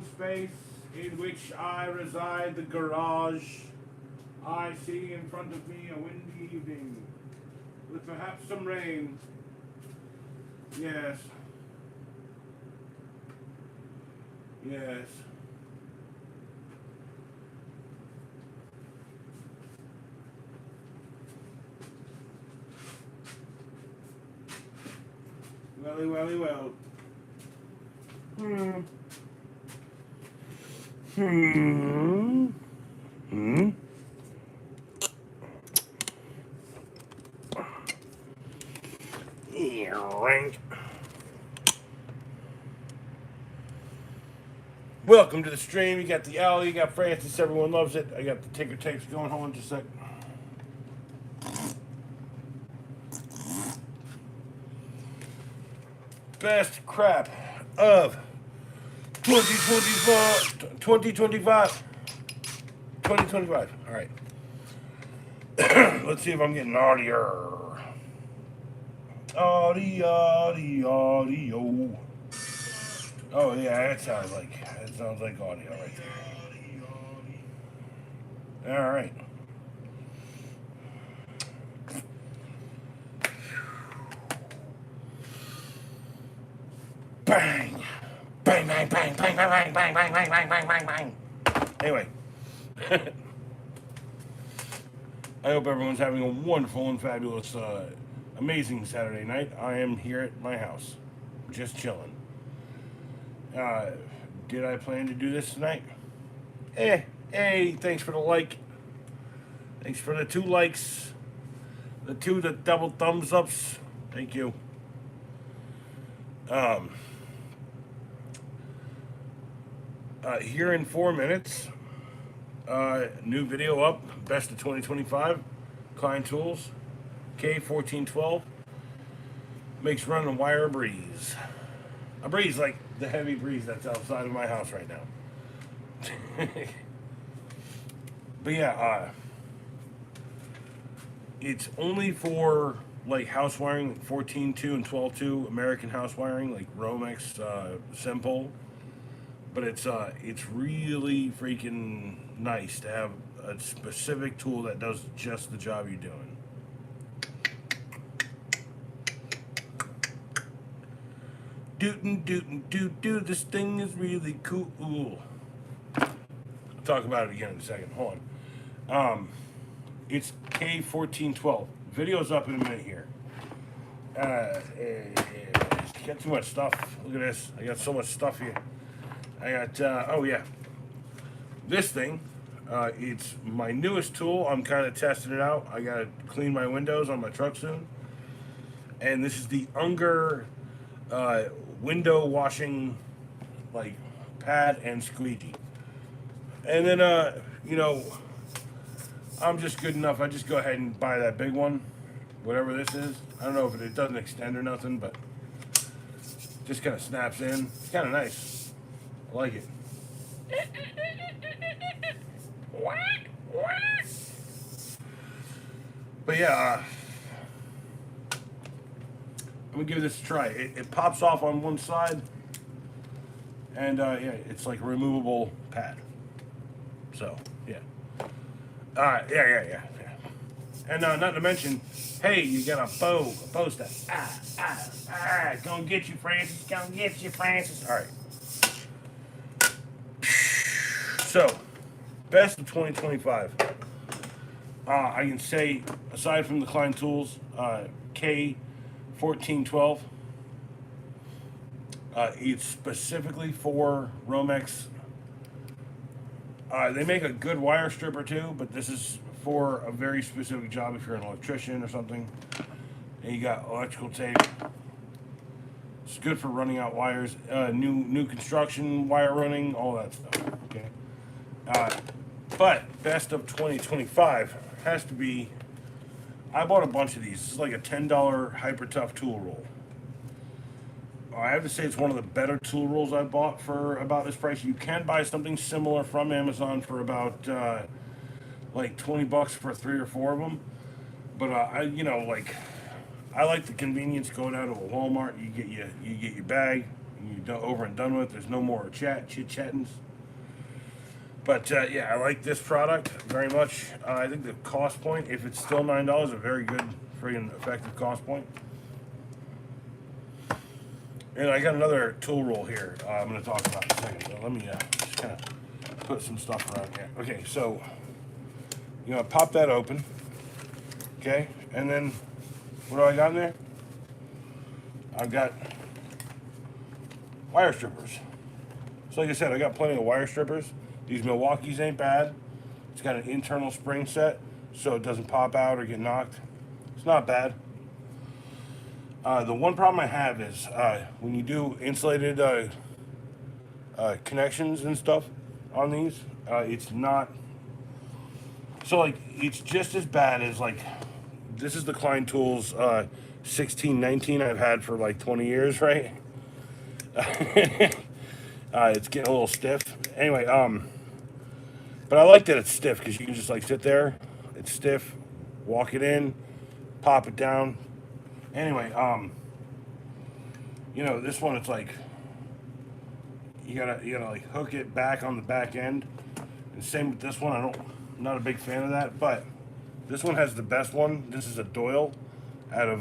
space in which I reside, the garage. I see in front of me a windy evening with perhaps some rain. Yes. Yes. Welly, welly, well. Hmm. Hmm. Hmm. Rank. Welcome to the stream. You got the Alley, you got Francis. Everyone loves it. I got the ticker tapes going. Hold on just a sec. Best crap of 2024, 2025. 2025. All right. Let's see if I'm getting audio. Audio. Oh yeah, that sounds like audio right there. All right. Bang, bang, bang, bang, bang, bang, bang, bang, bang, bang, bang, bang, bang, bang. Anyway, I hope everyone's having a wonderful and fabulous, amazing Saturday night. I am here at my house, just chilling. Uh, did I plan to do this tonight? Hey, thanks for the like. Thanks for the 2 likes. The double thumbs ups. Thank you. Um, here in 4 minutes, new video up. Best of 2025. Klein Tools. K1412. Makes running a wire a breeze. A breeze like the heavy breeze that's outside of my house right now. But yeah, it's only for like house wiring, like 14.2 and 12.2 American house wiring, like Romex, Sempol. But it's really freaking nice to have a specific tool that does just the job you're doing. Do. This thing is really cool. I'll talk about it again in a second. Hold on. It's K1412. Video's up in a minute here. Got too much stuff. Look at this. I got so much stuff here. I got, oh yeah. This thing, it's my newest tool. I'm kind of testing it out. I got to clean my windows on my truck soon. And this is the Unger window washing, like, pad and squeegee. And then, I'm just good enough. I just go ahead and buy that big one, whatever this is. I don't know if it doesn't extend or nothing, but just kind of snaps in. It's kind of nice. I like it. But yeah, I'm gonna give this a try. It pops off on one side, and yeah, it's like a removable pad. So yeah. Yeah. And not to mention, hey, you got a bow stack. Gonna get you, Francis. Gonna get you, Francis. All right. So, best of 2025. I can say, aside from the Klein Tools, K1412, it's specifically for Romex. They make a good wire stripper too, but this is for a very specific job if you're an electrician or something. And you got electrical tape. It's good for running out wires, new construction, wire running, all that stuff. Okay. But best of 2025 has to be. I bought a bunch of these. It's like a $10 Hyper Tough tool roll. I have to say it's one of the better tool rolls I bought for about this price. You can buy something similar from Amazon for about like $20 for 3 or 4 of them. But I like the convenience going out to a Walmart. You get your bag, you're over and done with. There's no more chit-chattings. But yeah, I like this product very much. I think the cost point, if it's still $9, a very good, friggin' effective cost point. And I got another tool roll here I'm going to talk about in a second. So let me just kind of put some stuff around here. Okay, so pop that open. Okay, and then what do I got in there? I've got wire strippers. So like I said, I got plenty of wire strippers. These Milwaukee's ain't bad. It's got an internal spring set, so it doesn't pop out or get knocked. It's not bad. The one problem I have is when you do insulated connections and stuff on these, it's not. So like it's just as bad as like this is the Klein Tools 1619 I've had for like 20 years, right? It's getting a little stiff. Anyway, but I like that it's stiff because you can just like sit there. It's stiff. Walk it in, pop it down. Anyway, this one it's like you gotta like hook it back on the back end. And same with this one. I'm not a big fan of that, but this one has the best one. This is a Doyle out of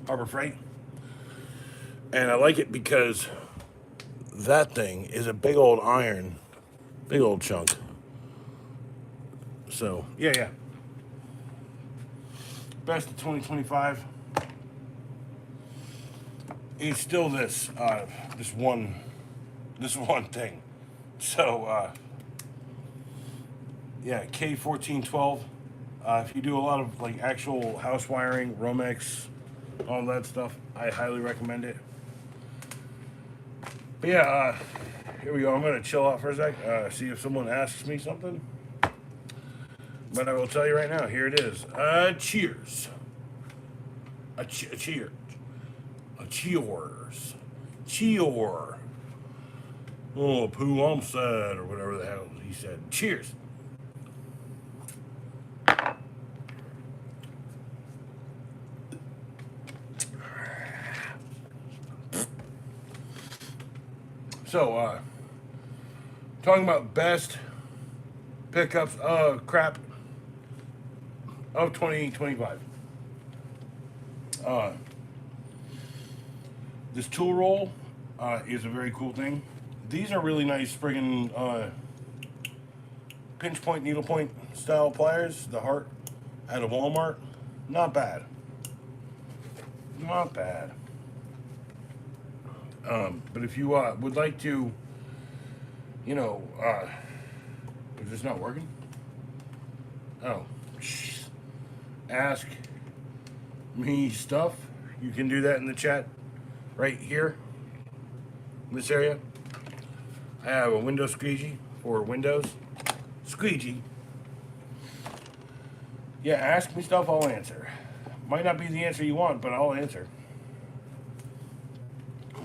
Harbor Freight, and I like it because that thing is a big old iron, big old chunk. So yeah. Best of 2025. It's still this one thing. So yeah, K1412. If you do a lot of like actual house wiring, Romex, all that stuff, I highly recommend it. But yeah, here we go. I'm gonna chill out for a sec. See if someone asks me something. But I will tell you right now, here it is. Cheers. Cheers. Cheers. Cheer. Oh, poo, I'm sad, or whatever the hell he said. Cheers. So, talking about best pickups, crap of 2025. This tool roll is a very cool thing. These are really nice friggin' pinch point, needle point style pliers. The Hart out of Walmart. Not bad. Not bad. But if you would like to, is this not working? Oh, ask me stuff. You can do that in the chat right here in this area. I have a window squeegee for Windows. Squeegee. Yeah, ask me stuff, I'll answer. Might not be the answer you want, but I'll answer.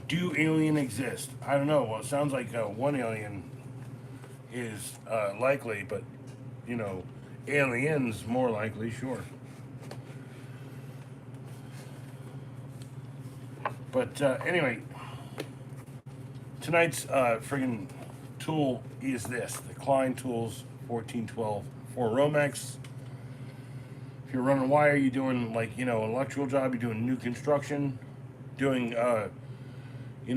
Do alien exist? I don't know. Well, it sounds like one alien is likely, but, aliens more likely, sure. But anyway, tonight's friggin' tool is this, the Klein Tools 1412 for Romex. If you're running wire, you're doing like, an electrical job, you're doing new construction, doing,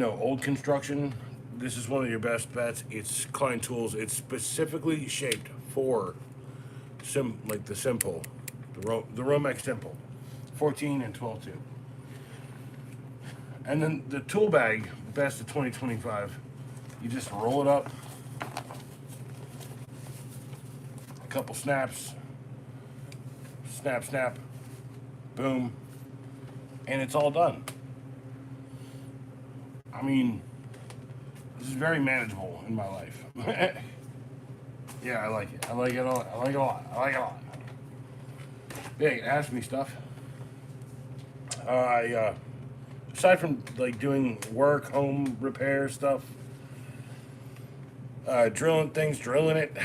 old construction, this is one of your best bets. It's Klein Tools. It's specifically shaped for the Simple, the Romex Simple, 14 and 12.2. And then the tool bag, best of 2025. You just roll it up, a couple snaps, snap, snap, boom, and it's all done. I mean, this is very manageable in my life. Yeah, I like it. I like it a lot. I like it a lot. I like it a lot. Yeah, you can ask me stuff. Aside from like doing work, home repair stuff, drilling it.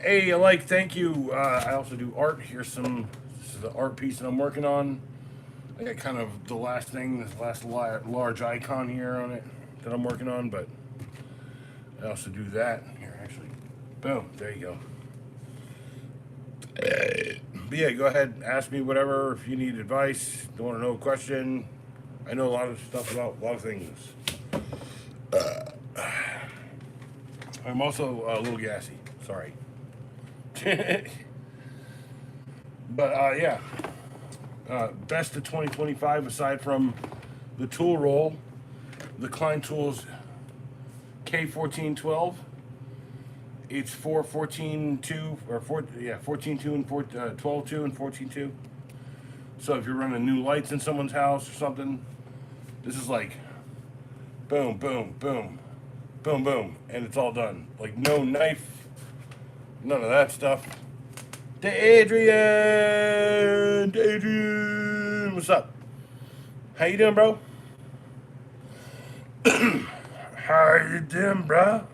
Hey, thank you. I also do art. This is the art piece that I'm working on. I I got kind of the last thing, this last large icon here on it that I'm working on, but I also do that. Here, actually. Boom. There you go. But yeah, go ahead, ask me whatever. If you need advice, don't want to know a question. I know a lot of stuff about a lot of things. I'm also a little gassy. Sorry. But yeah. Best of 2025 aside from the tool roll, the Klein Tools K1412. It's 414.2 or 14.2 and 12.2 and 14.2. So if you're running new lights in someone's house or something, this is like boom, boom, boom, boom, boom, and it's all done. Like no knife, none of that stuff. Adrian, what's up? How you doing, bro? How you doing, bro?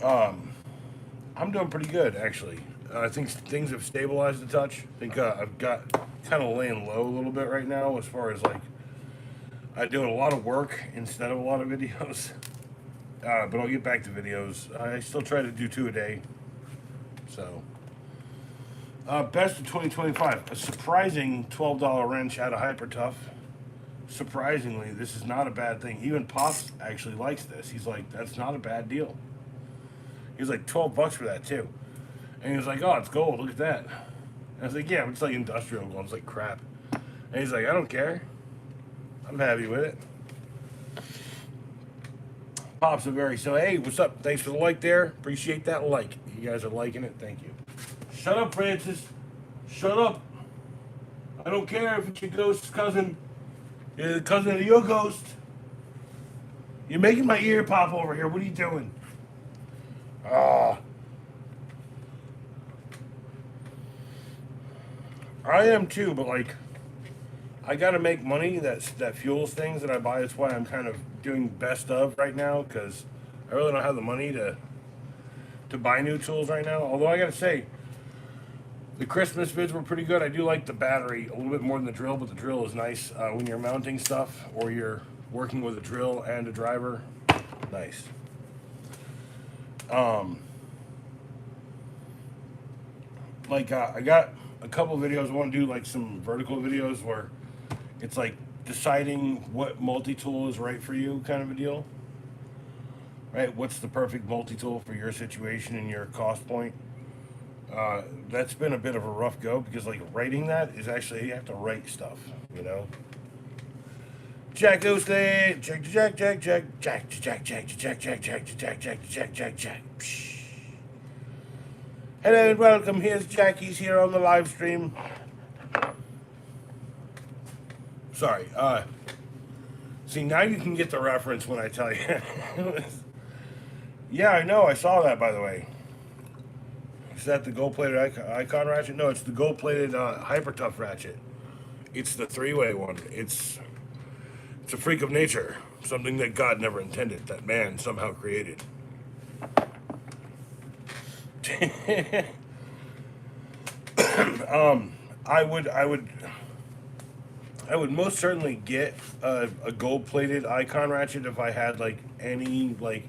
I'm doing pretty good, actually. I think things have stabilized a touch. I think I've got kind of laying low a little bit right now as far as like I'm doing a lot of work instead of a lot of videos. But I'll get back to videos. I still try to do 2 a day. So, best of 2025. A surprising $12 wrench out of Hypertough. Surprisingly, this is not a bad thing. Even Pops actually likes this. He's like, that's not a bad deal. He was like, $12 for that too. And he was like, oh, it's gold. Look at that. And I was like, yeah, it's like industrial gold. It's like crap. And he's like, I don't care. I'm happy with it. Pops a very so. Hey, what's up? Thanks for the like there. Appreciate that like. You guys are liking it. Thank you. Shut up, Francis. Shut up. I don't care if it's your ghost cousin. You're the cousin of your ghost. You're making my ear pop over here. What are you doing? I am too, but like, I gotta make money that fuels things that I buy. That's why I'm kind of doing best of right now, because I really don't have the money to buy new tools right now. Although I gotta say, the Christmas vids were pretty good. I do like the battery a little bit more than the drill, but the drill is nice when you're mounting stuff or you're working with a drill and a driver. Nice. I got a couple of videos. I want to do like some vertical videos where it's like deciding what multi-tool is right for you, kind of a deal. Right? What's the perfect multi-tool for your situation and your cost point? That's been a bit of a rough go because like writing that is actually, you have to write stuff, you know. Jack Ghostley, Jack. Hello and welcome. Here's Jackie's here on the live stream. Sorry. See, now you can get the reference when I tell you. Yeah, I know. I saw that, by the way. Is that the gold-plated icon ratchet? No, it's the gold-plated Hypertough ratchet. It's the 3-way one. It's a freak of nature. Something that God never intended, that man somehow created. I would most certainly get a gold-plated icon ratchet if I had like any like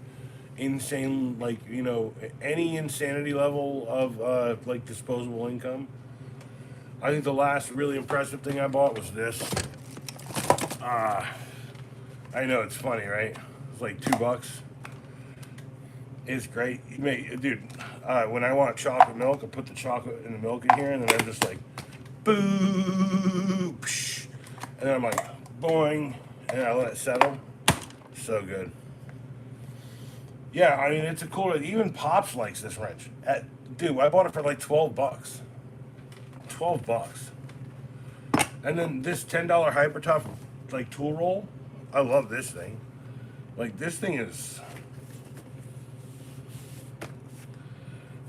insane, like, you know, any insanity level of like disposable income. I think the last really impressive thing I bought was this. I know it's funny, right? It's like $2. It's great. Dude, when I want chocolate milk, I put the chocolate in the milk in here, and then I'm just like, boo, psh, and then I'm like, boing, and I let it settle. So good. Yeah, I mean, it's a cool. Even Pops likes this wrench. Dude, I bought it for like $12. $12. And then this $10 Hypertough like tool roll. I love this thing. Like, this thing is.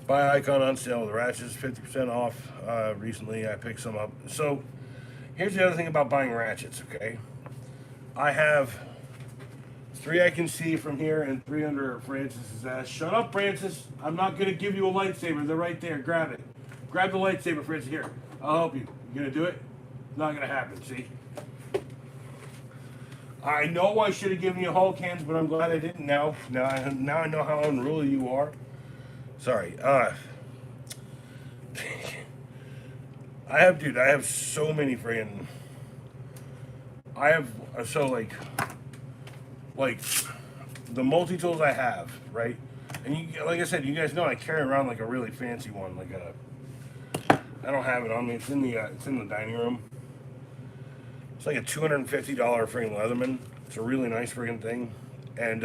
Buy icon on sale. The ratchets 50% off. Recently, I picked some up. So, here's the other thing about buying ratchets. Okay, I have 3 I can see from here and 3 under Francis's ass. Shut up, Francis! I'm not gonna give you a lightsaber. They're right there. Grab it. Grab the lightsaber, Fritz. Here, I'll help you. You gonna do it? Not gonna happen. See? I know I should have given you Hulk hands, but I'm glad I didn't. Now I know how unruly you are. Sorry. I have so many friggin'. I have so like the multi tools I have, right? And you, like I said, you guys know I carry around like a really fancy one, like a. I don't have it on me. It's in the dining room. It's like a $250 friggin' Leatherman. It's a really nice friggin' thing, and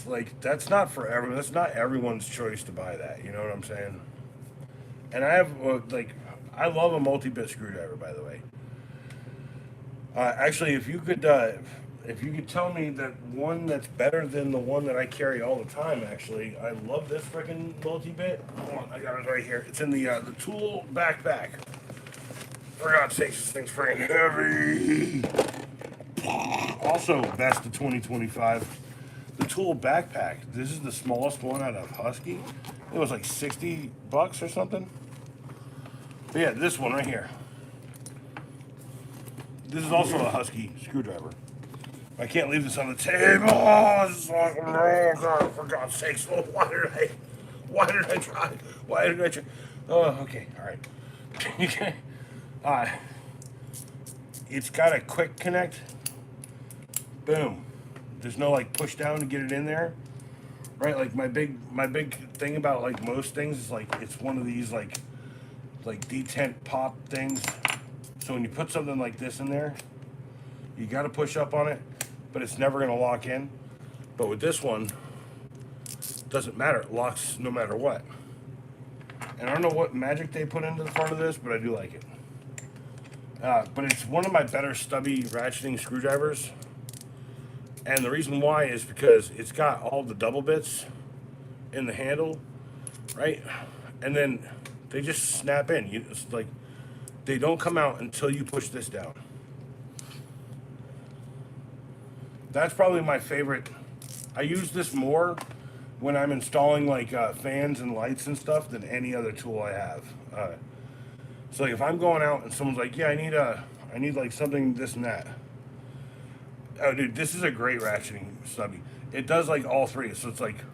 like that's not for everyone. That's not everyone's choice to buy that. You know what I'm saying? And I have I love a multi-bit screwdriver, by the way. Actually, if you could tell me that one that's better than the one that I carry all the time, actually, I love this freaking multi-bit. Hold on, I got it right here. It's in the tool backpack. For God's sakes, this thing's freaking heavy. Also, best of 2025, the tool backpack. This is the smallest one out of Husky. It was like $60 or something. But yeah, this one right here. This is also a Husky screwdriver. I can't leave this on the table. Oh, this is like, oh God, for God's sakes. Oh, why did I try? Oh, okay, all right. It's got a quick connect. Boom. There's no like push down to get it in there. Right? Like my big thing about like most things is like it's one of these like detent pop things. So when you put something like this in there, you got to push up on it, but it's never going to lock in. But with this one, it doesn't matter. It locks no matter what. And I don't know what magic they put into the front of this, but I do like it. But it's one of my better stubby ratcheting screwdrivers. And the reason why is because it's got all the double bits in the handle, right? And then they just snap in. It's like they don't come out until you push this down. That's probably my favorite. I use this more when I'm installing like fans and lights and stuff than any other tool I have. So like if I'm going out and someone's like, yeah, I need like something this and that. Oh, dude, this is a great ratcheting stubby. It does like all three, so it's like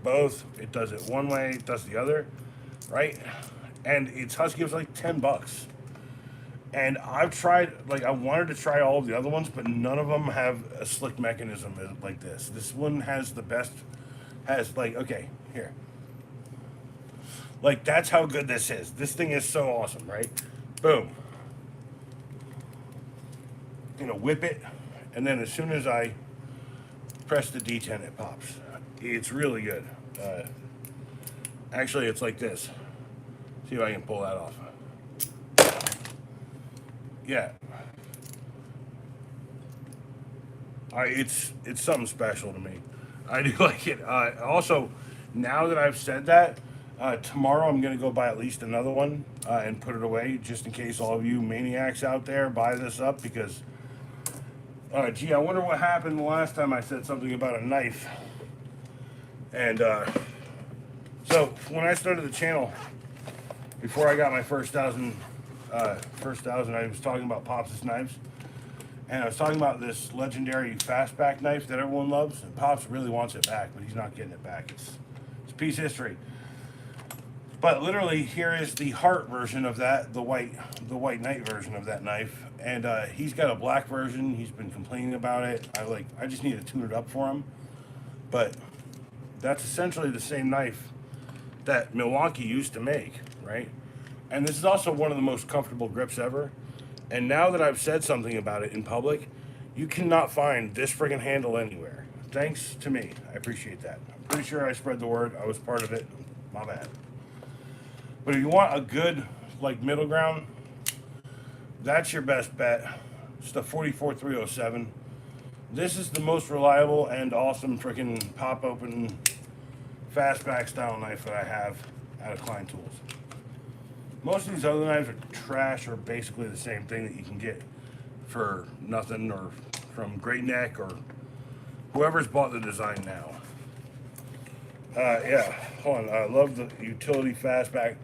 both. It does it one way, it does the other, right? And it's Husky. It was like $10. And I've tried, like, I wanted to try all of the other ones, but none of them have a slick mechanism like this. This one has the best. Has like, okay, here. Like, that's how good this is. This thing is so awesome, right? Boom. You know, whip it, and then as soon as I press the detent, it pops. It's really good. Actually, it's like this. See if I can pull that off. Yeah. It's something special to me. I do like it. Also, now that I've said that, tomorrow I'm going to go buy at least another one and put it away, just in case all of you maniacs out there buy this up, because gee, I wonder what happened the last time I said something about a knife. And so when I started the channel, before I got my first thousand, I was talking about Pops' knives, and I was talking about this legendary fastback knife that everyone loves. And Pops really wants it back, but he's not getting it back. It's piece history. But literally, here is the heart version of that, the white knight version of that knife, and he's got a black version. He's been complaining about it. I just need to tune it up for him. But that's essentially the same knife that Milwaukee used to make, right? And this is also one of the most comfortable grips ever. And now that I've said something about it in public, you cannot find this friggin' handle anywhere. Thanks to me. I appreciate that. I'm pretty sure I spread the word. I was part of it. My bad. But if you want a good, like, middle ground, that's your best bet. It's the 44307. This is the most reliable and awesome freaking pop-open fastback style knife that I have out of Klein Tools. Most of these other knives are trash, or basically the same thing that you can get for nothing, or from Great Neck, or whoever's bought the design now. Yeah, hold on. I love the utility fastback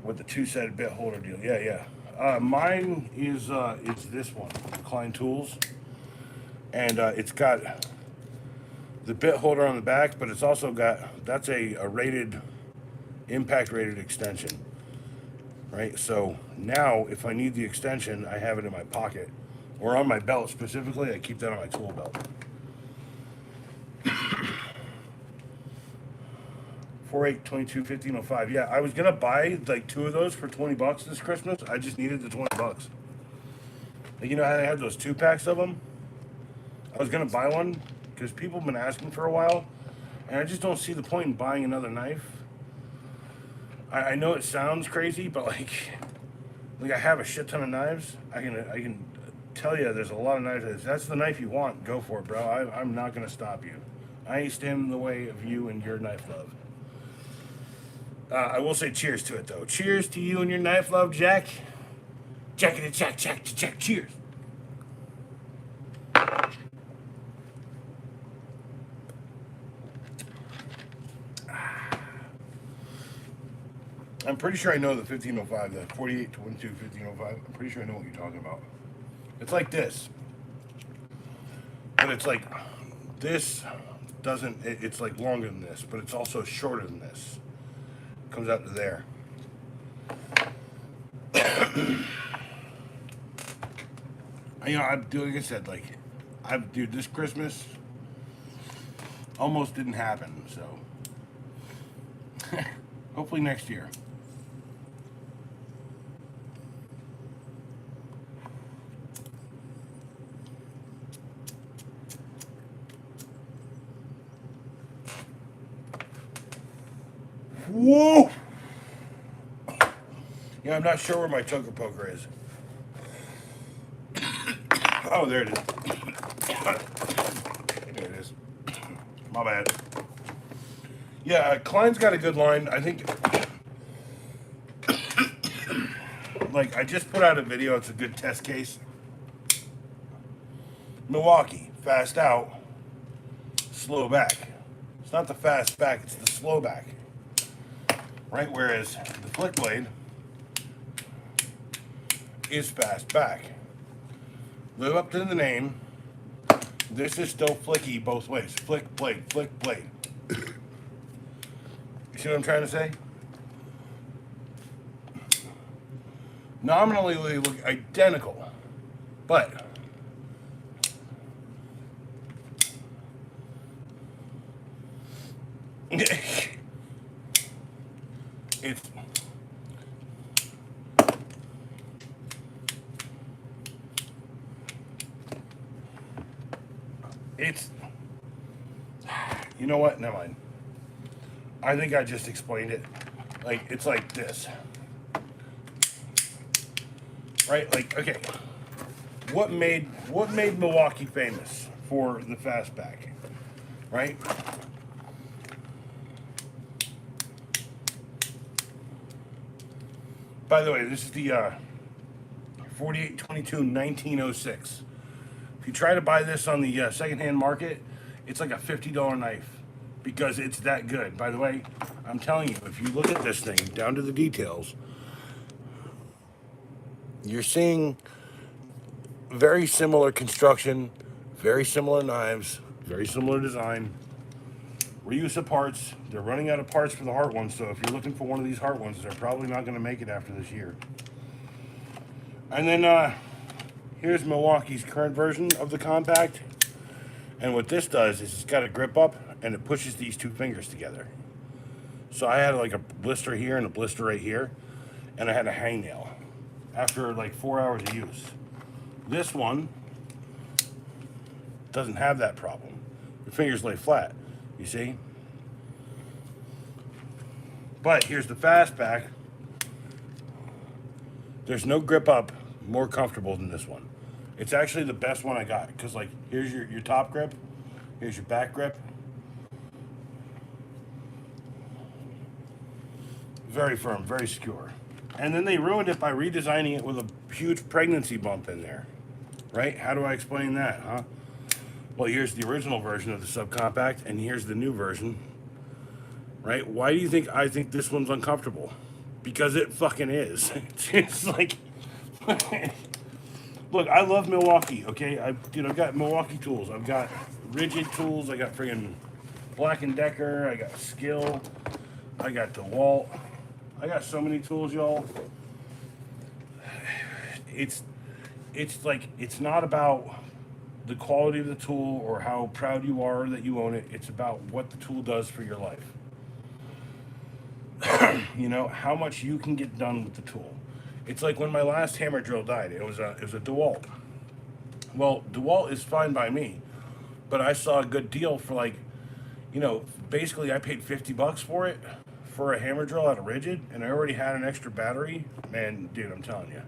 with the two-sided bit holder deal. Yeah, yeah. Mine is it's this one, Klein Tools, and it's got the bit holder on the back, but it's also got, that's a rated, impact rated extension, right? So now if I need the extension, I have it in my pocket or on my belt specifically. I keep that on my tool belt. 48 22 1505. Yeah, I was gonna buy like 2 of those for $20 this Christmas. I just needed the $20. Like, you know how they have those 2-packs of them? I was gonna buy one because people have been asking for a while, and I just don't see the point in buying another knife. I know it sounds crazy, but like I have a shit ton of knives. I can tell you there's a lot of knives. If that's the knife you want, go for it, bro. I'm not gonna stop you. I ain't standing in the way of you and your knife love. I will say cheers to it though. Cheers to you and your knife love, Jack. Jack, cheers. I'm pretty sure I know the 1505, the 48 22 1505. I'm pretty sure I know what you're talking about. It's like this, but it's like this doesn't. It's like longer than this, but it's also shorter than this. It comes out to there. You know, I do, like I said, like dude, this Christmas almost didn't happen. So hopefully next year. Whoa! Yeah, I'm not sure where my choker poker is. Oh, there it is. There it is. My bad. Yeah, Klein's got a good line. I think, like, I just put out a video. It's a good test case. Milwaukee, fast out, slow back. It's not the fast back, it's the slow back. Right, whereas the flick blade is fast back. Live up to the name. This is still flicky both ways. Flick blade, flick blade. You see what I'm trying to say? Nominally they look identical, but it's you know what? Never mind. I think I just explained it. Like, it's like this, right? Like, okay, what made Milwaukee famous for the fastback, right? By the way, this is the 4822 1906. If you try to buy this on the secondhand market, it's like a $50 knife because it's that good. By the way, I'm telling you, if you look at this thing down to the details, you're seeing very similar construction, very similar knives, very similar design, reuse of parts. They're running out of parts for the Hart ones, so if you're looking for one of these Hart ones, they're probably not going to make it after this year. And then here's Milwaukee's current version of the compact. And what this does is it's got a grip up and it pushes these two fingers together. So I had like a blister here and a blister right here, and I had a hangnail after like 4 hours of use. This one doesn't have that problem. Your fingers lay flat, you see? But here's the fastback. There's no grip up more comfortable than this one. It's actually the best one I got because, like, here's your top grip, here's your back grip. Very firm, very secure. And then they ruined it by redesigning it with a huge pregnancy bump in there, right? How do I explain that, huh? Well, here's the original version of the subcompact, and here's the new version right? Why do you think I think this one's uncomfortable? Because it fucking is. It's like, look, I love Milwaukee. Okay, I've got Milwaukee tools. I've got Rigid tools. I got friggin' Black and Decker. I got Skill. I got DeWalt. I got so many tools, y'all. It's like it's not about the quality of the tool or how proud you are that you own it. It's about what the tool does for your life. How much you can get done with the tool. It's like when my last hammer drill died. It was a DeWalt. Well, DeWalt is fine by me, but I saw a good deal for basically I paid $50 for it for a hammer drill out of Rigid, and I already had an extra battery. Man, dude, I'm telling you.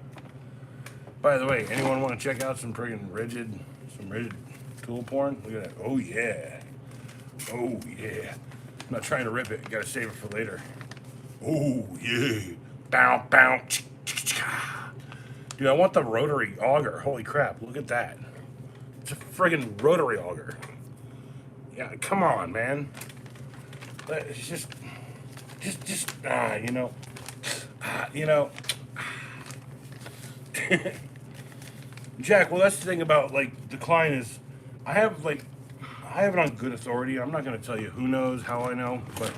By the way, anyone want to check out some Rigid tool porn? Look at that. Oh yeah. Oh yeah. I'm not trying to rip it. Gotta save it for later. Oh yeah. Bow bow. Dude, I want the rotary auger. Holy crap! Look at that. It's a friggin' rotary auger. Yeah, come on, man. It's just, you know, you know. Jack, well, that's the thing about the Klein is, I have it on good authority. I'm not gonna tell you who knows how I know, but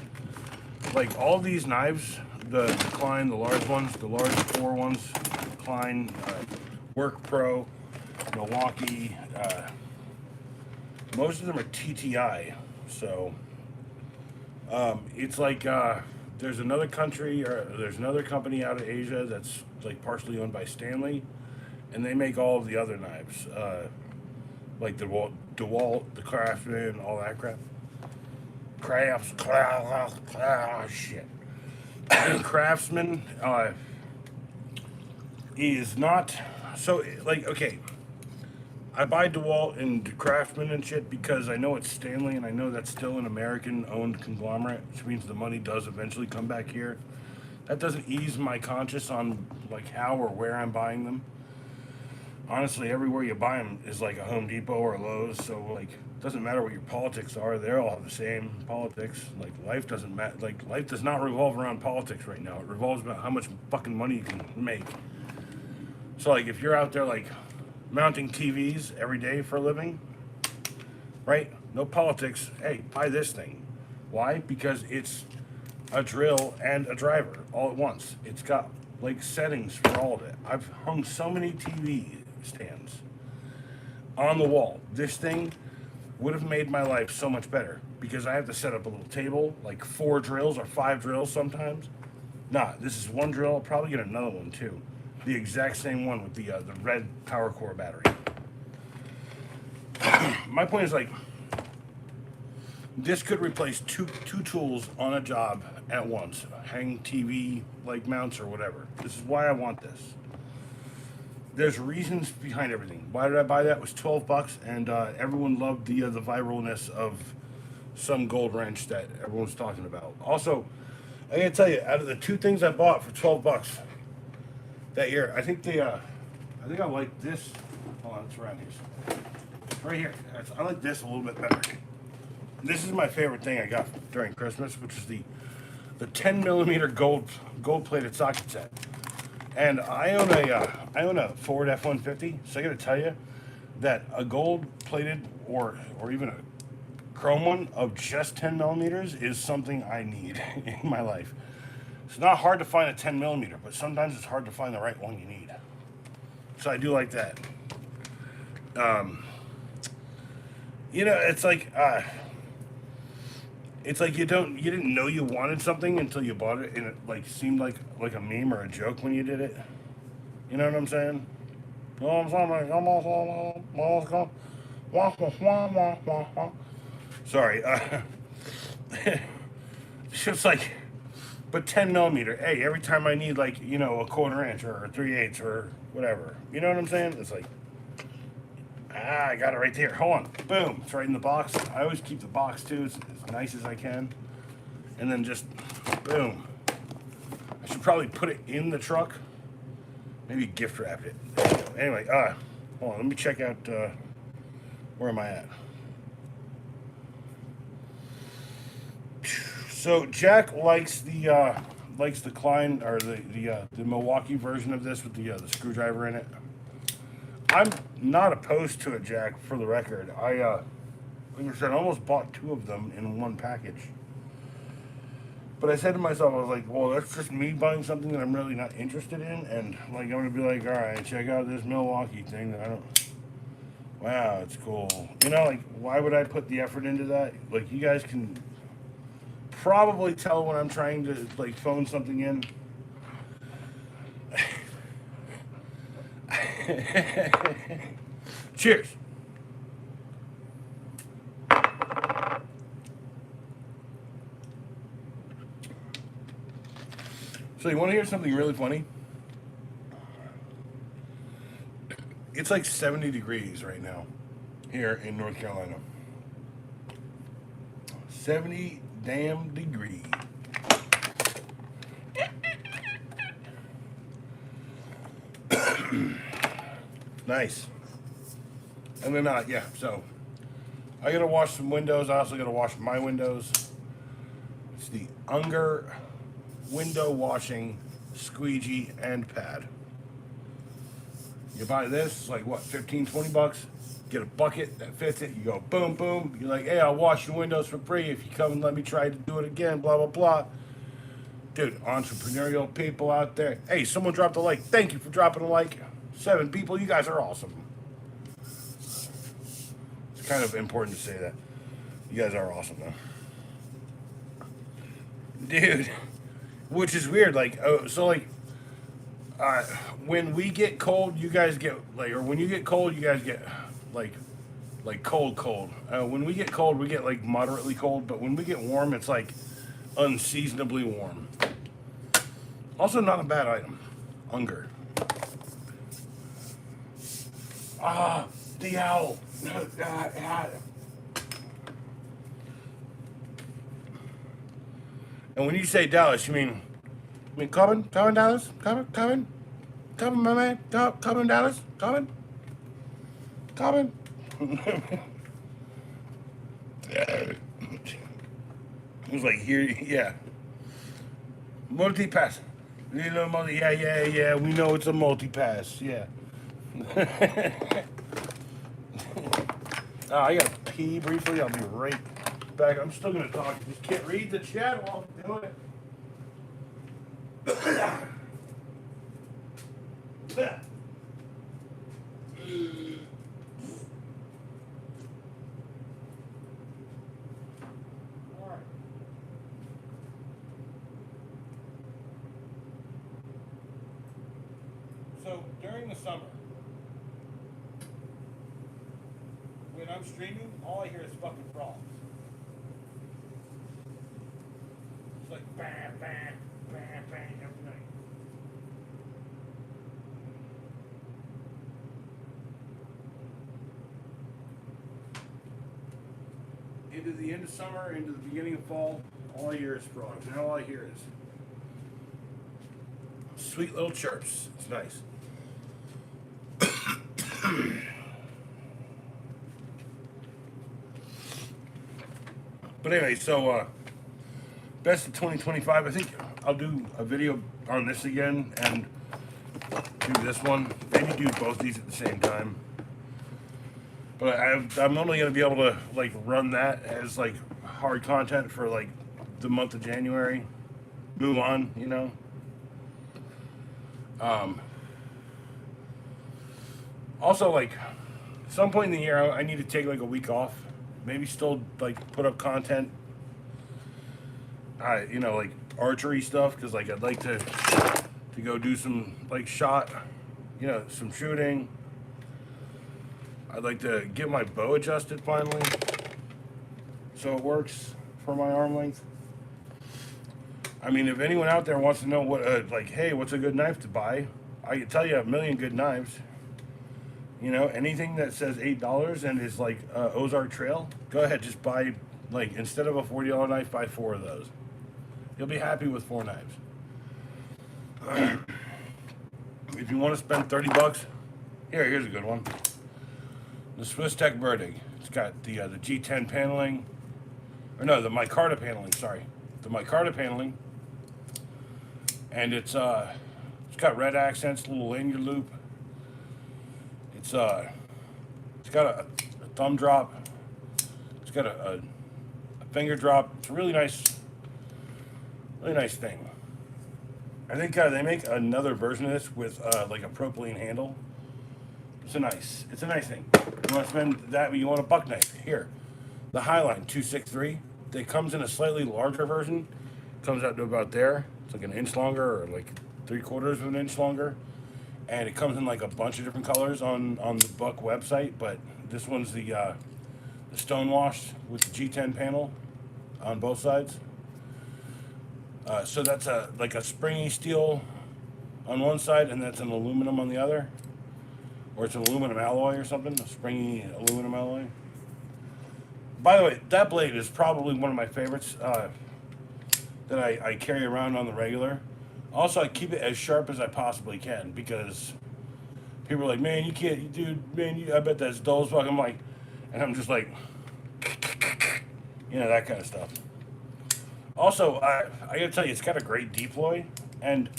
all these knives, the Klein, the large ones, the large 4 ones, Klein, Work Pro, Milwaukee, most of them are TTI. So it's there's another company out of Asia that's partially owned by Stanley, and they make all of the other knives, like the DeWalt, the Craftsman, all that crap. Shit. Craftsman is not okay. I buy DeWalt and Craftsman and shit because I know it's Stanley and I know that's still an American-owned conglomerate, which means the money does eventually come back here. That doesn't ease my conscience on how or where I'm buying them. Honestly, everywhere you buy them is like a Home Depot or a Lowe's, so it doesn't matter what your politics are. They all have the same politics. Life doesn't matter. Life does not revolve around politics right now. It revolves about how much fucking money you can make. So if you're out there mounting TVs every day for a living, right? No politics. Hey, buy this thing. Why? Because it's a drill and a driver all at once. It's got settings for all of it. I've hung so many TV stands on the wall. This thing would have made my life so much better because I have to set up a little table, 4 drills or 5 drills sometimes. Nah, this is 1 drill. I'll probably get another one too. The exact same one with the red power core battery. My point is this could replace two tools on a job at once. Hang TV mounts or whatever. This is why I want this. There's reasons behind everything. Why did I buy that? It was $12, and everyone loved the viralness of some gold wrench that everyone's talking about. Also, I gotta tell you, out of the 2 things I bought for $12 that year, I think I like this. Hold on, it's around here. Right here. I like this a little bit better. This is my favorite thing I got during Christmas, which is the 10mm gold plated socket set. And I own a Ford F-150, so I got to tell you that a gold plated or even a chrome one of just 10mm is something I need in my life. It's not hard to find a 10mm, but sometimes it's hard to find the right one you need. So I do like that. It's you didn't know you wanted something until you bought it, and it seemed like a meme or a joke when you did it. You know what I'm saying? Sorry. It's just but 10mm. Hey, every time I need a 1/4 inch or 3/8 or whatever. You know what I'm saying? It's I got it right there. Hold on. Boom. It's right in the box. I always keep the box too, as nice as I can. And then just boom. I should probably put it in the truck. Maybe gift wrap it. Anyway, hold on. Let me check out, where am I at? So Jack likes the Klein or the Milwaukee version of this with the screwdriver in it. I'm not opposed to it, Jack. For the record, like I said, I almost bought 2 of them in one package. But I said to myself, I was like, well, that's just me buying something that I'm really not interested in, and like I'm gonna be like, all right, check out this Milwaukee thing that I don't. Wow, it's cool. You know, like, why would I put the effort into that? Like, you guys can probably tell when I'm trying to like phone something in. Cheers. So you want to hear something really funny? It's like 70 degrees right now here in North Carolina. 70 damn degrees. Nice. And then, yeah, so I gotta wash some windows. I also gotta wash my windows. It's the Unger window washing squeegee and pad. You buy this, it's like what, 15, 20 bucks? Get a bucket that fits it. You go boom, boom. You're like, hey, I'll wash your windows for free if you come and let me try to do it again, blah, blah, blah. Dude, entrepreneurial people out there. Hey, someone dropped a like. Thank you for dropping a like. 7 people, you guys are awesome. It's kind of important to say that. You guys are awesome, though. Dude, which is weird. Like, so, like, when we get cold, you guys get, like, or when you get cold, you guys get, like cold. When we get cold, we get, like, moderately cold. But when we get warm, it's, like, unseasonably warm. Also, not a bad item. Unger. Ah, the owl. And when you say Dallas, you mean coming, Dallas, coming, my man, coming, Dallas, coming. It was like here, yeah. Multi-pass. Yeah. We know it's a multi-pass, yeah. I gotta pee briefly. I'll be right back. I'm still gonna talk. Just can't read the chat while I'm doing it. So during the summer, when I'm streaming, all I hear is fucking frogs. It's like bam, bam, bam, bam every night. Into the end of summer, into the beginning of fall, all I hear is frogs. And all I hear is sweet little chirps. It's nice. But anyway, so best of 2025. I think I'll do a video on this again and do this one. Maybe do both these at the same time. But I'm only going to be able to like run that as like hard content for like the month of January. Move on, you know. Also, like, some point in the year, I need to take like a week off. Maybe still like put up content. You know, like archery stuff, because like I'd like to go do some like shot, you know, some shooting. I'd like to get my bow adjusted finally, so it works for my arm length. I mean, if anyone out there wants to know what, like, hey, what's a good knife to buy? I can tell you a million good knives. You know, anything that says $8 and is like Ozark Trail, go ahead, just buy, like, instead of a $40 knife, buy 4 of those. You'll be happy with 4 knives. If you want to spend 30 bucks, here's a good one. The Swiss Tech Verdig. It's got the G10 paneling, or no, the micarta paneling, sorry. the micarta paneling, and it's got red accents, little lanyard loop. It's got a thumb drop. It's got a finger drop. It's a really nice thing. I think they make another version of this with like a propylene handle. It's a nice thing. You want to spend that, but you want a buck knife. Here, the Highline 263. It comes in a slightly larger version. Comes out to about there. It's like an inch longer, or like 3/4 of an inch longer. And it comes in like a bunch of different colors on the Buck website. But this one's the stonewashed with the G10 panel on both sides. So that's like a springy steel on one side, and that's an aluminum on the other. Or it's an aluminum alloy or something, a springy aluminum alloy. By the way, that blade is probably one of my favorites that I carry around on the regular. Also, I keep it as sharp as I possibly can, because people are like, man, you can't, dude, man, I bet that's dull as fuck. I'm like, and I'm just like, you know, that kind of stuff. Also, I gotta tell you, it's got a great deploy. And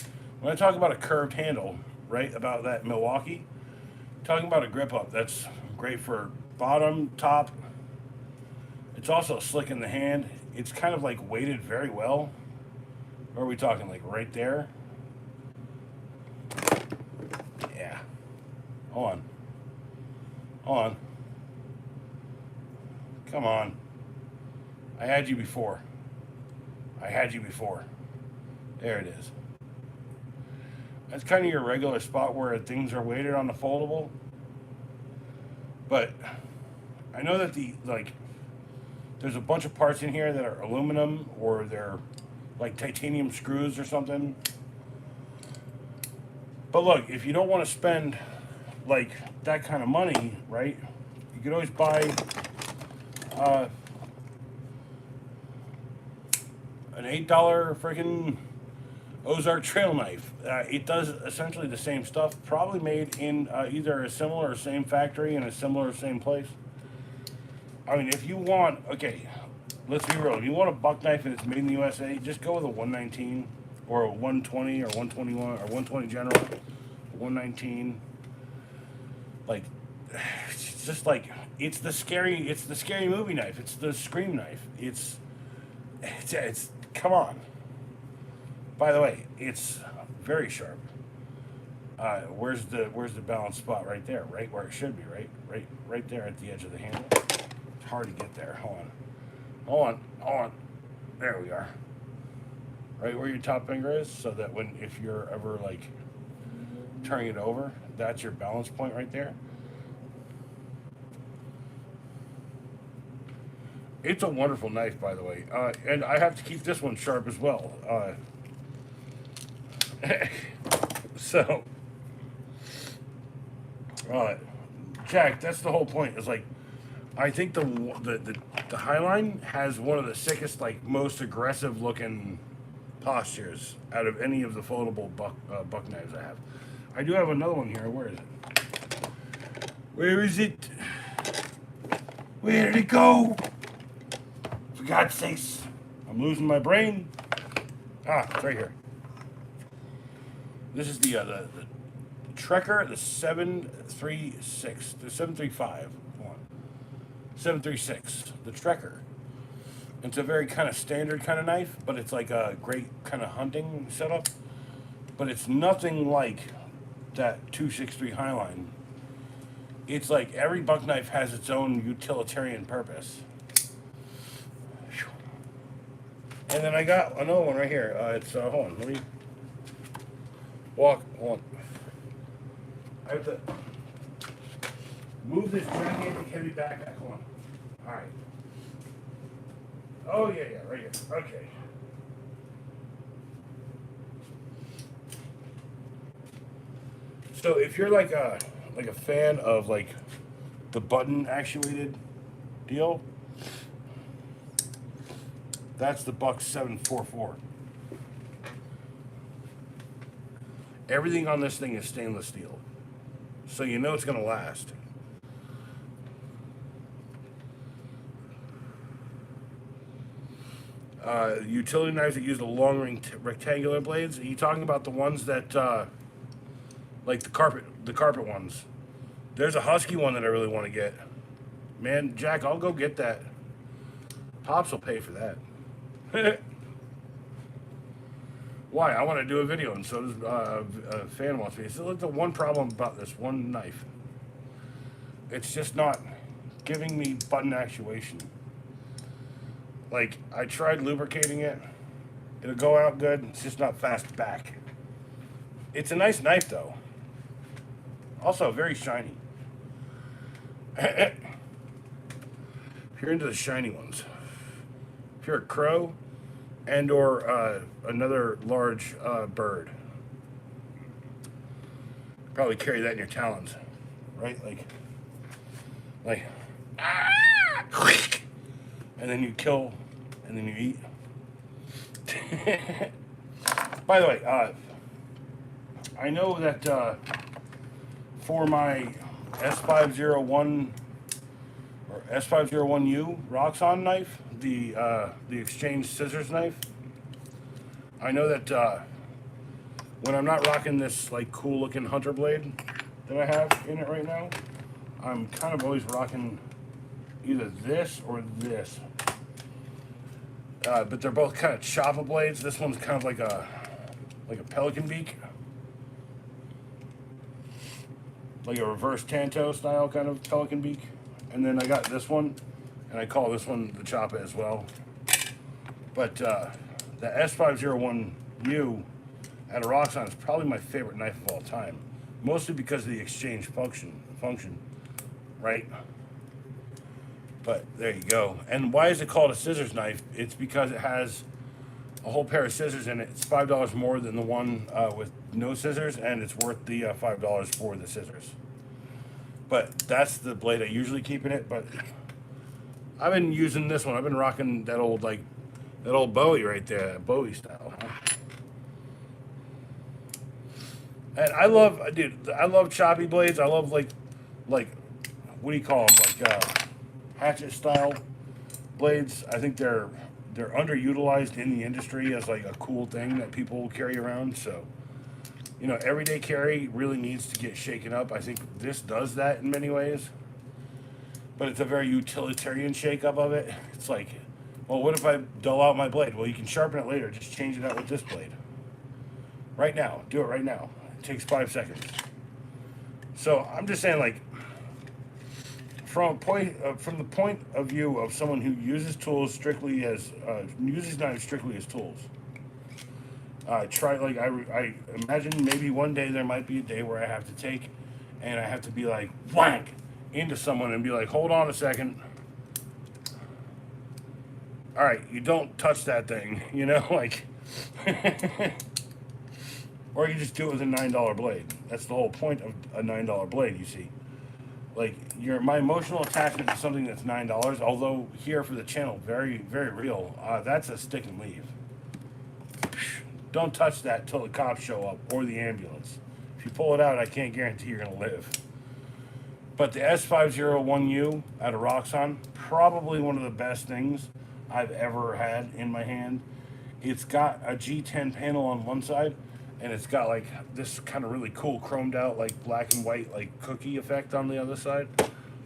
when I talk about a curved handle, right, about that Milwaukee, talking about a grip up, that's great for bottom, top. It's also slick in the hand. It's kind of like weighted very well. Where are we talking? Like right there? Yeah. Hold on. Come on. I had you before. There it is. That's kind of your regular spot where things are weighted on the foldable. But I know that there's a bunch of parts in here that are aluminum, or they're like titanium screws or something. But look, if you don't want to spend like that kind of money, right, you could always buy an $8 freaking Ozark trail knife. It does essentially the same stuff, probably made in either a similar or same factory in a similar or same place. I mean, if you want, okay, let's be real. If you want a buck knife and it's made in the USA, just go with a 119 or a 120 or 121 or 120 General, 119. Like, it's just like, it's the scary movie knife. It's the Scream knife. It's come on. By the way, it's very sharp. Where's the balanced spot? Right there, right where it should be, right there at the edge of the handle. It's hard to get there. Hold on. There we are. Right where your top finger is, so that if you're ever like turning it over, that's your balance point right there. It's a wonderful knife, by the way, and I have to keep this one sharp as well. So, Jack, that's the whole point. Is like, I think the Highline has one of the sickest, like most aggressive looking postures out of any of the foldable buck knives I have. I do have another one here. Where is it? Where is it? Where did it go? For God's sakes, I'm losing my brain. It's right here. This is the Trekker, the 736, the 735, 736, the Trekker. It's a very kind of standard kind of knife, but it's like a great kind of hunting setup. But it's nothing like that 263 Highline. It's like every buck knife has its own utilitarian purpose. And then I got another one right here. It's hold on, let me hold on. I have to move this gigantic heavy backpack. Hold on. All right. Oh yeah, right here. Okay. So if you're like a fan of like the button actuated deal, that's the Buck 744. Everything on this thing is stainless steel, so you know it's gonna last. Utility knives that use the long rectangular blades. Are you talking about the ones that, like the carpet ones? There's a Husky one that I really want to get. Man, Jack, I'll go get that. Pops will pay for that. Why? I want to do a video, and so does a fan wants me. So, look, the one problem about this one knife, it's just not giving me button actuation. Like, I tried lubricating it. It'll go out good. It's just not fast back. It's a nice knife, though. Also, very shiny. If you're into the shiny ones. If you're a crow and or another large bird, probably carry that in your talons, right? Like, and then you kill, and then you eat. By the way, I know that for my S501 or S501U Roxxon knife, the Exchange scissors knife, I know that when I'm not rocking this like cool looking hunter blade that I have in it right now, I'm kind of always rocking either this or this. But they're both kind of chopper blades. This one's kind of like a pelican beak, like a reverse Tanto style kind of pelican beak. And then I got this one, and I call this one the chopper as well. But the S501U at a Roxxon is probably my favorite knife of all time, mostly because of the exchange function, right? But there you go. And why is it called a scissors knife? It's because it has a whole pair of scissors in it. It's $5 more than the one with no scissors, and it's worth the $5 for the scissors. But that's the blade I usually keep in it. But I've been using this one. I've been rocking that old Bowie right there, that Bowie style. Huh? And I love choppy blades. I love like what do you call them? Like hatchet style blades. I think they're underutilized in the industry as like a cool thing that people carry around. So, you know, everyday carry really needs to get shaken up. I think this does that in many ways, but it's a very utilitarian shake up of it. It's like, well, what if I dull out my blade? Well, you can sharpen it later. Just change it out with this blade. Right now. Do it right now. It takes 5 seconds. So I'm just saying, like, from the point of view of someone who uses tools strictly as uses knives strictly as tools. I imagine maybe one day there might be a day where I have to take and I have to be like whack into someone and be like, hold on a second. All right, you don't touch that thing, you know, like, or you just do it with a $9 blade. That's the whole point of a $9 blade, you see. Like, my emotional attachment to something that's $9, although here for the channel, very, very real, that's a stick and leave. Don't touch that till the cops show up or the ambulance. If you pull it out, I can't guarantee you're going to live. But the S501U out of Roxxon, probably one of the best things I've ever had in my hand. It's got a G10 panel on one side, and it's got like this kind of really cool chromed out like black and white like cookie effect on the other side.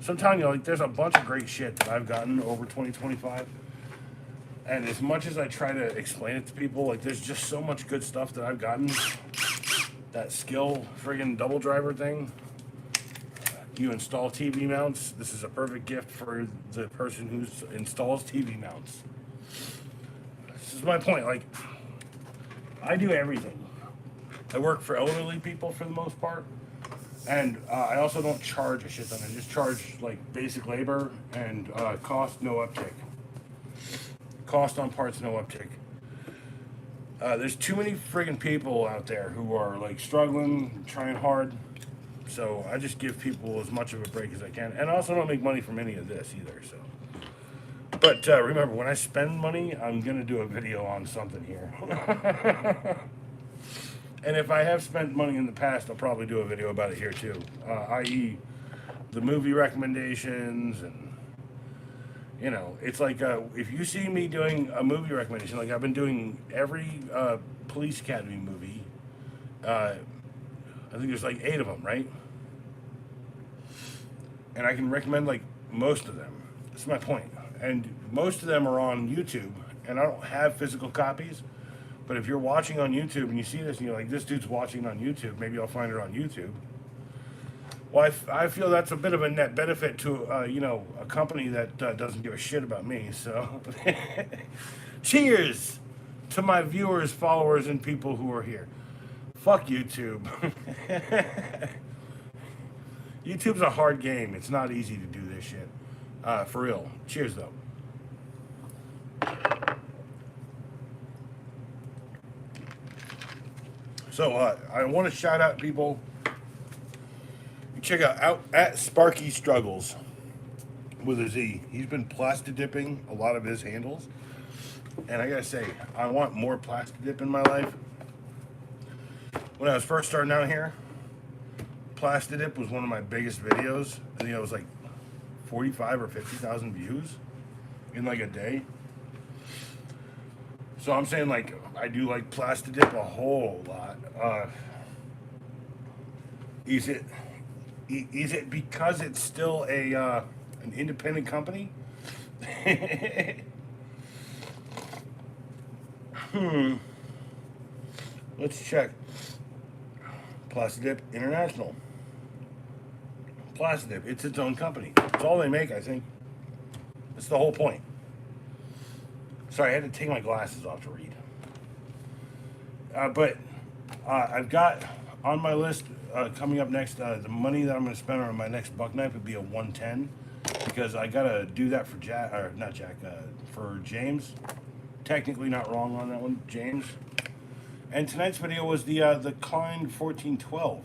So I'm telling you, like, there's a bunch of great shit that I've gotten over 2025. And as much as I try to explain it to people, like, there's just so much good stuff that I've gotten. That Skill friggin' double driver thing. You install TV mounts. This is a perfect gift for the person who installs TV mounts. This is my point. Like, I do everything. I work for elderly people for the most part. And I also don't charge a shit ton. I just charge, like, basic labor and cost, no uptick. Cost on parts, no uptick. There's too many friggin' people out there who are, like, struggling, trying hard. So I just give people as much of a break as I can. And I also don't make money from any of this either, so. But remember, when I spend money, I'm going to do a video on something here. And if I have spent money in the past, I'll probably do a video about it here too. I.e. the movie recommendations and, You know, it's like if you see me doing a movie recommendation, like I've been doing every Police Academy movie. I think there's like 8 of them, right? And I can recommend like most of them. That's my point. And most of them are on YouTube, and I don't have physical copies. But if you're watching on YouTube and you see this and you're like, this dude's watching on YouTube, maybe I'll find it on YouTube. Well, I feel that's a bit of a net benefit to, a company that doesn't give a shit about me. So, cheers to my viewers, followers, and people who are here. Fuck YouTube. YouTube's a hard game. It's not easy to do this shit. For real. Cheers, though. So, I want to shout out people. Check out at Sparky Struggles with a Z. He's been plastic dipping a lot of his handles. And I gotta say, I want more plastic dip in my life. When I was first starting out here, plastic dip was one of my biggest videos. I think it was like 45 or 50,000 views in like a day. So I'm saying like I do like plastic dip a whole lot. Is it because it's still an independent company? Let's check. Plastic Dip International. Plastic Dip, it's its own company. It's all they make, I think. That's the whole point. Sorry, I had to take my glasses off to read. But I've got on my list coming up next, the money that I'm going to spend on my next buck knife would be a 110, because I got to do that for for James. Technically not wrong on that one, James. And tonight's video was the Klein 1412,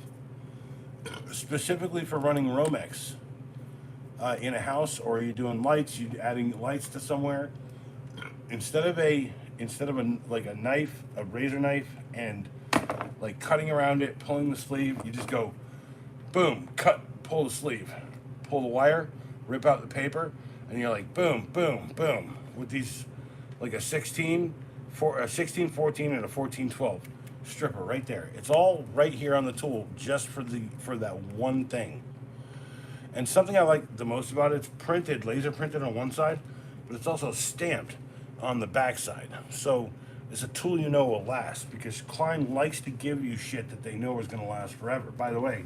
specifically for running Romex in a house, or you're doing lights, you're adding lights to somewhere. Instead of a like a knife, a razor knife, and like cutting around it, pulling the sleeve, you just go boom, cut, pull the sleeve, pull the wire, rip out the paper, and you're like boom, boom, boom with these, like a 16, 14, and a 1412 stripper right there. It's all right here on the tool, just for that one thing. And something I like the most about it, it's printed, laser printed on one side, but it's also stamped on the back side. So it's a tool you know will last, because Klein likes to give you shit that they know is going to last forever. By the way,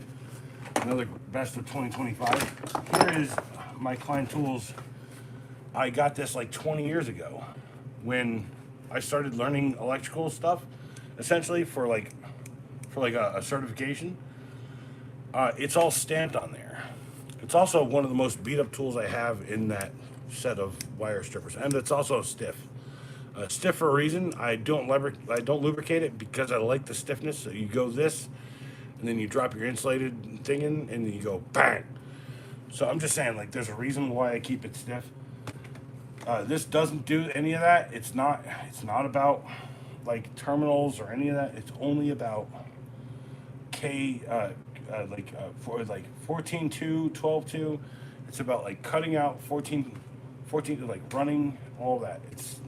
another best of 2025. Here is my Klein tools. I got this like 20 years ago when I started learning electrical stuff, essentially for a certification. It's all stamped on there. It's also one of the most beat up tools I have in that set of wire strippers, and it's also stiff. Stiff for a reason. I don't lubricate it because I like the stiffness. So you go this, and then you drop your insulated thing in, and then you go bang. So I'm just saying, like, there's a reason why I keep it stiff. This doesn't do any of that. It's not about like terminals or any of that. It's only about for like 14.2, 12.2. It's about like cutting out 14, like running all that. It's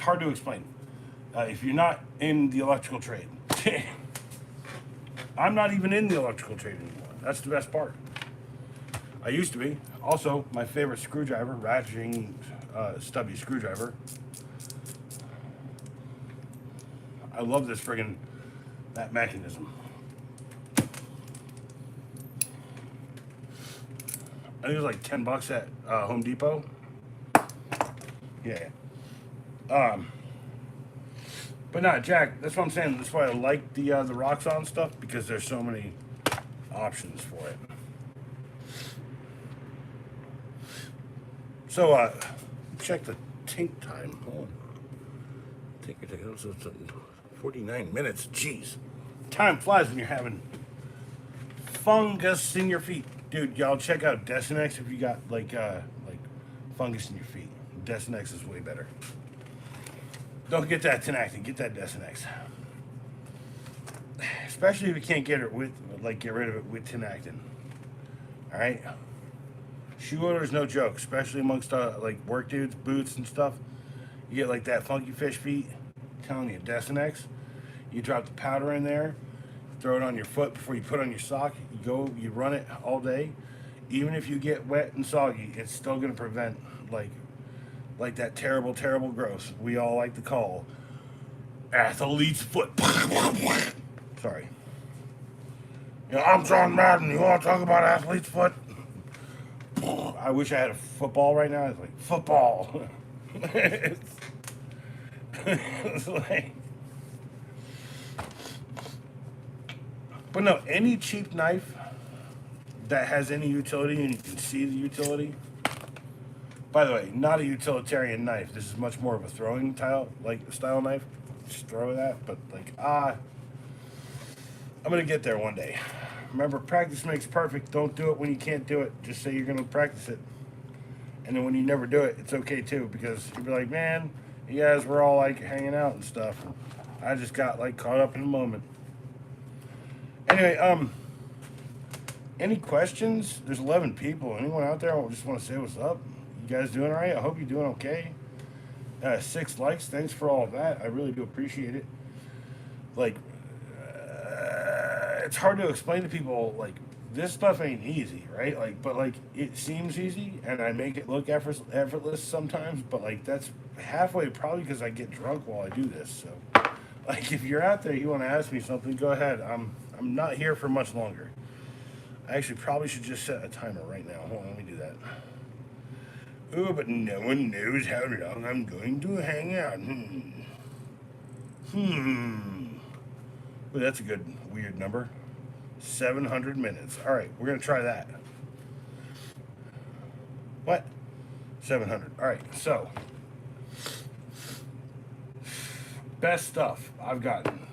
hard to explain if you're not in the electrical trade. I'm not even in the electrical trade anymore. That's the best part. I used to be. Also, my favorite screwdriver, ratcheting stubby screwdriver. I love this that mechanism. I think it was like $10 at Home Depot. Yeah. But not Jack. That's what I'm saying. That's why I like the Roxxon stuff, because there's so many options for it. So check the tink time. Hold on. Take your ticket. So it's 49 minutes. Jeez. Time flies when you're having fungus in your feet. Dude, y'all check out Desinex if you got like fungus in your feet. Desinex is way better. Don't get that Tinactin, get that Desinex. Especially if you can't get rid of it with Tinactin. Alright? Shoe odor is no joke, especially amongst like work dudes, boots and stuff. You get like that funky fish feet. I'm telling you, Desinex. You drop the powder in there, throw it on your foot before you put on your sock. You go, you run it all day. Even if you get wet and soggy, it's still gonna prevent like that terrible, terrible growth we all like to call athlete's foot. Sorry. Yeah, I'm John Madden. You want to talk about athlete's foot? I wish I had a football right now. It's like football. It's like, but no, any cheap knife that has any utility and you can see the utility. By the way, not a utilitarian knife. This is much more of a throwing style knife. Just throw that, but I'm gonna get there one day. Remember, practice makes perfect. Don't do it when you can't do it. Just say you're gonna practice it, and then when you never do it, it's okay too, because you'll be like, man, you guys were all like hanging out and stuff. I just got like caught up in the moment. Anyway, any questions? There's 11 people. Anyone out there just want to say what's up? You guys doing all right? I hope you're doing okay. 6 likes. Thanks for all of that. I really do appreciate it. Like, it's hard to explain to people, like, this stuff ain't easy, right? Like, but like, it seems easy, and I make it look effortless sometimes, but like, that's halfway probably because I get drunk while I do this. So, like, if you're out there, you want to ask me something, go ahead. I'm not here for much longer. I actually probably should just set a timer right now. Hold on, let me do that. Oh, but no one knows how long I'm going to hang out. Well, that's a good, weird number. 700 minutes. All right, we're going to try that. What? 700. All right, so. Best stuff I've gotten.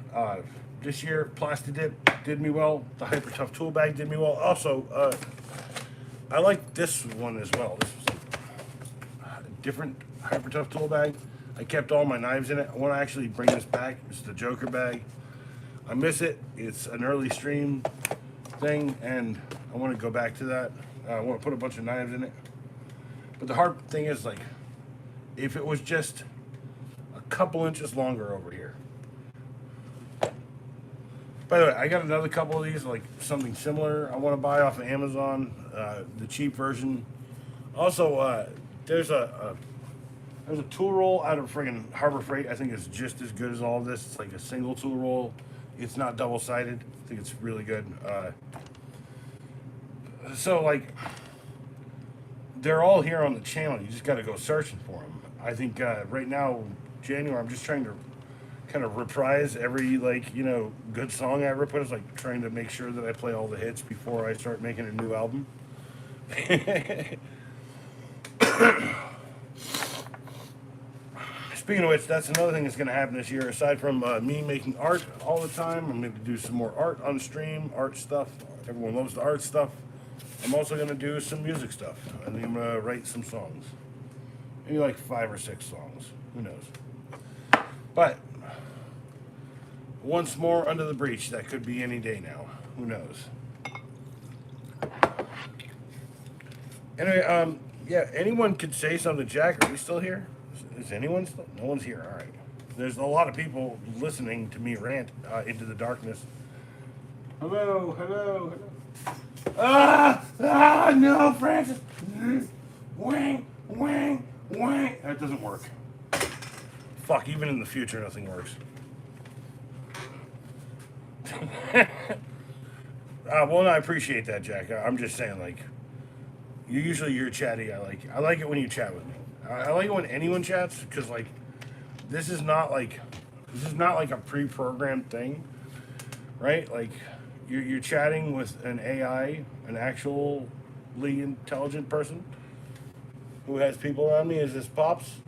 This year, Plastidip did me well. The Hyper Tough Tool Bag did me well. Also, I like this one as well. This was a different Hyper Tough Tool Bag. I kept all my knives in it. I want to actually bring this back. It's the Joker bag. I miss it. It's an early stream thing, and I want to go back to that. I want to put a bunch of knives in it. But the hard thing is, like, if it was just a couple inches longer over here. By the way, I got another couple of these, like something similar I want to buy off of Amazon, the cheap version. Also, there's a tool roll out of friggin' Harbor Freight. I think it's just as good as all of this. It's like a single tool roll. It's not double-sided. I think it's really good. So, like, they're all here on the channel. You just got to go searching for them. I think right now, January, I'm just trying to kind of reprise every, like, you know, good song I ever put. It's like trying to make sure that I play all the hits before I start making a new album. Speaking of which, that's another thing that's going to happen this year. Aside from me making art all the time, I'm going to do some more art on stream, art stuff. Everyone loves the art stuff. I'm also going to do some music stuff. I think I'm going to write some songs. Maybe like 5 or 6 songs. Who knows? But once more under the breach. That could be any day now. Who knows? Anyway, yeah, anyone could say something. Jack, are we still here? Is anyone still? No one's here. All right. There's a lot of people listening to me rant into the darkness. Hello, hello, hello. No, Francis. Wang, wang, wang. That doesn't work. Fuck, even in the future, nothing works. Well, no, I appreciate that, Jack. I'm just saying, like, you're chatty. I like it when you chat with me. I like it when anyone chats, because, like, this is not like a pre-programmed thing, right? Like, you're chatting with an AI, an actually intelligent person who has people around me. Is this Pops?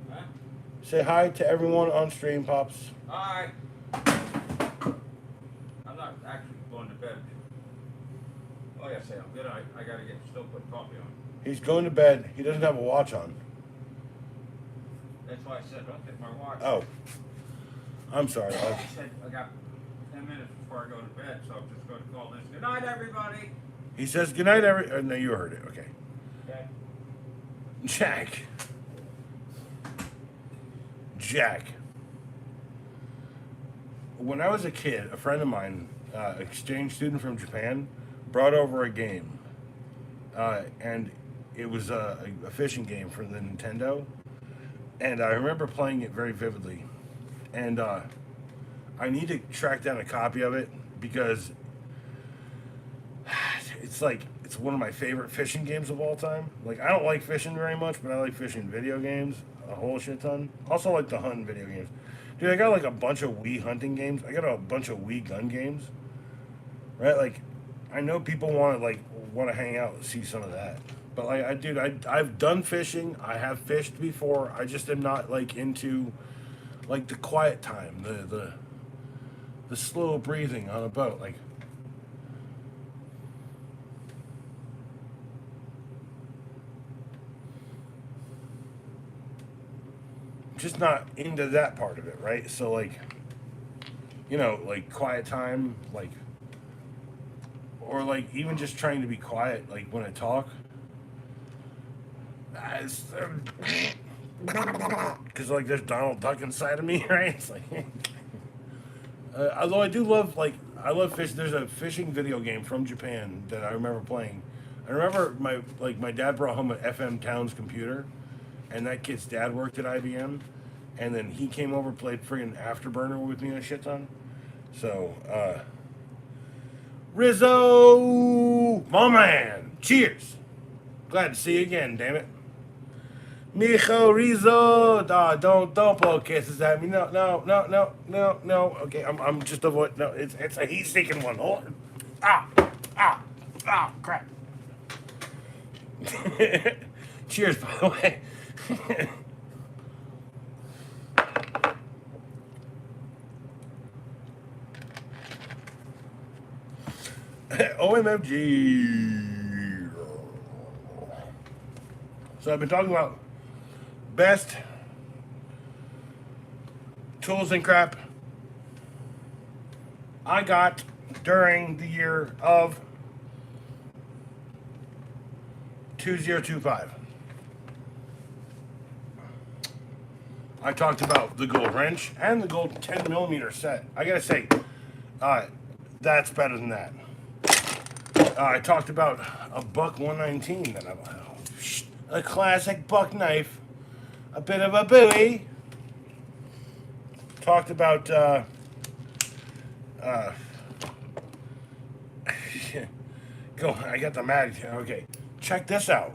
Huh? Say hi to everyone on stream, Pops. Hi. I'm not actually going to bed. Oh, yes, I'm good. I gotta still put coffee on. He's going to bed. He doesn't have a watch on. That's why I said don't get my watch. Oh. I'm sorry. I said I got 10 minutes before I go to bed, so I'm just going to call this. Good night, everybody. He says goodnight, no, you heard it. Okay. Okay. Jack. Jack. When I was a kid, a friend of mine, exchange student from Japan, brought over a game. And it was a fishing game for the Nintendo. And I remember playing it very vividly. And I need to track down a copy of it because it's one of my favorite fishing games of all time. Like, I don't like fishing very much, but I like fishing video games a whole shit ton. Also like the hunting video games. Dude, I got like a bunch of Wii hunting games. I got a bunch of Wii gun games. Right? Like, I know people want to hang out and see some of that. But like, I've done fishing. I have fished before. I just am not like into like the quiet time, the slow breathing on a boat. Like, I'm just not into that part of it, right? So like, like quiet time, like, or like even just trying to be quiet, like when I talk. Because like there's Donald Duck inside of me, right? It's like, although I love fish. There's a fishing video game from Japan that I remember playing. I remember my dad brought home an FM Towns computer, and that kid's dad worked at IBM, and then he came over played friggin' Afterburner with me a shit ton. So Rizzo, my man, cheers. Glad to see you again, damn it. Mijo Rizzo, don't blow kisses at me. No. Okay, I'm just avoiding. No, it's a heat-seeking one. Hold on. Crap. Cheers, by the way. OMFG. So I've been talking about best tools and crap I got during the year of 2025. I talked about the gold wrench and the gold 10mm set. I gotta say, that's better than that. I talked about a Buck 119 that a classic buck knife, a bit of a Bowie. Talked about go. I got the mag. Okay, check this out.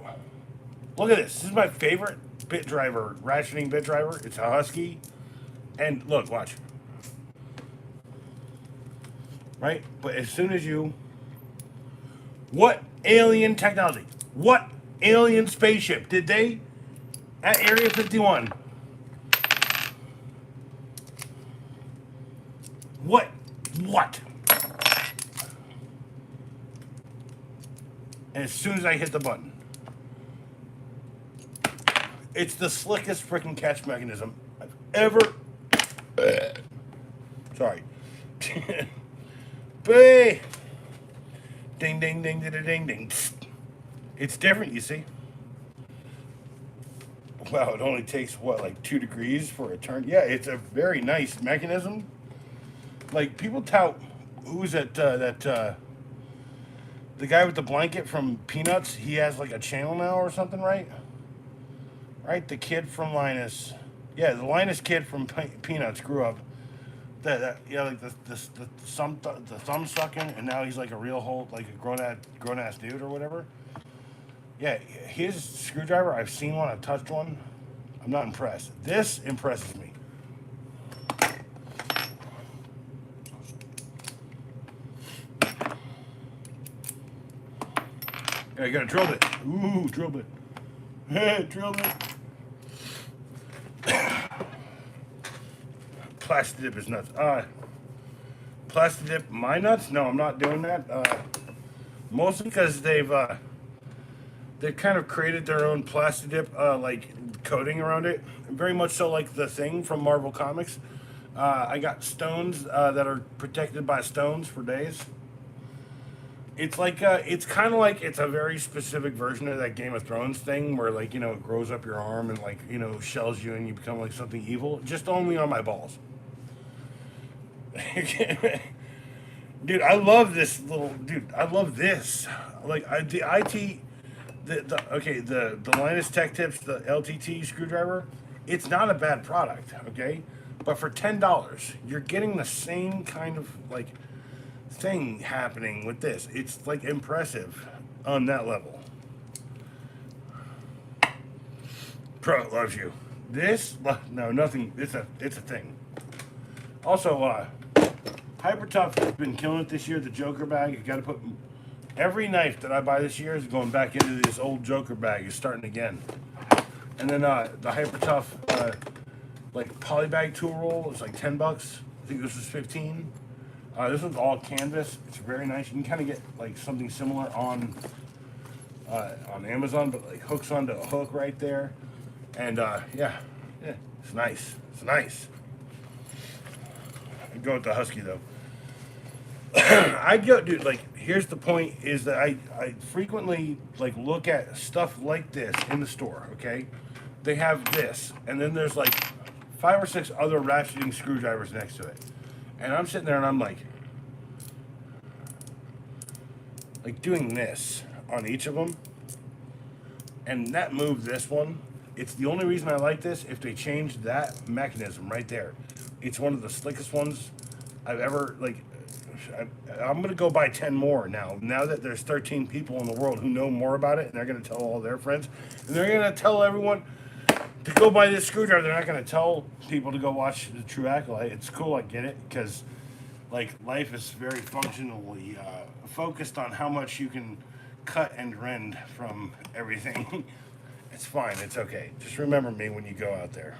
Look at this. This is my favorite bit driver, ratcheting bit driver. It's a Husky, and look, watch. Right, but as soon as what alien technology? What alien spaceship did they at Area 51? What? And as soon as I hit the button, it's the slickest freaking catch mechanism I've ever. Sorry. Ding, ding, ding, ding, ding, ding. It's different, you see. Wow, it only takes like 2 degrees for a turn. Yeah, it's a very nice mechanism. Like, people tout, who's that? The guy with the blanket from Peanuts. He has like a channel now or something, right? Right, the kid from Linus. Yeah, the Linus kid from Peanuts grew up. Like the thumb sucking, and now he's like a real like a grown ass dude or whatever. Yeah, his screwdriver, I've seen one, I've touched one. I'm not impressed. This impresses me. Yeah, you got a drill bit. Ooh, drill bit. Drill bit. Plastic dip is nuts. Plastic dip my nuts? No, I'm not doing that. Mostly because they've kind of created their own plastic dip like coating around it. Very much so like the Thing from Marvel Comics. I got stones that are protected by stones for days. It's like it's kind of like it's a very specific version of that Game of Thrones thing where like it grows up your arm and like shells you and you become like something evil. Just only on my balls. Dude, I love this little dude. I love this. Like the IT, the Linus Tech Tips, the LTT screwdriver. It's not a bad product, okay? But for $10, you're getting the same kind of like thing happening with this. It's like impressive on that level. Pro loves you. This no nothing. It's a thing. Also, Hypertough has been killing it this year. The Joker bag. You got to put every knife that I buy this year is going back into this old Joker bag. Is starting again. And then the Hypertough like polybag tool roll is like $10. I think this was 15. This one's all canvas. It's very nice. You can kind of get like something similar on Amazon, but like hooks onto a hook right there. And yeah, it's nice. It's nice. I'd go with the Husky though. I'd go, dude. Like, here's the point: is that I frequently like look at stuff like this in the store. Okay, they have this, and then there's like 5 or 6 other ratcheting screwdrivers next to it, and I'm sitting there and I'm like doing this on each of them, and that moved this one. It's the only reason I like this. If they changed that mechanism right there, it's one of the slickest ones I've ever like. I'm gonna go buy 10 more now. Now that there's 13 people in the world who know more about it, and they're gonna tell all their friends, and they're gonna tell everyone to go buy this screwdriver. They're not gonna tell people to go watch the True Acolyte. It's cool, I get it, because like life is very functionally focused on how much you can cut and rend from everything. It's fine. It's okay. Just remember me when you go out there.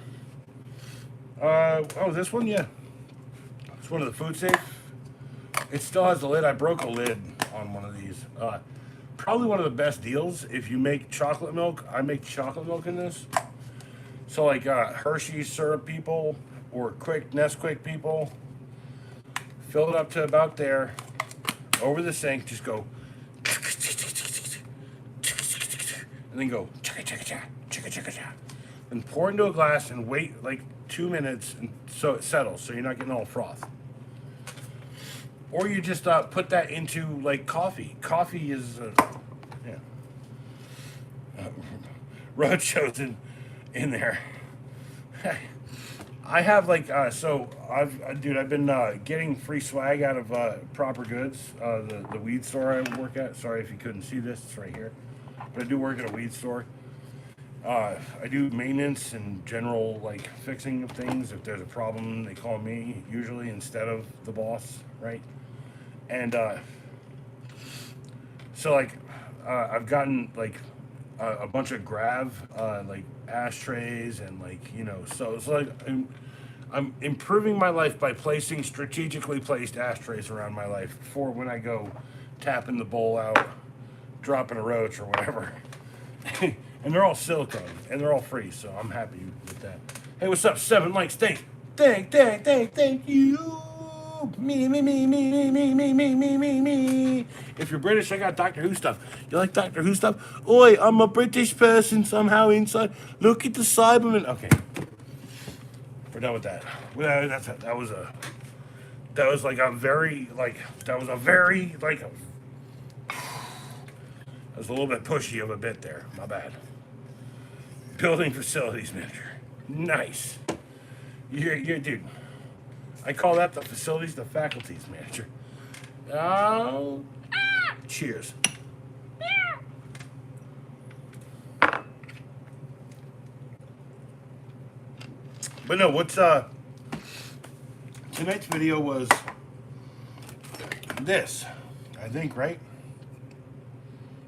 Oh, this one, yeah. It's one of the Food Safe. It still has the lid. I broke a lid on one of these. Probably one of the best deals. If you make chocolate milk, I make chocolate milk in this. So like Hershey's syrup people or Nesquik people, fill it up to about there. Over the sink, just go, and then go, and pour into a glass and wait like 2 minutes and so it settles, so you're not getting all froth. Or you just put that into like coffee. Coffee is, Roadshow's in there. I have like I've been getting free swag out of Proper Goods, the weed store I work at. Sorry if you couldn't see this, it's right here. But I do work at a weed store. I do maintenance and general like fixing of things. If there's a problem, they call me usually instead of the boss, right? And so like I've gotten like a bunch of Grav like ashtrays and like so it's like I'm improving my life by placing strategically placed ashtrays around my life for when I go tapping the bowl out, dropping a roach or whatever. And they're all silicone and they're all free, so I'm happy with that. Hey, what's up? 7 likes. Thank you. Me. If you're British, I got Doctor Who stuff. You like Doctor Who stuff? Oi, I'm a British person somehow inside. Look at the Cyberman. Okay, we're done with that. Well, that was a very a little bit pushy of a bit there. My bad. Building facilities manager. Nice. You're dude. I call that the facilities, the faculties manager. Oh, cheers. But no, what's tonight's video was this, I think, right?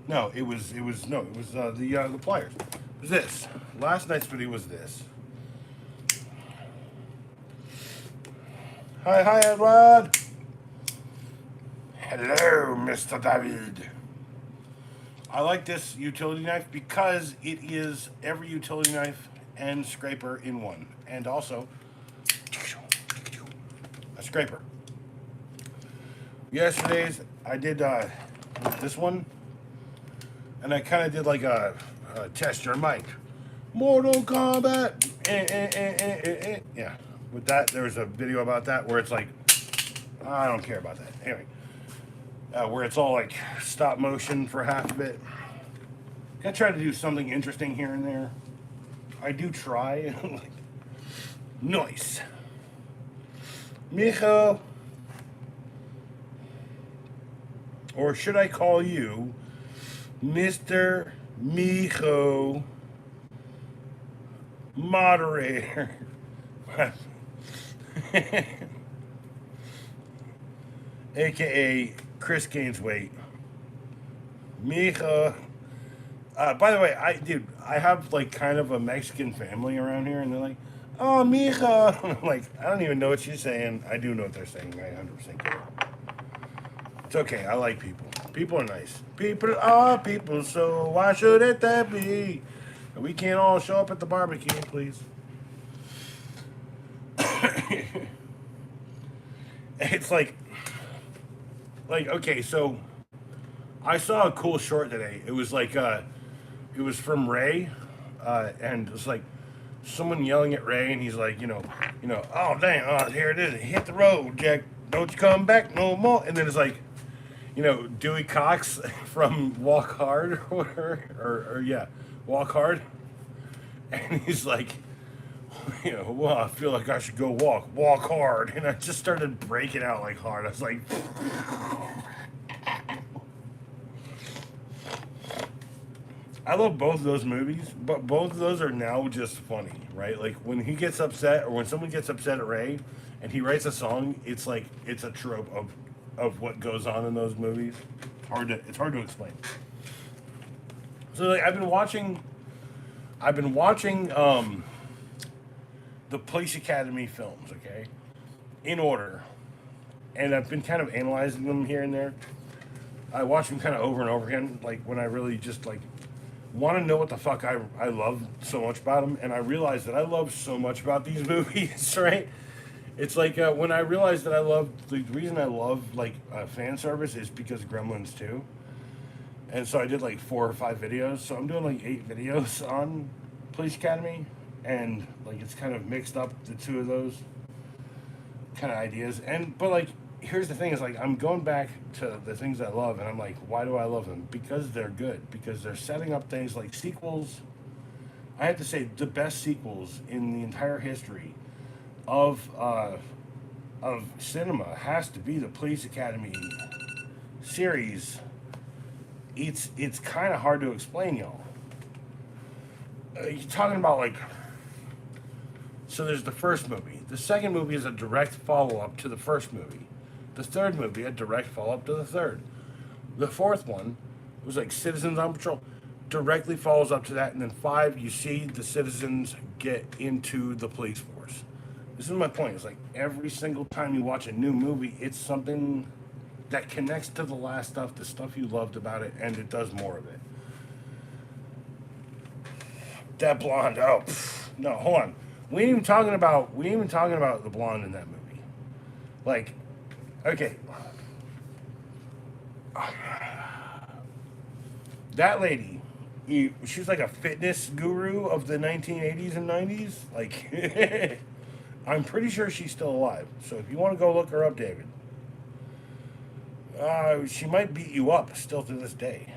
No, it was the pliers. It was this. Last night's video was this. Hi, Edward. Hello, Mr. David. I like this utility knife because it is every utility knife and scraper in one. And also, a scraper. Yesterday's, I did with this one, and I kind of did like a test your mic. Mortal Kombat. Yeah, with that, there was a video about that where it's like, I don't care about that. Anyway, where it's all like stop motion for half of it. I try to do something interesting here and there. I do try. Like, nice. Mijo. Or should I call you Mr. Mijo Moderator? AKA Chris Gainsweight. Mijo. By the way, I have like kind of a Mexican family around here, and they're like, "Oh, mija." I'm like, I don't even know what she's saying. I do know what they're saying. I 100% get it. It's okay. I like people. People are nice. People are people, so why should it that be? We can't all show up at the barbecue, please. It's like, okay, so I saw a cool short today. It was like, it was from Ray, and it was like someone yelling at Ray, and he's like, oh dang, oh here it is, hit the road, Jack, don't you come back no more. And then it's like, Dewey Cox from Walk Hard, or yeah, Walk Hard, and he's like, well, I feel like I should go walk hard, and I just started breaking out like hard. I was like. I love both of those movies, but both of those are now just funny, right? Like when he gets upset, or when someone gets upset at Ray, and he writes a song, it's like it's a trope of what goes on in those movies. It's hard to explain. So like I've been watching the Police Academy films, okay, in order, and I've been kind of analyzing them here and there. I watch them kind of over and over again, like when I really just like want to know what the fuck I love so much about them, and I realize that I love so much about these movies, right? It's like when I realized that the reason I love like fan service is because of Gremlins 2. And so I did like 4 or 5 videos. So I'm doing like 8 videos on Police Academy, and like it's kind of mixed up the two of those kind of ideas. But like here's the thing, is like I'm going back to the things I love, and I'm like, why do I love them? Because they're good. Because they're setting up things like sequels. I have to say the best sequels in the entire history of cinema has to be the Police Academy series. It's kind of hard to explain, y'all. You're talking about like, so there's the first movie. The second movie is a direct follow-up to the first movie. The third movie, a direct follow-up to the third. The fourth one was like Citizens on Patrol, directly follows up to that. And then 5, you see the citizens get into the police force. This is my point. It's like every single time you watch a new movie, it's something that connects to the last stuff, the stuff you loved about it, and it does more of it. That blonde, no, hold on. We ain't even talking about the blonde in that movie. Like, okay. That lady, she was like a fitness guru of the 1980s and 90s. Like, I'm pretty sure she's still alive. So if you want to go look her up, David, she might beat you up still to this day.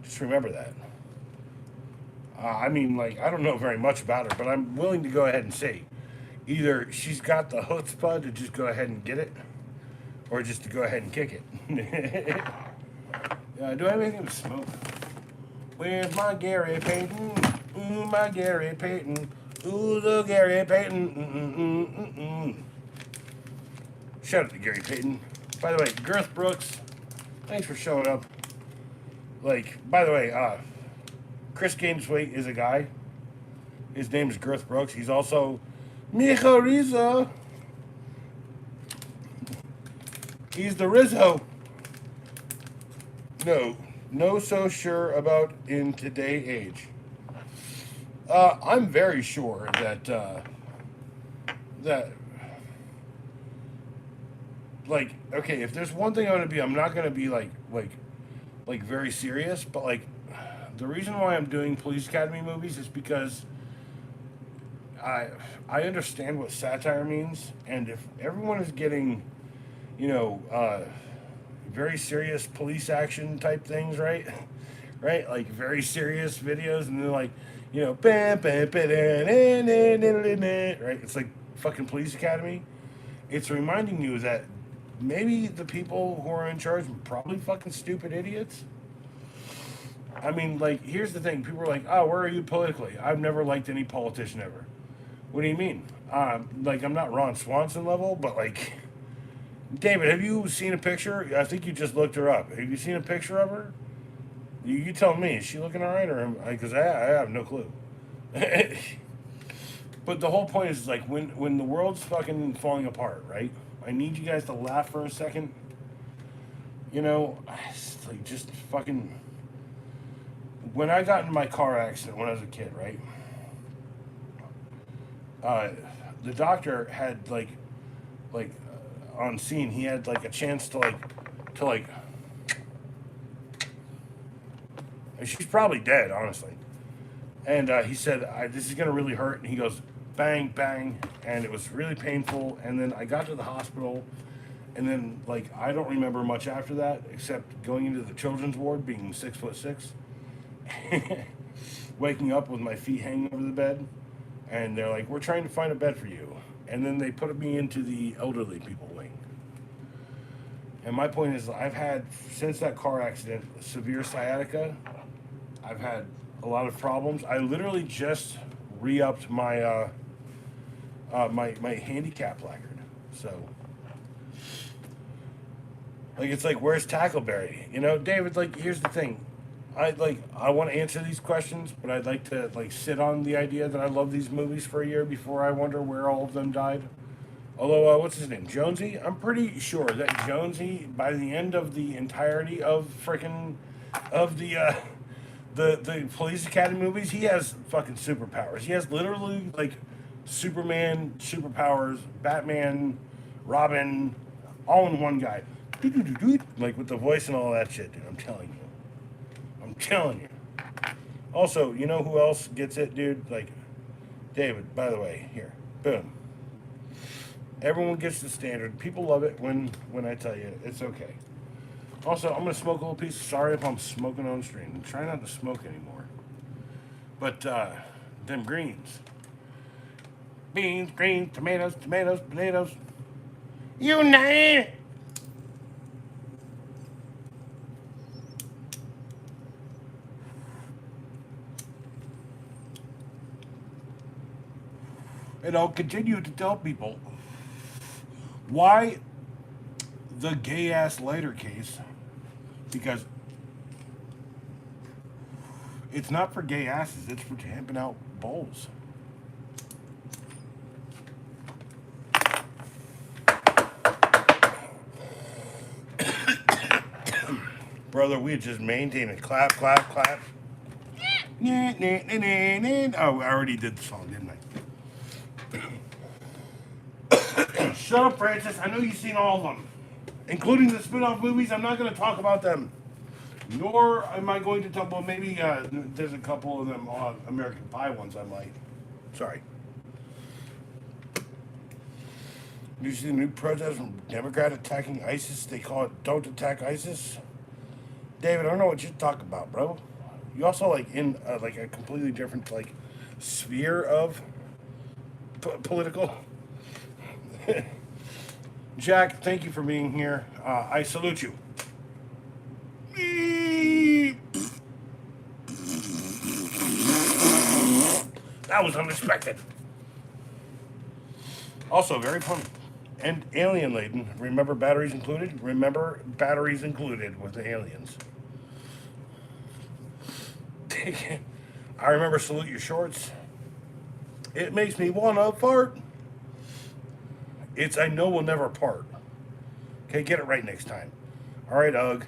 Just remember that. I mean, like, I don't know very much about her, but I'm willing to go ahead and say either she's got the chutzpah to just go ahead and get it, or just to go ahead and kick it. Do I have anything to smoke? Where's my Gary Payton? Ooh, my Gary Payton. Ooh, the Gary Payton. Shout out to Gary Payton. By the way, Girth Brooks, thanks for showing up. Like, by the way, Chris Gainsweight is a guy. His name is Girth Brooks. He's also Mijo Rizzo. He's the Rizzo. No so sure about in today age. I'm very sure that like, okay, if there's one thing I'm not gonna be like like very serious, but like the reason why I'm doing Police Academy movies is because I I understand what satire means, and if everyone is getting, you know, very serious police action type things, right? Right, like very serious videos, and they're like, you know, bam, bam, bam, right? It's like fucking Police Academy. It's reminding you that maybe the people who are in charge are probably fucking stupid idiots. I mean, like, here's the thing: people are like, "Oh, where are you politically?" I've never liked any politician ever. What do you mean? Like, I'm not Ron Swanson level, but like, David, have you seen a picture? I think you just looked her up. Have you seen a picture of her? You tell me. Is she looking all right, or because I have no clue. But the whole point is like when the world's fucking falling apart, right? I need you guys to laugh for a second. You know, it's like just fucking. When I got in my car accident when I was a kid, right? Uh, the doctor had like on scene. He had like a chance to like. And she's probably dead, honestly. And he said, "This is gonna really hurt." And he goes, "Bang, bang," and it was really painful. And then I got to the hospital, and then like I don't remember much after that, except going into the children's ward, being 6'6", waking up with my feet hanging over the bed, and they're like, "We're trying to find a bed for you." And then they put me into the elderly people wing. And my point is, I've had since that car accident severe sciatica. I've had a lot of problems. I literally just re-upped my my handicap placard. So, like, it's like, where's Tackleberry? You know, David. Like, here's the thing. I want to answer these questions, but I'd like to like sit on the idea that I love these movies for a year before I wonder where all of them died. Although, what's his name, Jonesy? I'm pretty sure that Jonesy, by the end of the entirety of frickin' of the Police Academy movies, he has fucking superpowers. He has literally like Superman superpowers, Batman, Robin, all in one guy. Like with the voice and all that shit, dude. I'm telling you. I'm telling you. Also, you know who else gets it, dude? Like David, by the way, here. Boom. Everyone gets the standard. People love it when I tell you it's okay. Also, I'm gonna smoke a little piece. Sorry if I'm smoking on stream. I'm trying not to smoke anymore. But them greens. Beans, greens, tomatoes, potatoes. You name it. And I'll continue to tell people why the gay ass lighter case, because it's not for gay asses, it's for tamping out bowls. Brother, we just maintain it. Clap, clap, clap. Oh, I already did the song, didn't I? Shut up, Francis. I know you've seen all of them, including the spin-off movies. I'm not going to talk about them. Nor am I going to talk about, maybe there's a couple of them American Pie ones I might. Sorry. You see the new protest from Democrat attacking ISIS? They call it "Don't Attack ISIS." David, I don't know what you're talking about, bro. You also like in like a completely different like sphere of political. Jack, thank you for being here. I salute you. That was unexpected. Also, very funny. And alien laden. Remember batteries included? Remember batteries included with the aliens. I remember salute your shorts. It makes me wanna fart. It's I know we'll never part. Okay, get it right next time. All right, Ugg.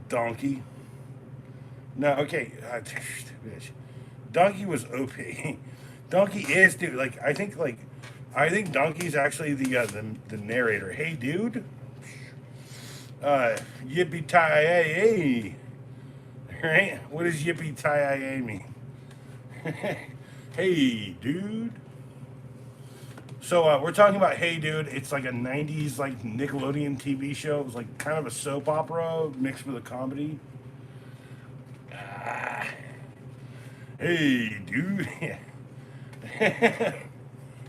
Donkey. No, okay. Donkey was OP. Donkey is, dude. Like I think Donkey's actually the narrator. Hey, dude. Yippee-ki-yay, right? What does yippee-ki-yay mean? Hey, dude. So we're talking about Hey Dude. It's like a '90s like Nickelodeon TV show. It was like kind of a soap opera mixed with a comedy. Ah, hey, dude.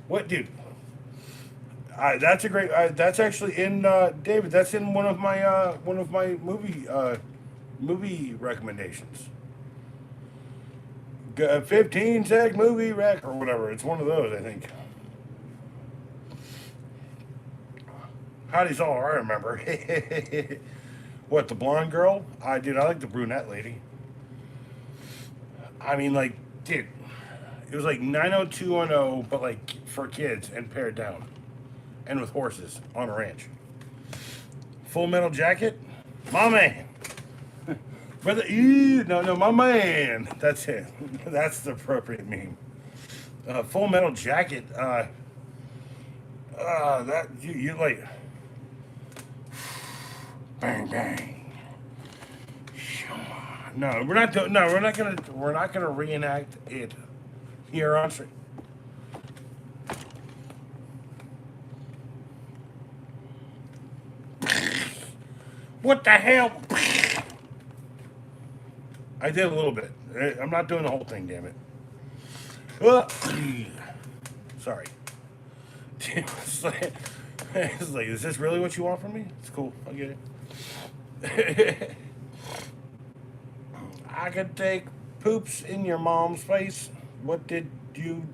What, dude? That's a great. That's actually in David. That's in one of my movie recommendations. 15 sec movie rec or whatever. It's one of those, I think. Howdy's all I remember. What, the blonde girl? I like the brunette lady. I mean, like, dude, it was like 90210, but like for kids and pared down, and with horses on a ranch. Full Metal Jacket, my man. Brother, no, my man. That's it. That's the appropriate meme. Full Metal Jacket. That you like. Bang bang. No, we're not doing. No, we're not gonna. We're not gonna reenact it here on stream. What the hell? I did a little bit. I'm not doing the whole thing. Damn it. Sorry. It's like, is this really what you want from me? It's cool. I get it. I could take poops in your mom's face. What did you?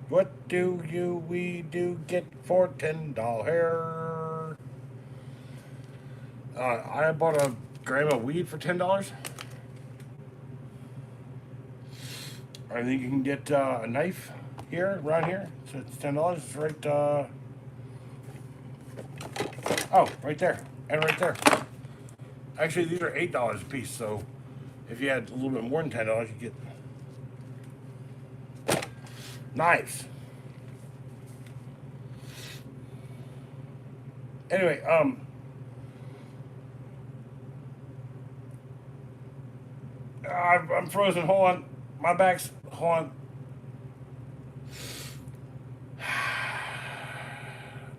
What do you? We do get for $10? I bought a gram of weed for $10. I think you can get a knife here, around here. So it's $10. It's right. Oh, right there, and right there. Actually, these are $8 a piece. So if you had a little bit more than $10, you get knives. Anyway, I'm frozen. Hold on, my back's. Hold on.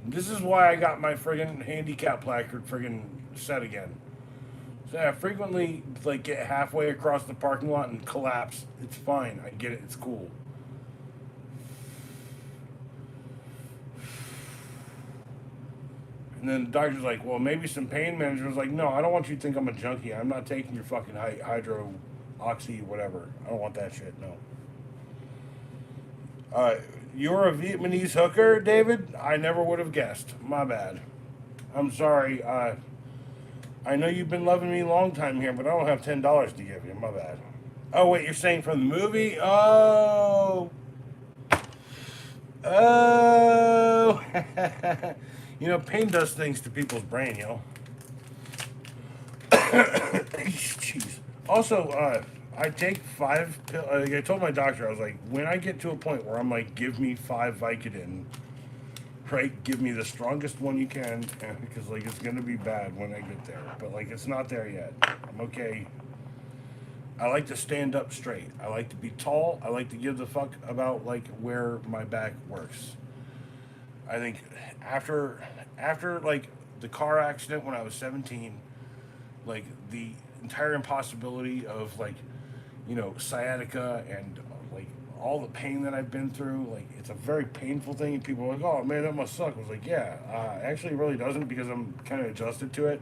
This is why I got my friggin' handicap placard friggin' set again. So I frequently like get halfway across the parking lot and collapse. It's fine. I get it. It's cool. And then the doctor's like, well, maybe some pain manager was like, no, I don't want you to think I'm a junkie. I'm not taking your fucking hydro, oxy, whatever. I don't want that shit. No. You're a Vietnamese hooker, David? I never would have guessed. My bad. I'm sorry. I know you've been loving me a long time here, but I don't have $10 to give you. My bad. Oh, wait, you're saying from the movie? Oh. Oh. You know, pain does things to people's brain, you know. Jeez. Also, I take 5 pills. I told my doctor, I was like, when I get to a point where I'm like, give me 5 Vicodin, right? Give me the strongest one you can, because like it's gonna be bad when I get there. But like it's not there yet. I'm okay. I like to stand up straight. I like to be tall. I like to give the fuck about like where my back works. I think after like the car accident when I was 17, like the entire impossibility of like, you know, sciatica and like all the pain that I've been through, like it's a very painful thing. And people are like, oh man, that must suck. I was like, yeah, actually it really doesn't, because I'm kind of adjusted to it.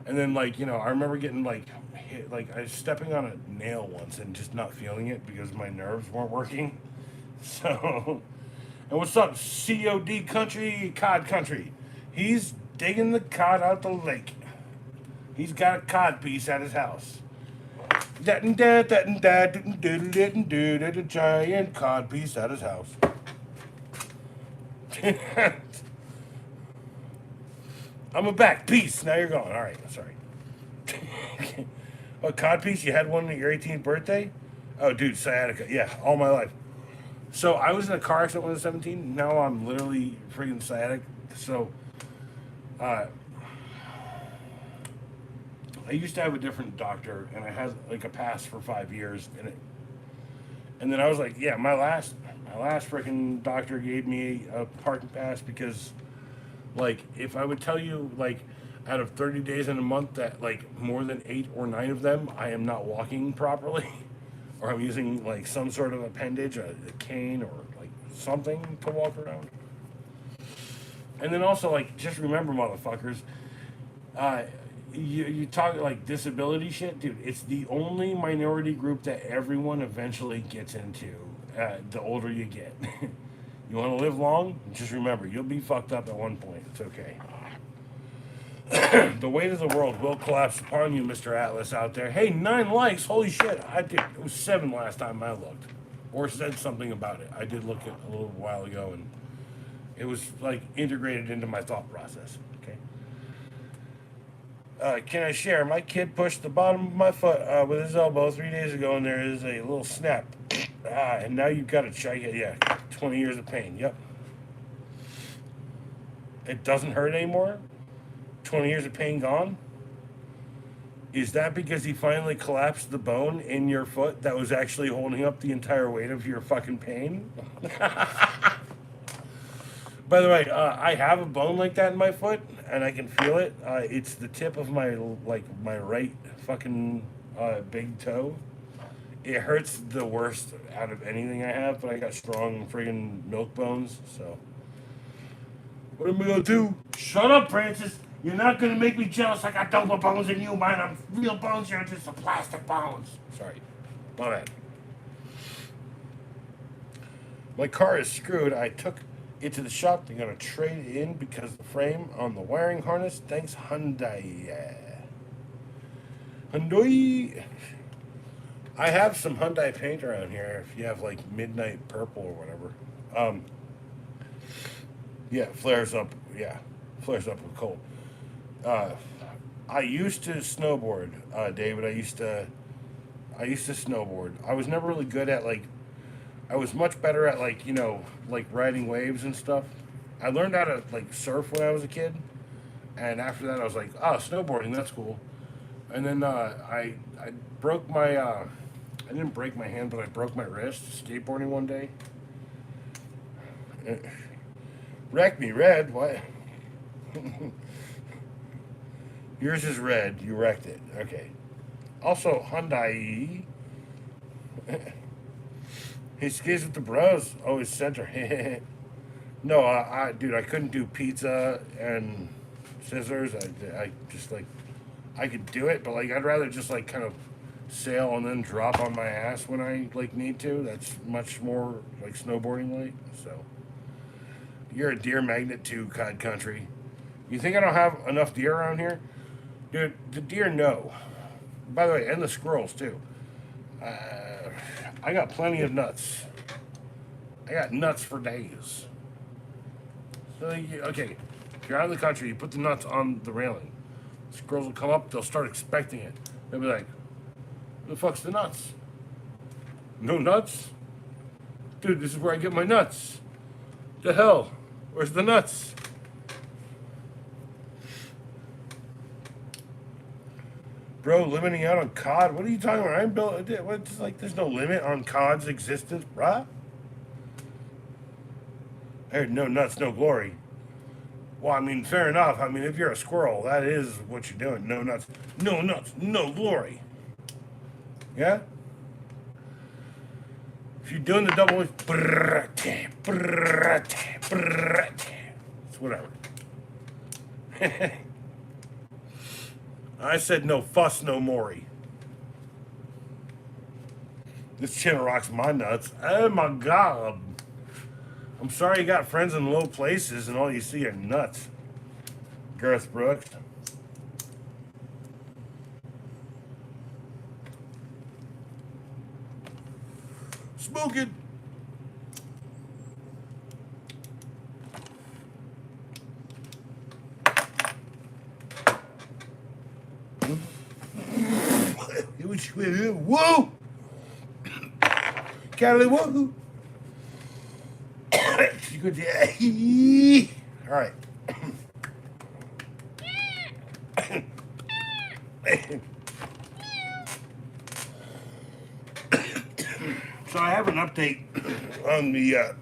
And then like, you know, I remember getting like hit, like I was stepping on a nail once and just not feeling it because my nerves weren't working. So, and what's up, COD country, cod country? He's digging the cod out the lake. He's got a cod piece at his house. That and a giant cod piece at his house. I'm a back. Peace. Now you're gone. All right. Sorry. A cod piece? You had one at your 18th birthday? Oh, dude, sciatica. Yeah, all my life. So I was in a car accident when I was 17. Now I'm literally freaking sciatic. So, uh, I used to have a different doctor, and I had like a pass for 5 years, and then I was like, yeah, my last freaking doctor gave me a parking pass because, like, if I would tell you, like, out of 30 days in a month that like more than 8 or 9 of them I am not walking properly, or I'm using like some sort of appendage, a cane or like something to walk around. And then also, like, just remember, motherfuckers, uh, you talk like disability shit, dude. It's the only minority group that everyone eventually gets into. The older you get, you want to live long. Just remember, you'll be fucked up at one point. It's okay. The weight of the world will collapse upon you, Mr. Atlas out there. Hey, 9 likes. Holy shit! I did. It was 7 last time I looked, or said something about it. I did look at a little while ago, and it was like integrated into my thought process. Okay. Can I share? My kid pushed the bottom of my foot with his elbow 3 days ago, and there is a little snap. And now you've got a yeah, 20 years of pain. Yep. It doesn't hurt anymore. 20 years of pain gone. Is that because he finally collapsed the bone in your foot that was actually holding up the entire weight of your fucking pain? By the way, I have a bone like that in my foot, and I can feel it. It's the tip of my right fucking big toe. It hurts the worst out of anything I have, but I got strong friggin' milk bones, so. What am I gonna do? Shut up, Francis! You're not gonna make me jealous. I got double bones than you, man. I'm real bones, you're just a plastic bones. Sorry. My bad. My car is screwed. I took it to the shop. They're gonna trade it in because the frame on the wiring harness. Thanks, Hyundai. Hyundai. I have some Hyundai paint around here. If you have like midnight purple or whatever. Yeah, flares up. Yeah, flares up with cold. I used to snowboard, David. I used to snowboard. I was never really good at like. I was much better at like like riding waves and stuff. I learned how to like surf when I was a kid, and after that I was like, oh, snowboarding, that's cool. And then I broke my I didn't break my hand, but I broke my wrist skateboarding one day. Wrecked me, red. What? Yours is red. You wrecked it. Okay. Also, Hyundai. He skis with the bros. Always center. No, dude, I couldn't do pizza and scissors. I just like, I could do it, but like, I'd rather just like kind of sail and then drop on my ass when I like need to. That's much more like snowboarding like. So, you're a deer magnet too, Cod Country. You think I don't have enough deer around here? Dude, the deer know. By the way, and the squirrels too. I got plenty of nuts. I got nuts for days. So, okay, if you're out in the country, you put the nuts on the railing. Squirrels will come up, they'll start expecting it. They'll be like, "Who the fuck's the nuts? No nuts? Dude, this is where I get my nuts. The hell? Where's the nuts?" Bro, limiting out on COD? What are you talking about? I'm built. What's like? There's no limit on COD's existence, bruh. I heard no nuts, no glory. Well, I mean, fair enough. I mean, if you're a squirrel, that is what you're doing. No nuts, no glory. Yeah. If you're doing the double, it's whatever. I said no fuss, no mori. This chin rocks my nuts. Oh my god. I'm sorry you got friends in low places and all you see are nuts. Garth Brooks. Smoking. Whoa! Cali, whoa! All right. So I have an update on the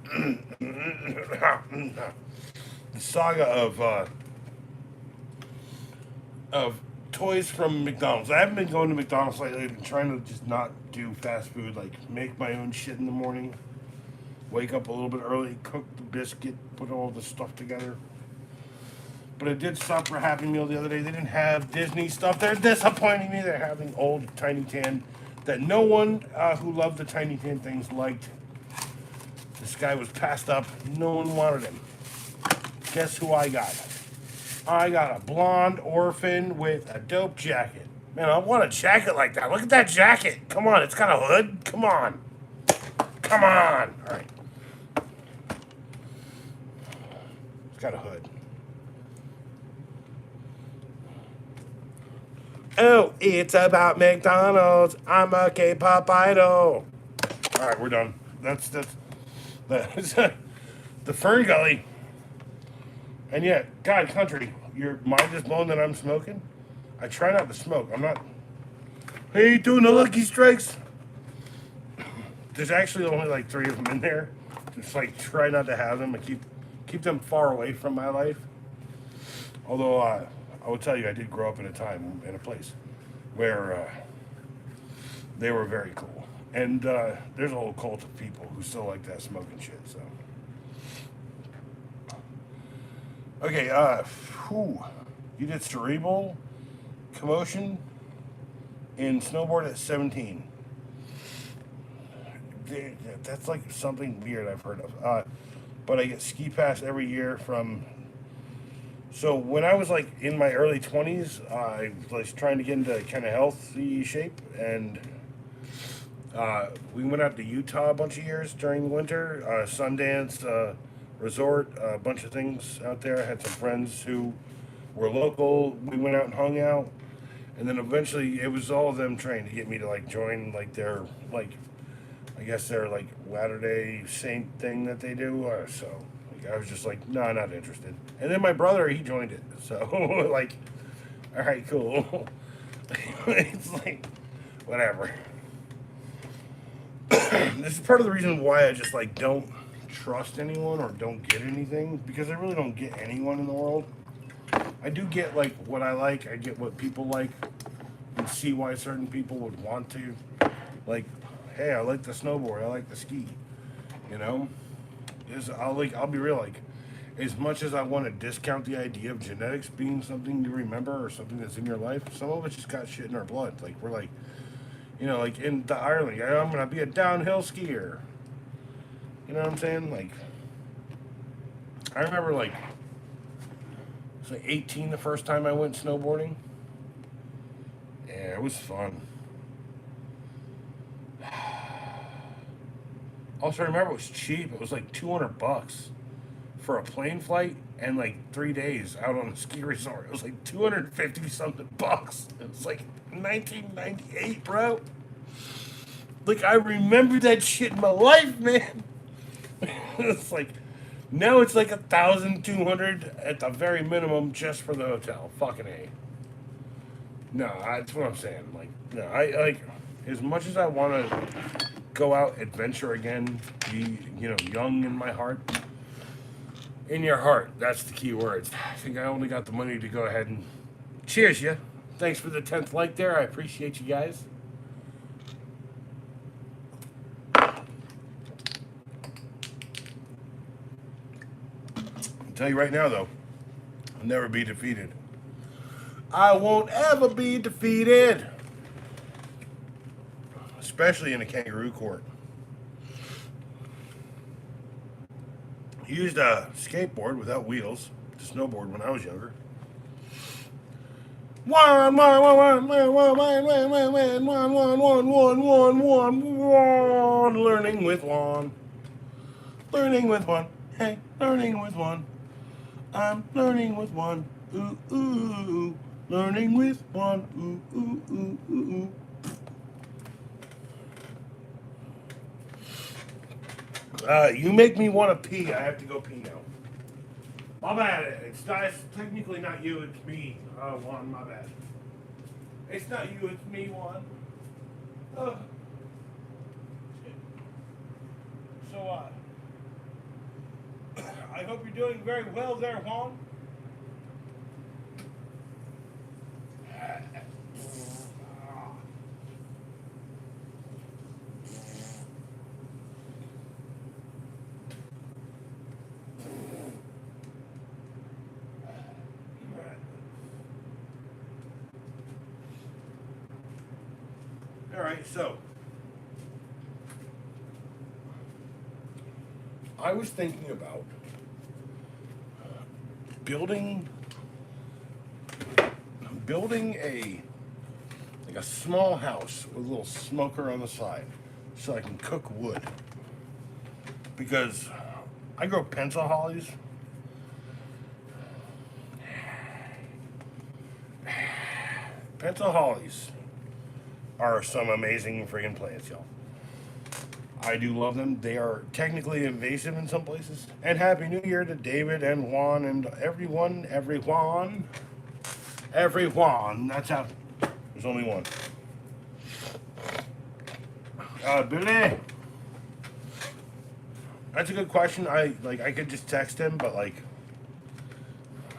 the saga of toys from McDonald's. I haven't been going to McDonald's lately. I've been trying to just not do fast food, like make my own shit in the morning. Wake up a little bit early, cook the biscuit, put all the stuff together. But I did stop for a Happy Meal the other day. They didn't have Disney stuff. They're disappointing me. They're having old Tiny Tan that no one who loved the Tiny Tan things liked. This guy was passed up. No one wanted him. Guess who I got? I got a blonde orphan with a dope jacket. Man, I want a jacket like that. Look at that jacket. Come on, it's got a hood. Come on. Come on. All right. It's got a hood. Oh, it's about McDonald's. I'm a K-pop idol. All right, we're done. That's the Fern Gully. And yet, God, country, your mind is blown that I'm smoking. I try not to smoke. I'm not. Hey, doing the Lucky Strikes. There's actually only like 3 of them in there. Just like try not to have them and keep them far away from my life. Although I will tell you, I did grow up in a time in a place where they were very cool. And there's a whole cult of people who still like that smoking shit. So okay, you did cerebral commotion in snowboard at 17. That's like something weird I've heard of. But I get ski pass every year from. So when I was like in my early 20s, I was trying to get into kind of healthy shape, and we went out to Utah a bunch of years during the winter. Sundance Resort, a bunch of things out there. I had some friends who were local. We went out and hung out, and then eventually it was all of them trying to get me to like join like their like. I guess they're like Latter-day Saint thing that they do. So like, I was just like, no, not interested. And then my brother, he joined it. So like, all right, cool. It's like, whatever. This is part of the reason why I just like don't trust anyone or don't get anything, because I really don't get anyone in the world. I do get like what I like. I get what people like, and see why certain people would want to like. Hey, I like the snowboard. I like the ski. You know, I'll be real. Like, as much as I want to discount the idea of genetics being something you remember or something that's in your life, some of us just got shit in our blood. Like we're like, you know, like in the Ireland, I'm gonna be a downhill skier. You know what I'm saying? Like, I remember like, I was like 18 the first time I went snowboarding. Yeah, it was fun. Also, remember it was cheap. It was like $200 for a plane flight and like 3 days out on the ski resort. It was like 250 something bucks. It was like 1998, bro. Like I remember that shit in my life, man. It's like now it's like 1,200 at the very minimum just for the hotel. Fucking A. No, that's what I'm saying. Like, no, I like as much as I want to go out, adventure again, be, you know, young in my heart. In your heart, that's the key words. I think I only got the money to go ahead and cheers you. Thanks for the 10th like there. I appreciate you guys. I'll tell you right now, though, I'll never be defeated. I won't ever be defeated. Especially in a kangaroo court. Used a skateboard without wheels to snowboard when I was younger. Learning with one. Learning with one. Hey, learning with one. I'm learning with one. Ooh, ooh, ooh. Learning with one. Ooh, ooh, ooh, ooh, ooh. You make me want to pee. I have to go pee now. My bad. It's technically not you. It's me. Juan, my bad. It's not you, it's me, Juan. Oh. So, I hope you're doing very well there, Juan. All right, so I was thinking about building a like a small house with a little smoker on the side so I can cook wood. Because I grow pencil hollies. Pencil hollies are some amazing friggin' plants, y'all. I do love them. They are technically invasive in some places. And Happy New Year to David and Juan and everyone. That's how. There's only one. Billy. That's a good question. I could just text him, but like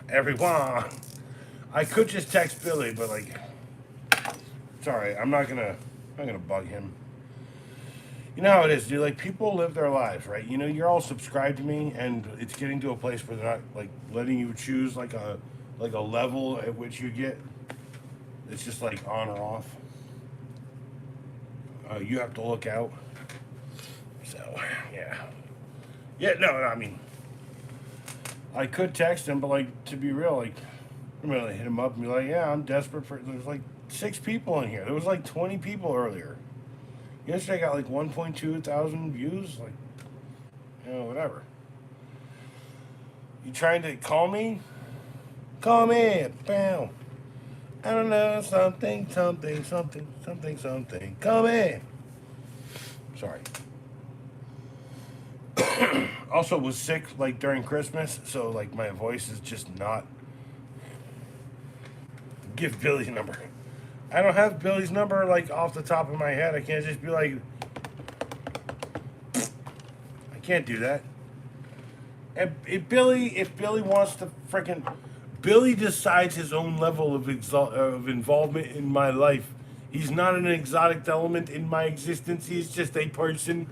everyone. I could just text Billy, but like, sorry, I'm not gonna bug him. You know how it is, dude. Like, people live their lives, right? You know, you're all subscribed to me, and it's getting to a place where they're not like letting you choose like a level at which you get. It's just like on or off. You have to look out. So, yeah. No, I mean, I could text him, but like, to be real, like, I'm gonna hit him up and be like, yeah, I'm desperate for. There's like 6 people in here. There was like 20 people earlier. Yesterday I got like 1.2 thousand views. Like, whatever. You trying to call me? Call me. Bam. I don't know. Something. Call me. Sorry. Also was sick like during Christmas, so like my voice is just not. Give Billy's number. I don't have Billy's number like off the top of my head. I can't just be like, I can't do that. And if Billy wants to freaking, Billy decides his own level of involvement in my life. He's not an exotic element in my existence. He's just a person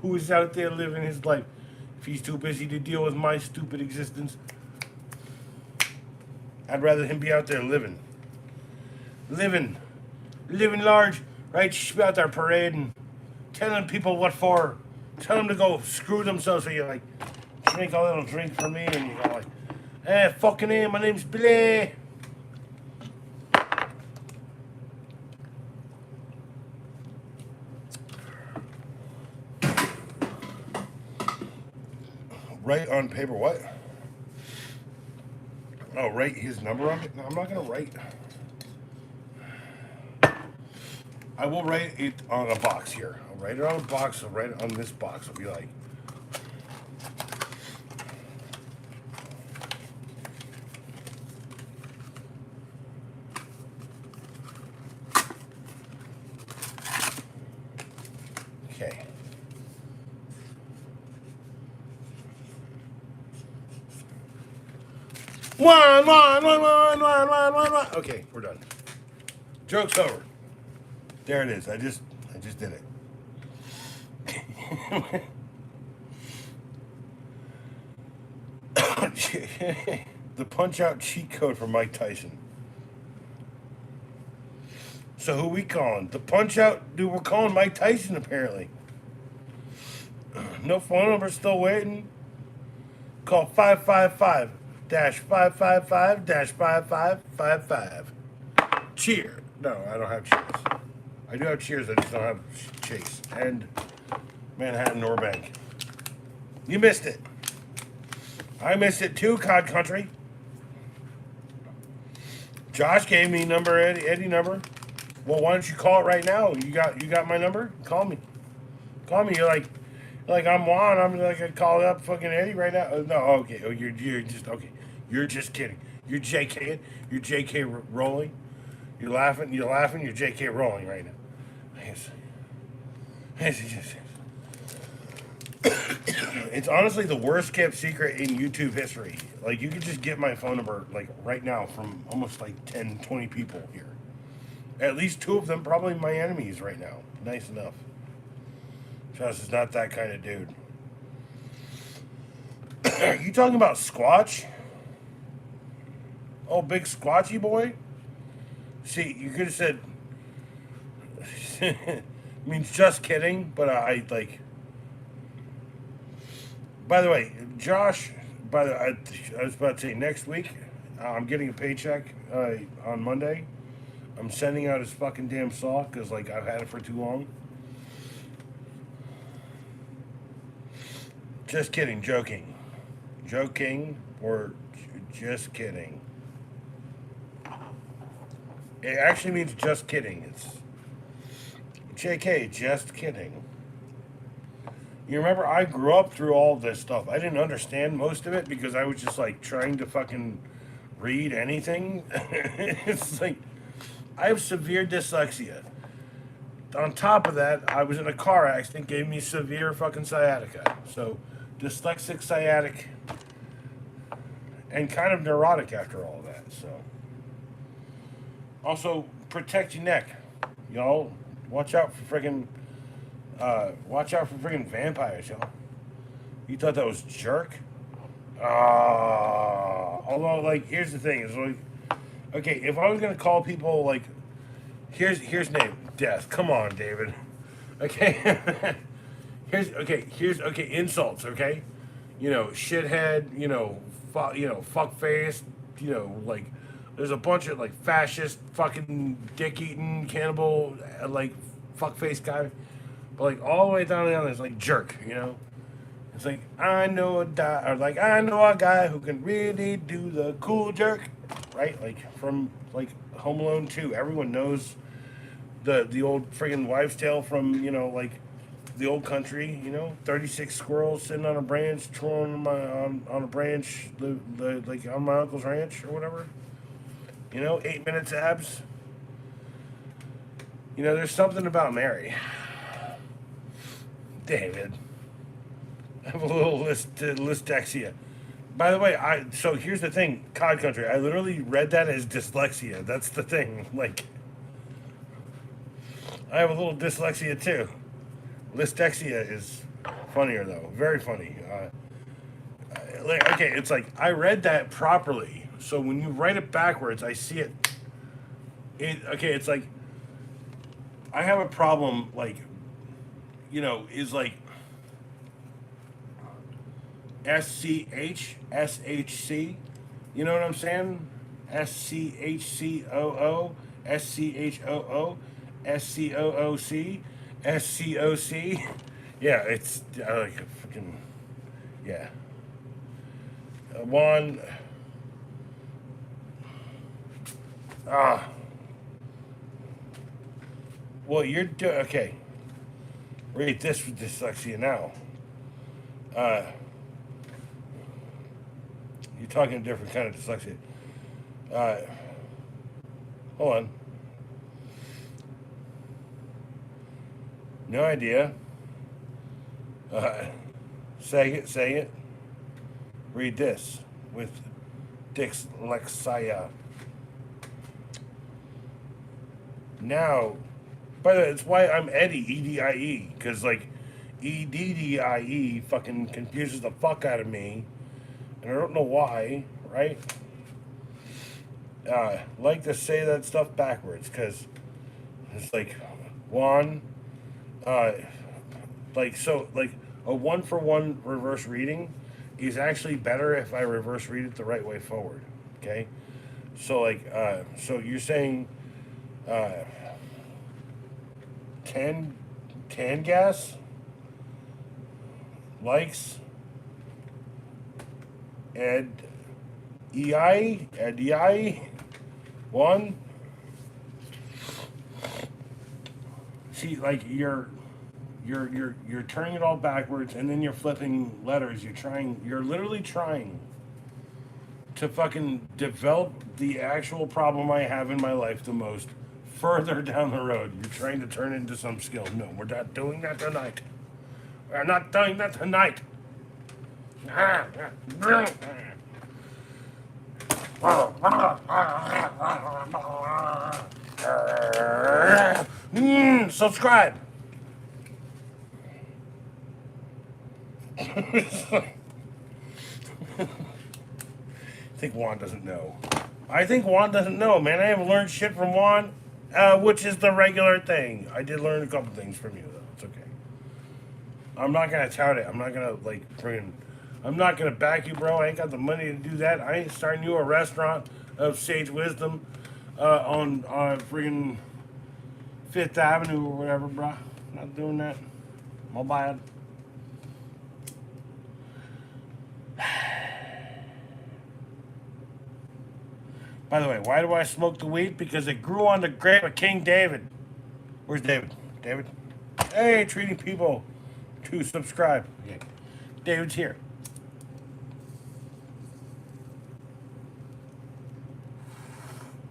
who is out there living his life. If he's too busy to deal with my stupid existence, I'd rather him be out there living large, right? She should be out there parading, telling people what for, tell them to go screw themselves. So you like drink a little drink for me, and you go like, hey, fucking hey, my name's Billy. Write on paper what? Oh, write his number on it? No, I'm not gonna write. I will write it on a box here. I'll write it on a box. I'll write it on this box. I'll be like, okay. One. Okay, we're done. Joke's over. There it is. I just did it. The Punch-Out cheat code for Mike Tyson. So who we calling? The Punch-Out dude, we're calling Mike Tyson apparently. No phone number, still waiting. Call 555-555-5555. Cheer. No, I don't have cheers. I do have cheers, I just don't have Chase. And Manhattan or Bank. You missed it. I missed it too, COD Country. Josh gave me number, Eddie number. Well, why don't you call it right now? You got my number? Call me. You're like I'm Juan. I'm like I call up fucking Eddie right now. No, okay. Oh, you're just okay. You're just kidding. You're JKing. You're JK rolling. You're laughing, you're JK Rowling right now. It's honestly the worst kept secret in YouTube history. Like, you could just get my phone number, like, right now from almost like 10, 20 people here. At least 2 of them probably my enemies right now. Nice enough. Travis is not that kind of dude. You talking about Squatch? Oh, big Squatchy boy? See, you could have said... means just kidding, but I like... By the way, Josh, I was about to say next week, I'm getting a paycheck on Monday. I'm sending out his fucking damn saw because, like, I've had it for too long. Just kidding, joking. Joking or just kidding. It actually means just kidding. It's JK, just kidding. You remember, I grew up through all this stuff. I didn't understand most of it because I was just like trying to fucking read anything. It's like, I have severe dyslexia. On top of that, I was in a car accident, gave me severe fucking sciatica. So, dyslexic, sciatic, and kind of neurotic after all that. So, also protect your neck, y'all. Watch out for friggin' vampires, y'all. You thought that was jerk? Although, like, here's the thing: is like, okay, if I was gonna call people like, here's name death. Come on, David. Okay, here's insults. Okay, you know, shithead. You know, fuck face. You know, like, there's a bunch of like fascist, fucking dick eating, cannibal, like fuckface guy. But like all the way down there's like jerk, you know. It's like I know a guy who can really do the cool jerk, right? Like from like Home Alone 2. Everyone knows the old friggin' wives' tale from, you know, like the old country, you know, 36 squirrels sitting on a branch, twirling on a branch, like on my uncle's ranch or whatever. You know, 8 minutes abs. You know, there's something about Mary. David. I have a little dyslexia. By the way, so here's the thing, COD Country. I literally read that as dyslexia. That's the thing. Like, I have a little dyslexia too. Listexia is funnier though. Very funny. Okay, it's like I read that properly. So when you write it backwards, I see it. It's like I have a problem. Like, you know, is like SCHSHC. You know what I'm saying? SCHCOO, SCHOO, SCOOC, SCOC. Yeah, it's like a freaking, yeah. One. Well, you're okay. Read this with dyslexia now. You're talking a different kind of dyslexia. Hold on. No idea. Say it. Read this with dyslexia. Now, by the way, it's why I'm Eddie, EDIE, because, like, EDDIE fucking confuses the fuck out of me, and I don't know why, right? Like to say that stuff backwards, because it's like, one, like, so, like, a one-for-one reverse reading is actually better if I reverse read it the right way forward, okay? So, like, so you're saying, Tan gas likes EI one. See, like you're turning it all backwards and then you're flipping letters. You're literally trying to fucking develop the actual problem I have in my life the most. Further down the road, you're trying to turn into some skill. No, we're not doing that tonight. We're not doing that tonight. Subscribe. I think Juan doesn't know. I think Juan doesn't know, man. I haven't learned shit from Juan, which is the regular thing. I did learn a couple things from you, though. It's okay. I'm not gonna tout it. I'm not gonna I'm not gonna back you, bro. I ain't got the money to do that. I ain't starting you a restaurant of Sage Wisdom on friggin' Fifth Avenue or whatever, bro. Not doing that. My bad. By the way, why do I smoke the weed? Because it grew on the grave of King David. Where's David? David? Hey, treating people to subscribe. Okay. David's here.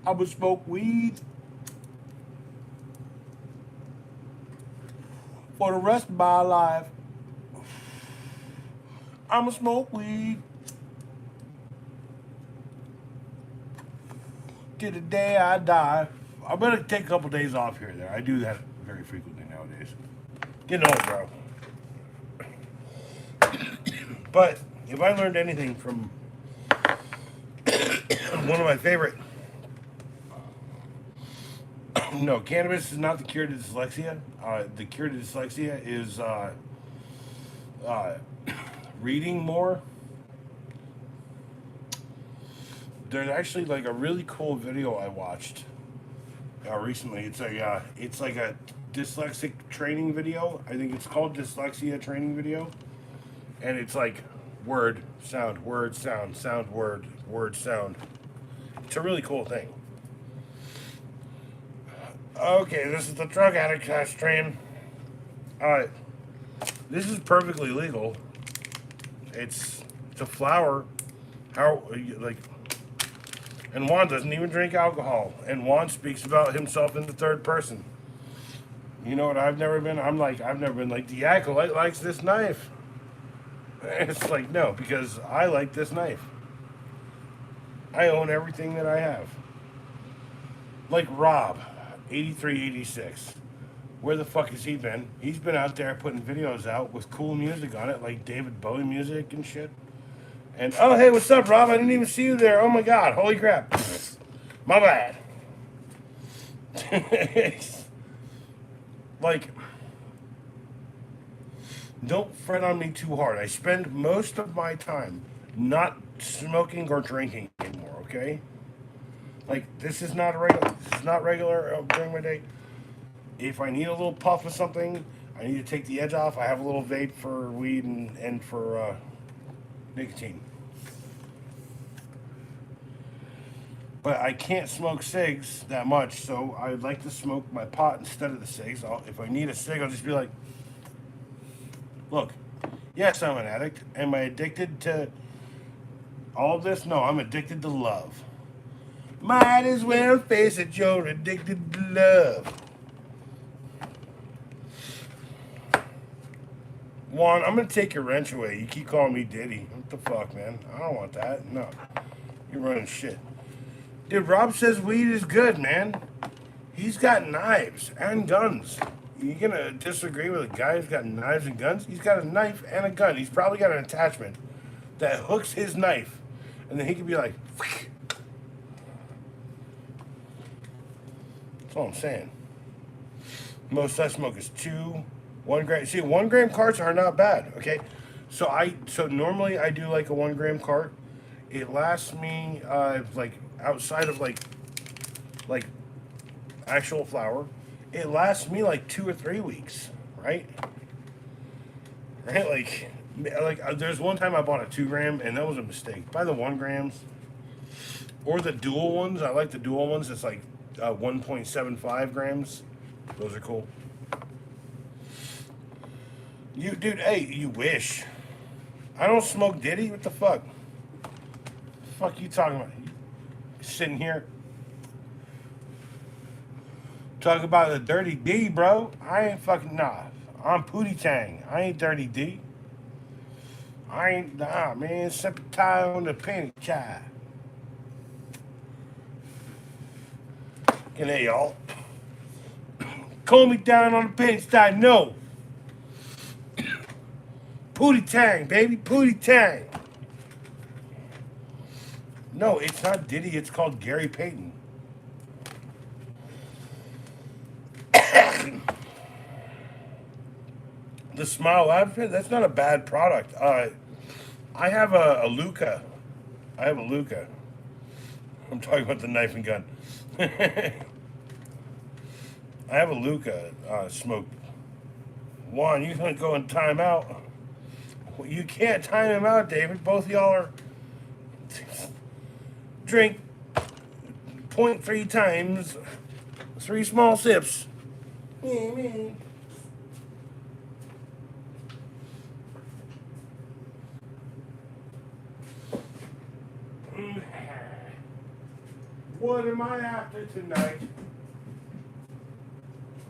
I would smoke weed for the rest of my life. I'ma smoke weed till the day I die. I'm gonna take a couple days off here and there. I do that very frequently nowadays. Getting old, bro. But if I learned anything from one of my favorite, no, cannabis is not the cure to dyslexia. The cure to dyslexia is reading more. There's actually like a really cool video I watched recently. It's like a dyslexic training video. I think it's called dyslexia training video, and it's like word sound, word sound, sound word, word sound. It's a really cool thing. Okay, this is the drug addict stream. Alright. This is perfectly legal. It's a flower. How, like, and Juan doesn't even drink alcohol. And Juan speaks about himself in the third person. You know what I've never been? I've never been like, the acolyte likes this knife. And it's like, no, because I like this knife. I own everything that I have. Like Rob, 83, 86. Where the fuck has he been? He's been out there putting videos out with cool music on it, like David Bowie music and shit. And, oh, hey, what's up, Rob? I didn't even see you there. Oh, my God. Holy crap. My bad. Like, don't fret on me too hard. I spend most of my time not smoking or drinking anymore, okay? Like, this is not regular during my day. If I need a little puff of something, I need to take the edge off. I have a little vape for weed and for nicotine. But I can't smoke cigs that much, so I'd like to smoke my pot instead of the cigs. If I need a cig, I'll just be like, look, yes, I'm an addict. Am I addicted to all of this? No, I'm addicted to love. Might as well face it, you're addicted to love. Juan, I'm gonna take your wrench away. You keep calling me Diddy. What the fuck, man? I don't want that. No. You're running shit. Dude, Rob says weed is good, man. He's got knives and guns. You gonna disagree with a guy who's got knives and guns? He's got a knife and a gun. He's probably got an attachment that hooks his knife. And then he could be like, that's all I'm saying. Most I smoke is 1 gram. See, 1 gram carts are not bad. Okay, so normally I do like a 1 gram cart. It lasts me like outside of like actual flour. It lasts me like 2 or 3 weeks, right? Right, like there's one time I bought a 2 gram and that was a mistake. Buy the 1 grams or the dual ones. I like the dual ones. It's like 1.75 grams. Those are cool. You, dude, hey, you wish. I don't smoke Diddy. What the fuck? The fuck you talking about? sitting here. Talk about the dirty D, bro. I ain't fucking nah. I'm Pootie Tang. I ain't dirty D. I ain't nah, man. Simple tie on the penny chai. And hey, y'all. Call me down on the penny chai. No. Pootie Tang, baby. Pootie Tang. No, it's not Diddy. It's called Gary Payton. The Smile outfit, that's not a bad product. I have a Luca. I have a Luca. I'm talking about the knife and gun. I have a Luca smoke. Juan, you gonna go in timeout? You can't time him out, David. Both of y'all are drink 0.3 times, 3 small sips. What am I after tonight?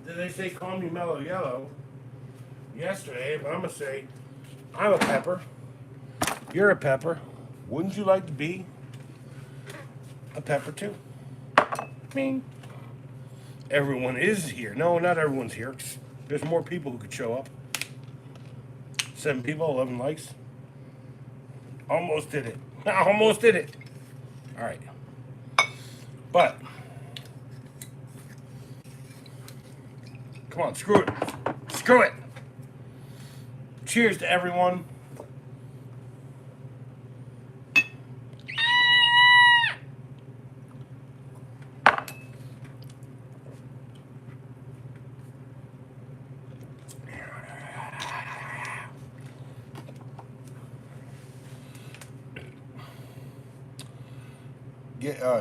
Did they say call me Mellow Yellow yesterday? But I'm gonna say I'm a pepper. You're a pepper. Wouldn't you like to be a pepper too? Me. Everyone is here. No, not everyone's here. There's more people who could show up. 7 people, 11 likes. Almost did it. Almost did it. All right. But, come on, screw it. Screw it. Cheers to everyone.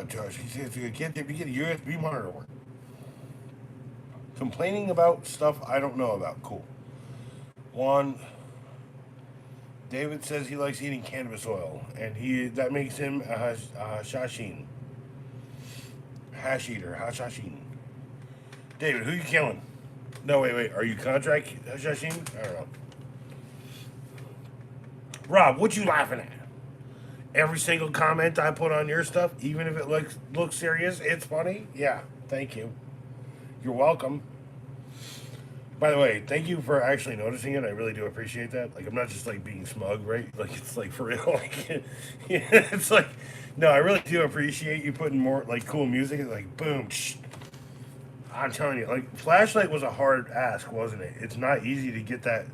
Josh, he says you can't get a USB monitor work. Complaining about stuff I don't know about. Cool. One, David says he likes eating cannabis oil, and that makes him a hashashin. Hash eater, hashashin. David, who you killing? No, wait. Are you contract hashashin? I don't know. Rob, what you laughing at? Every single comment I put on your stuff, even if it looks serious, it's funny. Yeah, thank you. You're welcome. By the way, thank you for actually noticing it. I really do appreciate that. Like, I'm not just like being smug, right? Like, it's like for real. Like, yeah, it's like, no, I really do appreciate you putting more like cool music. It's like, boom. Shh. I'm telling you, like, Flashlight was a hard ask, wasn't it? It's not easy to get that.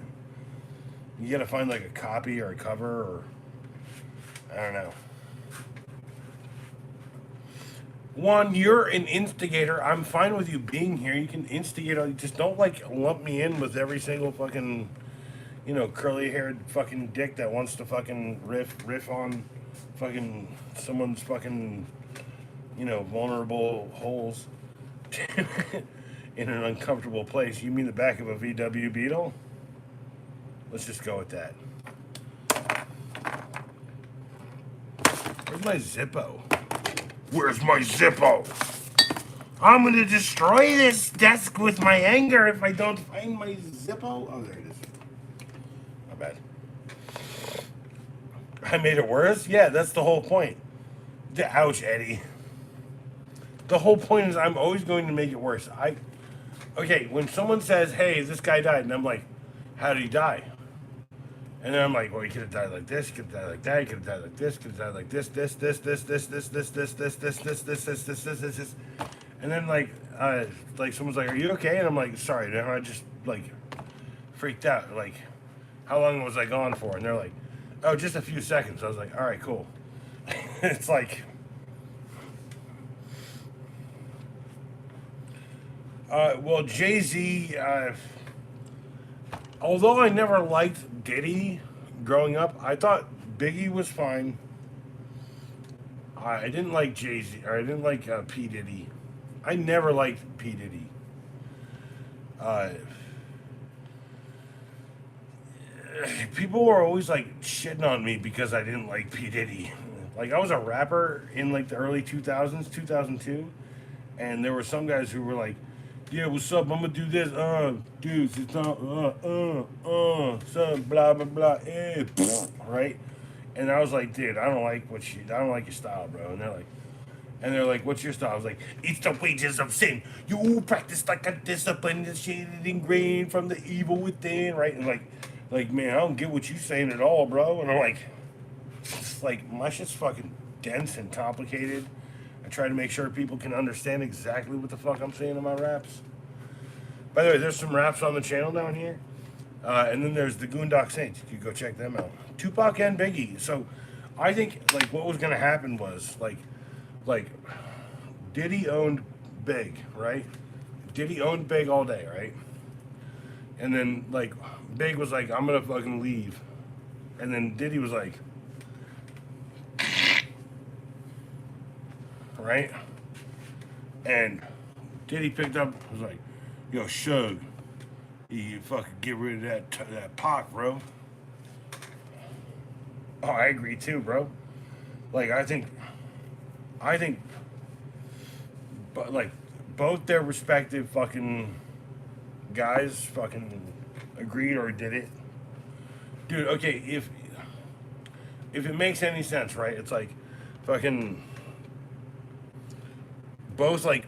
You gotta find like a copy or a cover or. I don't know. One, you're an instigator. I'm fine with you being here. You can instigate. Just don't like lump me in with every single fucking, curly haired fucking dick that wants to fucking riff on fucking someone's fucking, vulnerable holes in an uncomfortable place. You mean the back of a VW Beetle? Let's just go with that. Where's my Zippo? Where's my Zippo? I'm gonna destroy this desk with my anger if I don't find my Zippo. Oh, there it is. My bad. I made it worse? Yeah, that's the whole point. Ouch, Eddie. The whole point is I'm always going to make it worse. Okay, when someone says, hey, this guy died, and I'm like, how did he die? And then I'm like, well, he could have died like this, he could have died like that, he could have died like this, could have died like this. And then like someone's like, are you okay? And I'm like, sorry. And I just like freaked out. Like, how long was I gone for? And they're like, oh, just a few seconds. I was like, all right, cool. It's like, well, Jay-Z, although I never liked Diddy growing up, I thought Biggie was fine. I didn't like Jay-Z, or I didn't like P. Diddy. I never liked P. Diddy. People were always like shitting on me because I didn't like P. Diddy. Like I was a rapper in like the early 2000s, 2002, and there were some guys who were like, "Yeah, what's up? I'm gonna do this. Dudes, it's not son, blah blah blah, right?" And I was like, "Dude, I don't like your style, bro." And they're like, "What's your style?" I was like, "It's the wages of sin. You practice like a discipline that's shaded ingrained from the evil within, right?" And like, man, I don't get what you saying at all, bro. And I'm like my shit's fucking dense and complicated. I try to make sure people can understand exactly what the fuck I'm saying in my raps. By the way, there's some raps on the channel down here. And then there's the Goondock Saints. You can go check them out. Tupac and Biggie. So I think like what was gonna happen was like Diddy owned Big, right? Diddy owned Big all day, right? And then like Big was like, I'm gonna fucking leave. And then Diddy was like, right? And Diddy picked up, was like, yo, Suge, you fucking get rid of that Pac, bro. Oh, I agree too, bro. Like I think, but like both their respective fucking guys fucking agreed or did it, dude. Okay, if it makes any sense, right? It's like fucking both like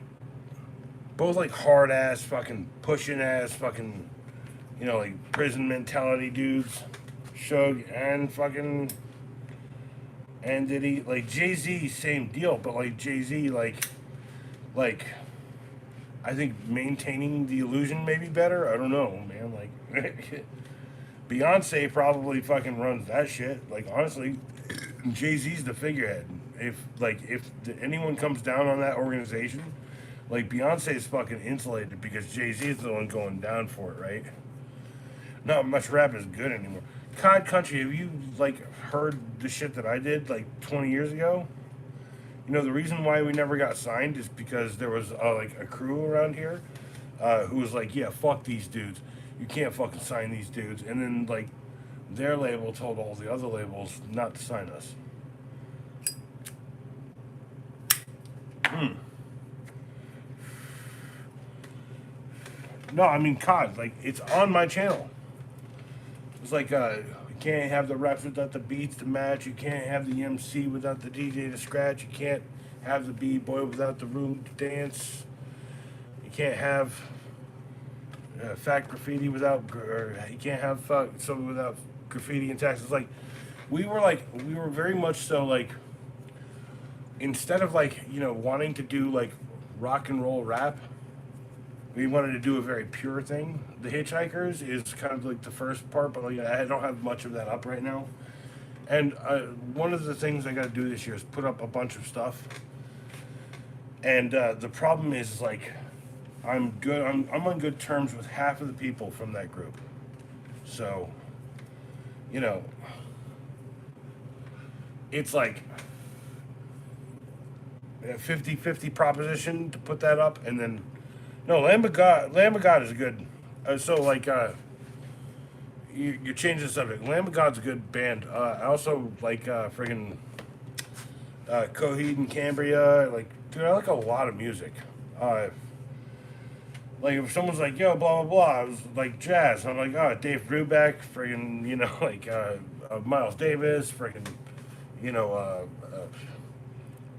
both like hard ass fucking pushing ass fucking like prison mentality dudes, Suge and fucking and Diddy. Like Jay-Z, same deal, but like Jay-Z like I think maintaining the illusion may be better. I don't know, man. Like Beyonce probably fucking runs that shit. Like honestly, Jay-Z's the figurehead. If anyone comes down on that organization, like Beyonce is fucking insulated because Jay-Z is the one going down for it, right? Not much rap is good anymore. COD Country, have you like heard the shit that I did like 20 years ago? The reason why we never got signed is because there was like a crew around here who was like, yeah, fuck these dudes. You can't fucking sign these dudes. And then like their label told all the other labels not to sign us. No, I mean COD, like it's on my channel. It's like you can't have the reps without the beats to match. You can't have the MC without the DJ to scratch. You can't have the B-boy without the room to dance. You can't have fat graffiti without, or you can't have something without graffiti and taxes. Like we were very much so like, instead of like wanting to do like rock and roll rap, we wanted to do a very pure thing. The Hitchhikers is kind of like the first part, but like I don't have much of that up right now. And one of the things I got to do this year is put up a bunch of stuff. And the problem is like I'm on good terms with half of the people from that group. So, it's like a 50-50 proposition to put that up, and then no, Lamb of God is good. So like you change the subject. Lamb of God's a good band. I also like friggin' Coheed and Cambria. Like, dude, I like a lot of music. Like if someone's like, yo, blah blah blah, I was like jazz. I'm like, oh, Dave Brubeck, friggin', like Miles Davis, friggin',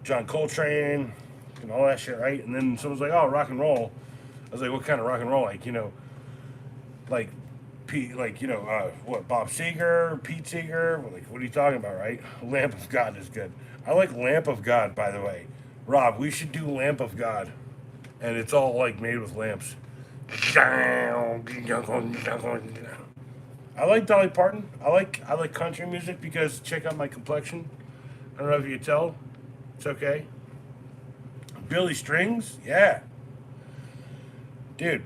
John Coltrane, and all that shit, right? And then someone's like, oh, rock and roll. I was like, what kind of rock and roll? Like, like what, Bob Seger, Pete Seeger? Like, what are you talking about, right? Lamp of God is good. I like Lamp of God, by the way. Rob, we should do Lamp of God. And it's all like made with lamps. I like Dolly Parton. I like country music because check out my complexion. I don't know if you can tell. It's okay. Billy Strings, yeah. Dude.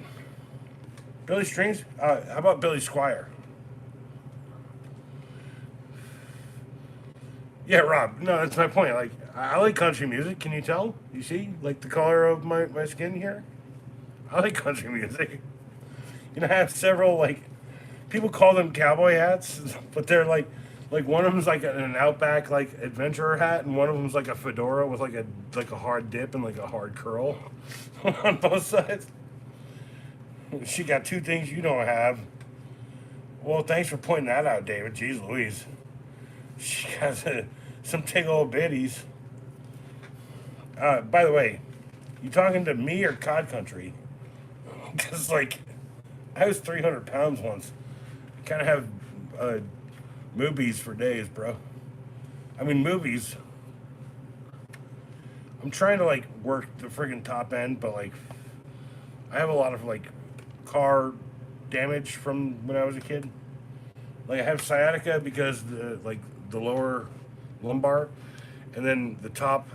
Billy Strings? How about Billy Squire? Yeah, Rob. No, that's my point. Like, I like country music. Can you tell? You see? Like the color of my skin here? I like country music. I have several, like, people call them cowboy hats, but they're Like one of them's like an Outback like adventurer hat, and one of them's like a fedora with like a hard dip and like a hard curl on both sides. She got two things you don't have. Well, thanks for pointing that out, David. Jeez Louise. She got some big old bitties. By the way, you talking to me or Cod Country? Because, like, I was 300 pounds once. Kind of have movies for days, bro. I mean, movies. I'm trying to, like, work the friggin' top end, but, like, I have a lot of, like, car damage from when I was a kid. Like, I have sciatica because the lower lumbar, and then the top.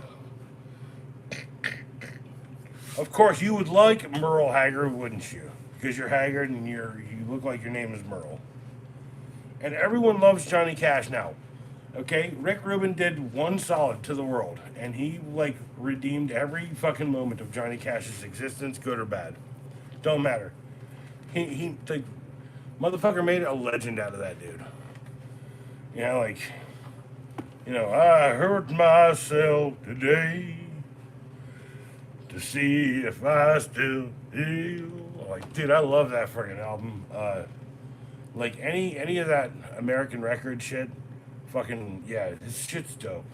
Of course, you would like Merle Haggard, wouldn't you? Because you're Haggard and you look like your name is Merle. And everyone loves Johnny Cash now. Okay, Rick Rubin did one solid to the world, and he like redeemed every fucking moment of Johnny Cash's existence, good or bad. Don't matter. He the motherfucker made a legend out of that dude. You know, like, I hurt myself today to see if I still feel. Like, dude, I love that freaking album. Like any of that American record shit, fucking yeah, this shit's dope.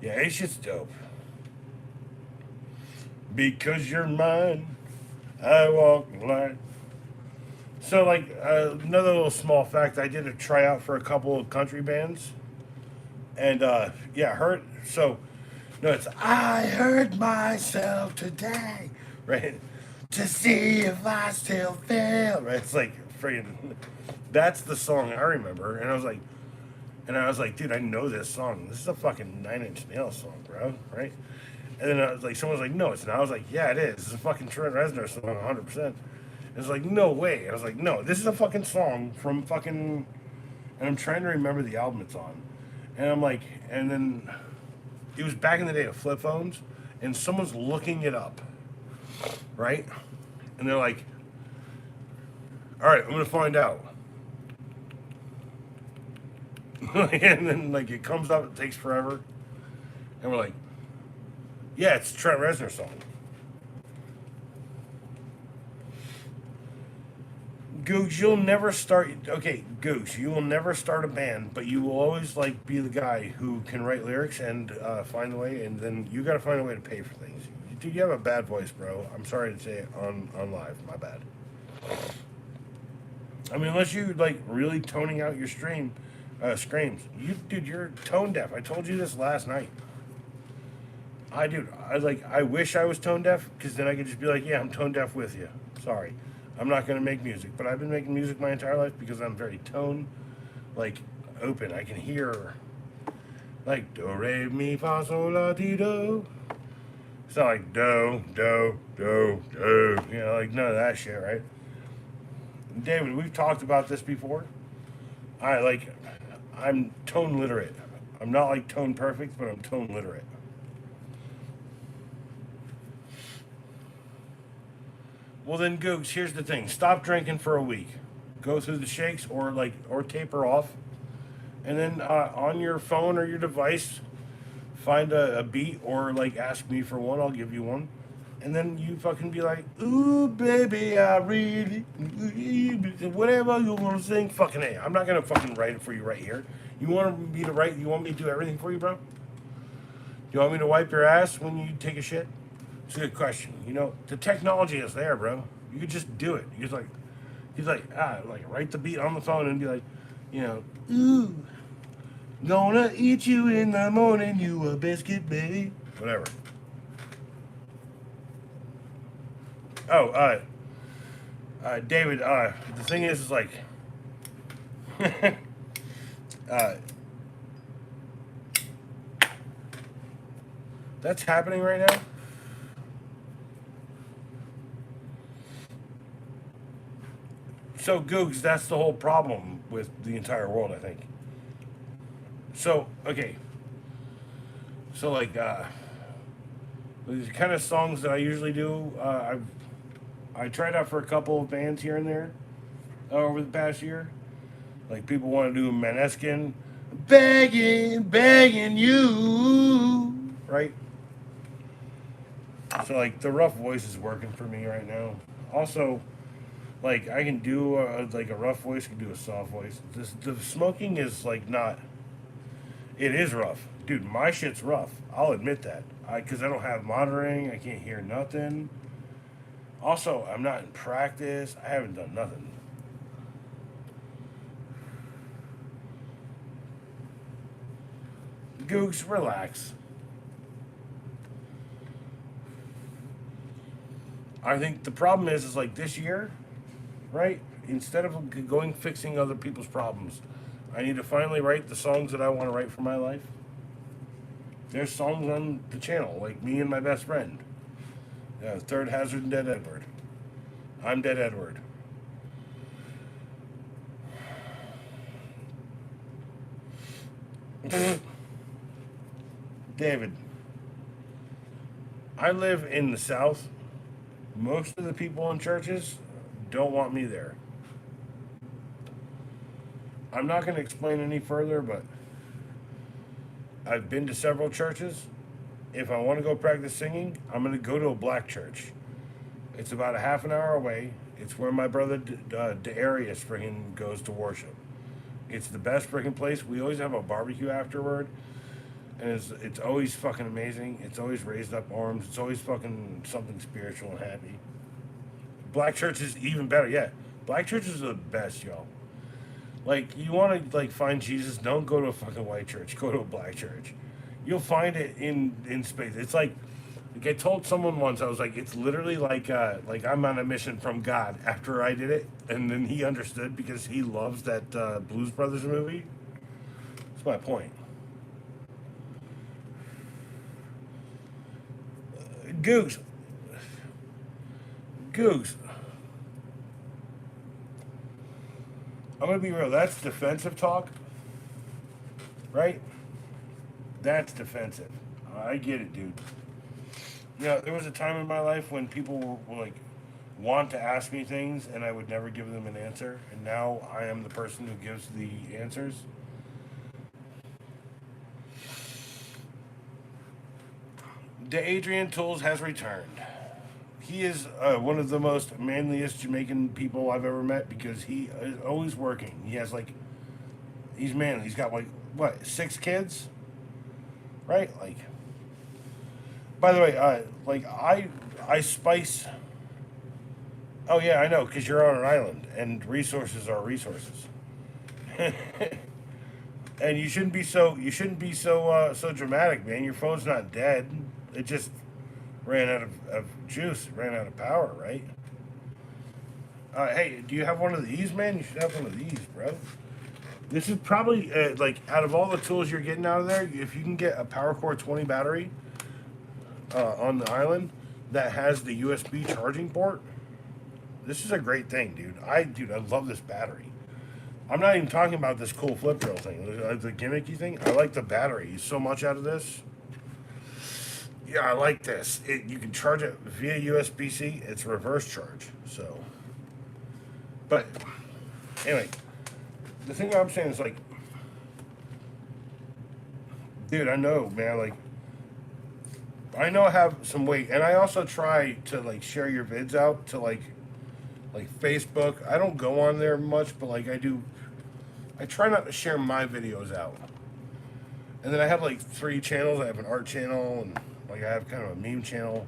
Yeah, this shit's dope. Because you're mine, I walk the line. So, like, another little small fact, I did a tryout for a couple of country bands. And, yeah, hurt. So, no, it's I hurt myself today, right? To see if I still feel, right? It's like, freaking, that's the song I remember. And I was like, dude, I know this song. This is a fucking Nine Inch Nails song, bro, right? And then I was like, someone was like, no, it's not. I was like, yeah, it is. It's a fucking Trent Reznor song, 100%. It's like, no way. I was like, no, this is a fucking song from fucking, and I'm trying to remember the album it's on. And I'm like, and then it was back in the day of flip phones, and someone's looking it up, right? And they're like, all right, I'm going to find out. And then, like, it comes up, it takes forever. And we're like, yeah, it's a Trent Reznor song. Gooch, you'll never start. Okay, Gooch, you will never start a band, but you will always like be the guy who can write lyrics and find a way, and then you got to find a way to pay for things. Dude, you have a bad voice, bro. I'm sorry to say it on live. My bad. I mean, unless you like really toning out your screams. Dude, you're tone deaf. I told you this last night. I wish I was tone deaf because then I could just be like, yeah, I'm tone deaf with you. Sorry. I'm not going to make music, but I've been making music my entire life because I'm very tone, like, open. I can hear, like, do, re, mi, fa, sol, la, ti, do. It's not like do, do, do, do. You know, like, none of that shit, right? David, we've talked about this before. I'm tone literate. I'm not, like, tone perfect, but I'm tone literate. Well then, Googs, here's the thing. Stop drinking for a week. Go through the shakes or taper off. And then on your phone or your device, find a beat or like ask me for one. I'll give you one. And then you fucking be like, ooh, baby, I really, whatever you want to sing, fucking A. I'm not going to fucking write it for you right here. You want me to write, you want me to do everything for you, bro? You want me to wipe your ass when you take a shit? It's a good question. You know, the technology is there, bro. You could just do it. He's like, write the beat on the phone and be like, ooh, gonna eat you in the morning, you a biscuit, baby. Whatever. Oh, David, the thing is like, that's happening right now. So, Googs, that's the whole problem with the entire world, I think. So, okay. So, like, the kind of songs that I usually do, I tried out for a couple of bands here and there over the past year. Like people want to do Maneskin, begging you, right? So like the rough voice is working for me right now. Also, like I can do like a rough voice, can do a soft voice. The smoking is like not. It is rough, dude. My shit's rough. I'll admit that. Because I don't have monitoring, I can't hear nothing. Also, I'm not in practice. I haven't done nothing. Googs, relax. I think the problem is like this year, right? Instead of going fixing other people's problems, I need to finally write the songs that I want to write for my life. There's songs on the channel, like me and my best friend. Third Hazard and Dead Edward. I'm Dead Edward. David, I live in the South. Most of the people in churches don't want me there. I'm not going to explain any further, but I've been to several churches. If I want to go practice singing, I'm going to go to a black church. It's about a half an hour away. It's where my brother Darius freaking goes to worship. It's the best freaking place. We always have a barbecue afterward, and it's always fucking amazing. It's always raised up arms. It's always fucking something spiritual and happy. Black church is even better. Yeah, black churches are the best, y'all. Like you want to like find Jesus, don't go to a fucking white church. Go to a black church. You'll find it in space. It's like I told someone once. I was like, it's literally like I'm on a mission from God. After I did it, and then he understood because he loves that Blues Brothers movie. That's my point. Googs, Googs. I'm gonna be real. That's defensive talk, right? That's defensive. I get it, dude. Yeah, there was a time in my life when people were like want to ask me things and I would never give them an answer, and now I am the person who gives the answers. The Adrian Tools has returned. He is one of the most manliest Jamaican people I've ever met because he is always working. He has like, he's manly. He's got like, what, 6 kids? Right? Like, by the way, like I spice. Oh yeah, I know, because you're on an island and resources are resources. And you shouldn't be so dramatic, man. Your phone's not dead. It just ran out of juice, ran out of power, right? Hey, do you have one of these, man? You should have one of these, bro. This is probably like out of all the tools you're getting out of there, if you can get a PowerCore 20 battery on the island that has the USB charging port, this is a great thing, dude. I love this battery. I'm not even talking about this cool flip drill thing, the gimmicky thing. I like the battery so much out of this. Yeah, I like this. You can charge it via USB-C. It's reverse charge. So, but anyway, the thing I'm saying is like, dude, I know, man. Like, I know I have some weight, and I also try to like share your vids out to like Facebook. I don't go on there much, but like I do. I try not to share my videos out. And then I have like 3 channels. I have an art channel, and like I have kind of a meme channel.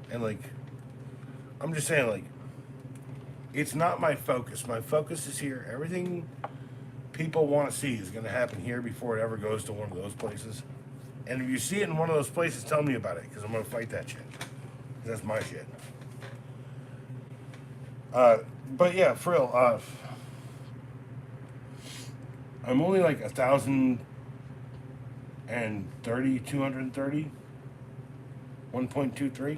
And like, I'm just saying, like, it's not my focus. My focus is here. Everything people want to see is going to happen here before it ever goes to one of those places. And if you see it in one of those places, tell me about it, because I'm going to fight that shit. 'Cause that's my shit. But yeah, for real, I'm only like 1,030, 230, 1.23.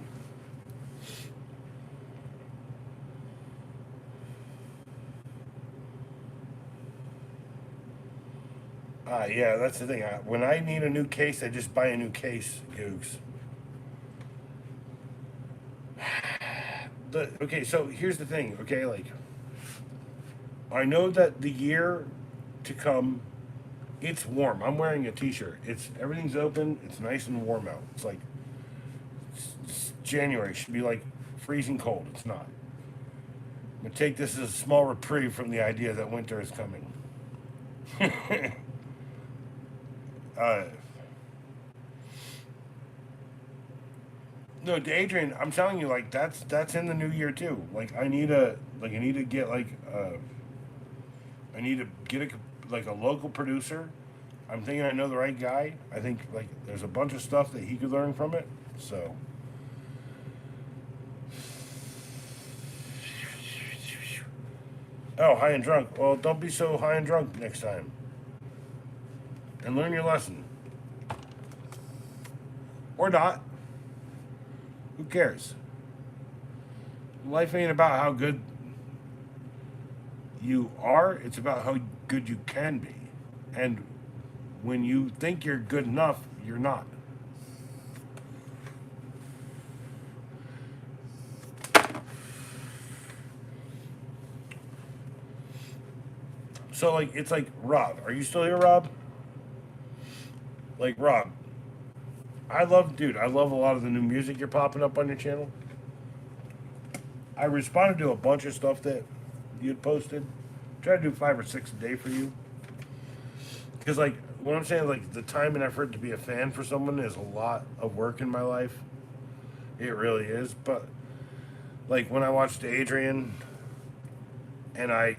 Yeah, that's the thing. When I need a new case, I just buy a new case, Googs. Okay, so here's the thing, okay? Like, I know that the year to come, it's warm. I'm wearing a t-shirt. Everything's open. It's nice and warm out. It's like it's January. It should be like freezing cold. It's not. I'm gonna take this as a small reprieve from the idea that winter is coming. uh, no, Adrian, I'm telling you, like that's in the new year too. I need to get I need to get like a local producer. I'm thinking I know the right guy. I think like there's a bunch of stuff that he could learn from it. So. Oh, high and drunk. Well, don't be so high and drunk next time. And learn your lesson. Or not. Who cares? Life ain't about how good you are, it's about how good you can be. And when you think you're good enough, you're not. So, like, it's like, Rob. Are you still here, Rob? Like, Rob. I love a lot of the new music you're popping up on your channel. I responded to a bunch of stuff that you'd posted. Try to do 5 or 6 a day for you. Because, like, what I'm saying, like, the time and effort to be a fan for someone is a lot of work in my life. It really is. But, like, when I watched Adrian and I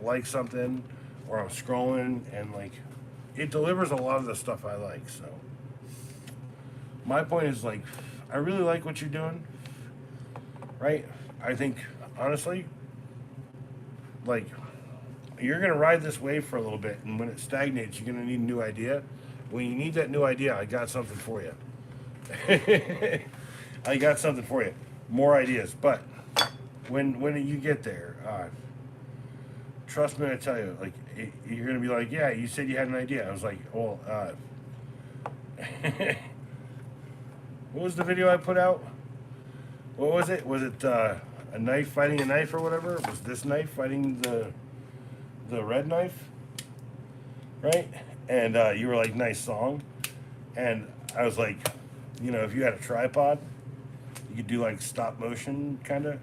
like something, or I'm scrolling and, like, it delivers a lot of the stuff I like. So, my point is, like, I really like what you're doing, right? I think, honestly, like, you're going to ride this wave for a little bit, and when it stagnates, you're going to need a new idea. When you need that new idea, I got something for you. I got something for you. More ideas. But when you get there, trust me, I tell you, like, you're going to be like, yeah, you said you had an idea. I was like, well, what was the video I put out? What was it? Was it a knife fighting a knife or whatever? Was this knife fighting the red knife? Right? And you were like, nice song. And I was like, you know, if you had a tripod, you could do like stop motion kind of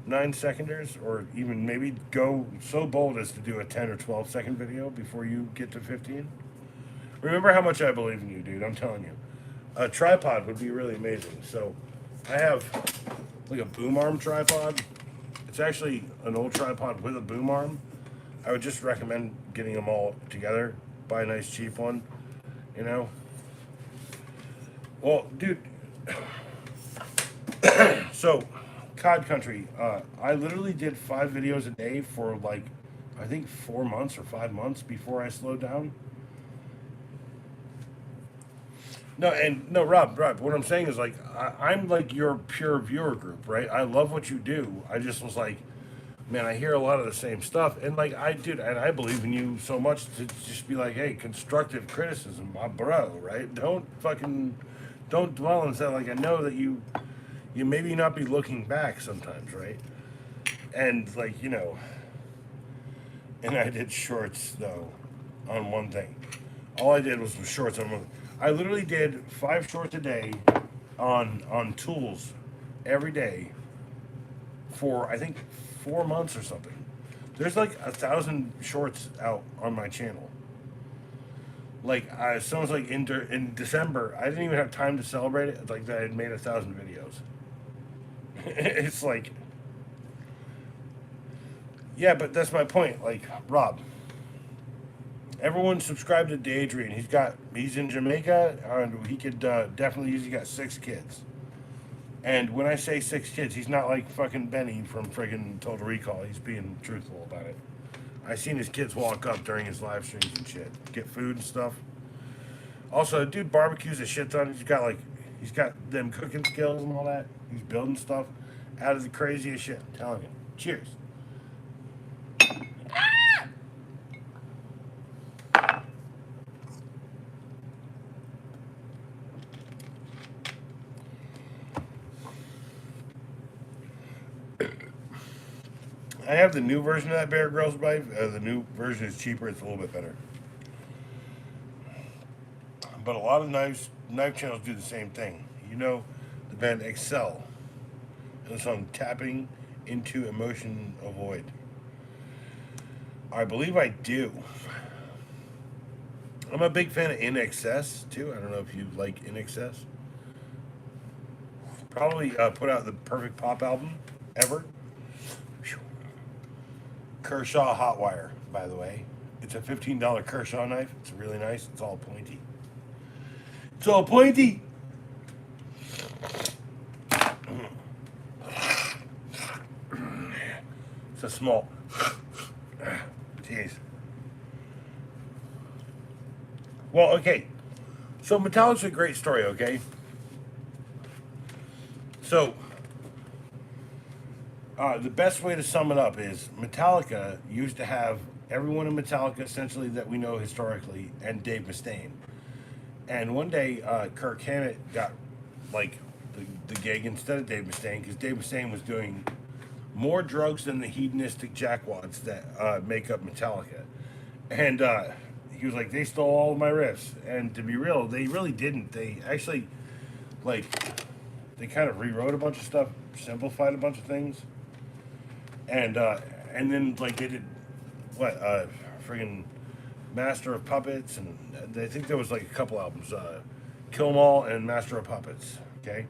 9-seconders, or even maybe go so bold as to do a 10 or 12 second video before you get to 15. Remember how much I believe in you, dude. I'm telling you. A tripod would be really amazing. So I have like a boom arm tripod. It's actually an old tripod with a boom arm. I would just recommend getting them all together. Buy a nice cheap one, you know. Well, dude. So, COD Country. I literally did 5 videos a day for like, I think 4 months or 5 months before I slowed down. No, Rob, what I'm saying is like, I'm like your pure viewer group, right? I love what you do. I just was like, man, I hear a lot of the same stuff, and like and I believe in you so much to just be like, hey, constructive criticism, my bro, right? Don't dwell on that. Like, I know that you maybe not be looking back sometimes, right? And like, you know, and I did shorts though on one thing. All I did was shorts on one. I literally did 5 shorts a day on tools every day for I think 4 months or something. There's like 1,000 shorts out on my channel. Like, someone's like in December, I didn't even have time to celebrate it. Like, that I had made 1,000 videos. It's like, yeah, but that's my point. Like, Rob, everyone subscribe to Daydream. He's in Jamaica, and he could definitely use. He got 6 kids. And when I say 6 kids, he's not like fucking Benny from friggin' Total Recall. He's being truthful about it. I seen his kids walk up during his live streams and shit, get food and stuff. Also, dude barbecues a shit ton. He's got them cooking skills and all that. He's building stuff out of the craziest shit. I'm telling you. Cheers. I have the new version of that Bear Grylls knife. The new version is cheaper. It's a little bit better. But a lot of knife channels do the same thing. You know, the band Excel and the song "Tapping into Emotion Avoid." I believe I do. I'm a big fan of In Excess too. I don't know if you like In Excess. Probably put out the perfect pop album ever. Kershaw Hotwire, by the way. It's a $15 Kershaw knife. It's really nice. It's all pointy. It's all pointy. It's a small. Jeez. Well, okay. So Metallica's a great story, okay? So, the best way to sum it up is Metallica used to have everyone in Metallica essentially that we know historically and Dave Mustaine. And one day, Kirk Hammett got like the gig instead of Dave Mustaine because Dave Mustaine was doing more drugs than the hedonistic jackwads that make up Metallica. And he was like, they stole all of my riffs. And to be real, they really didn't. They actually, like, they kind of rewrote a bunch of stuff, simplified a bunch of things. And then, like, they did, what, friggin' Master of Puppets. And I think there was, like, a couple albums, Kill 'Em All and Master of Puppets, okay?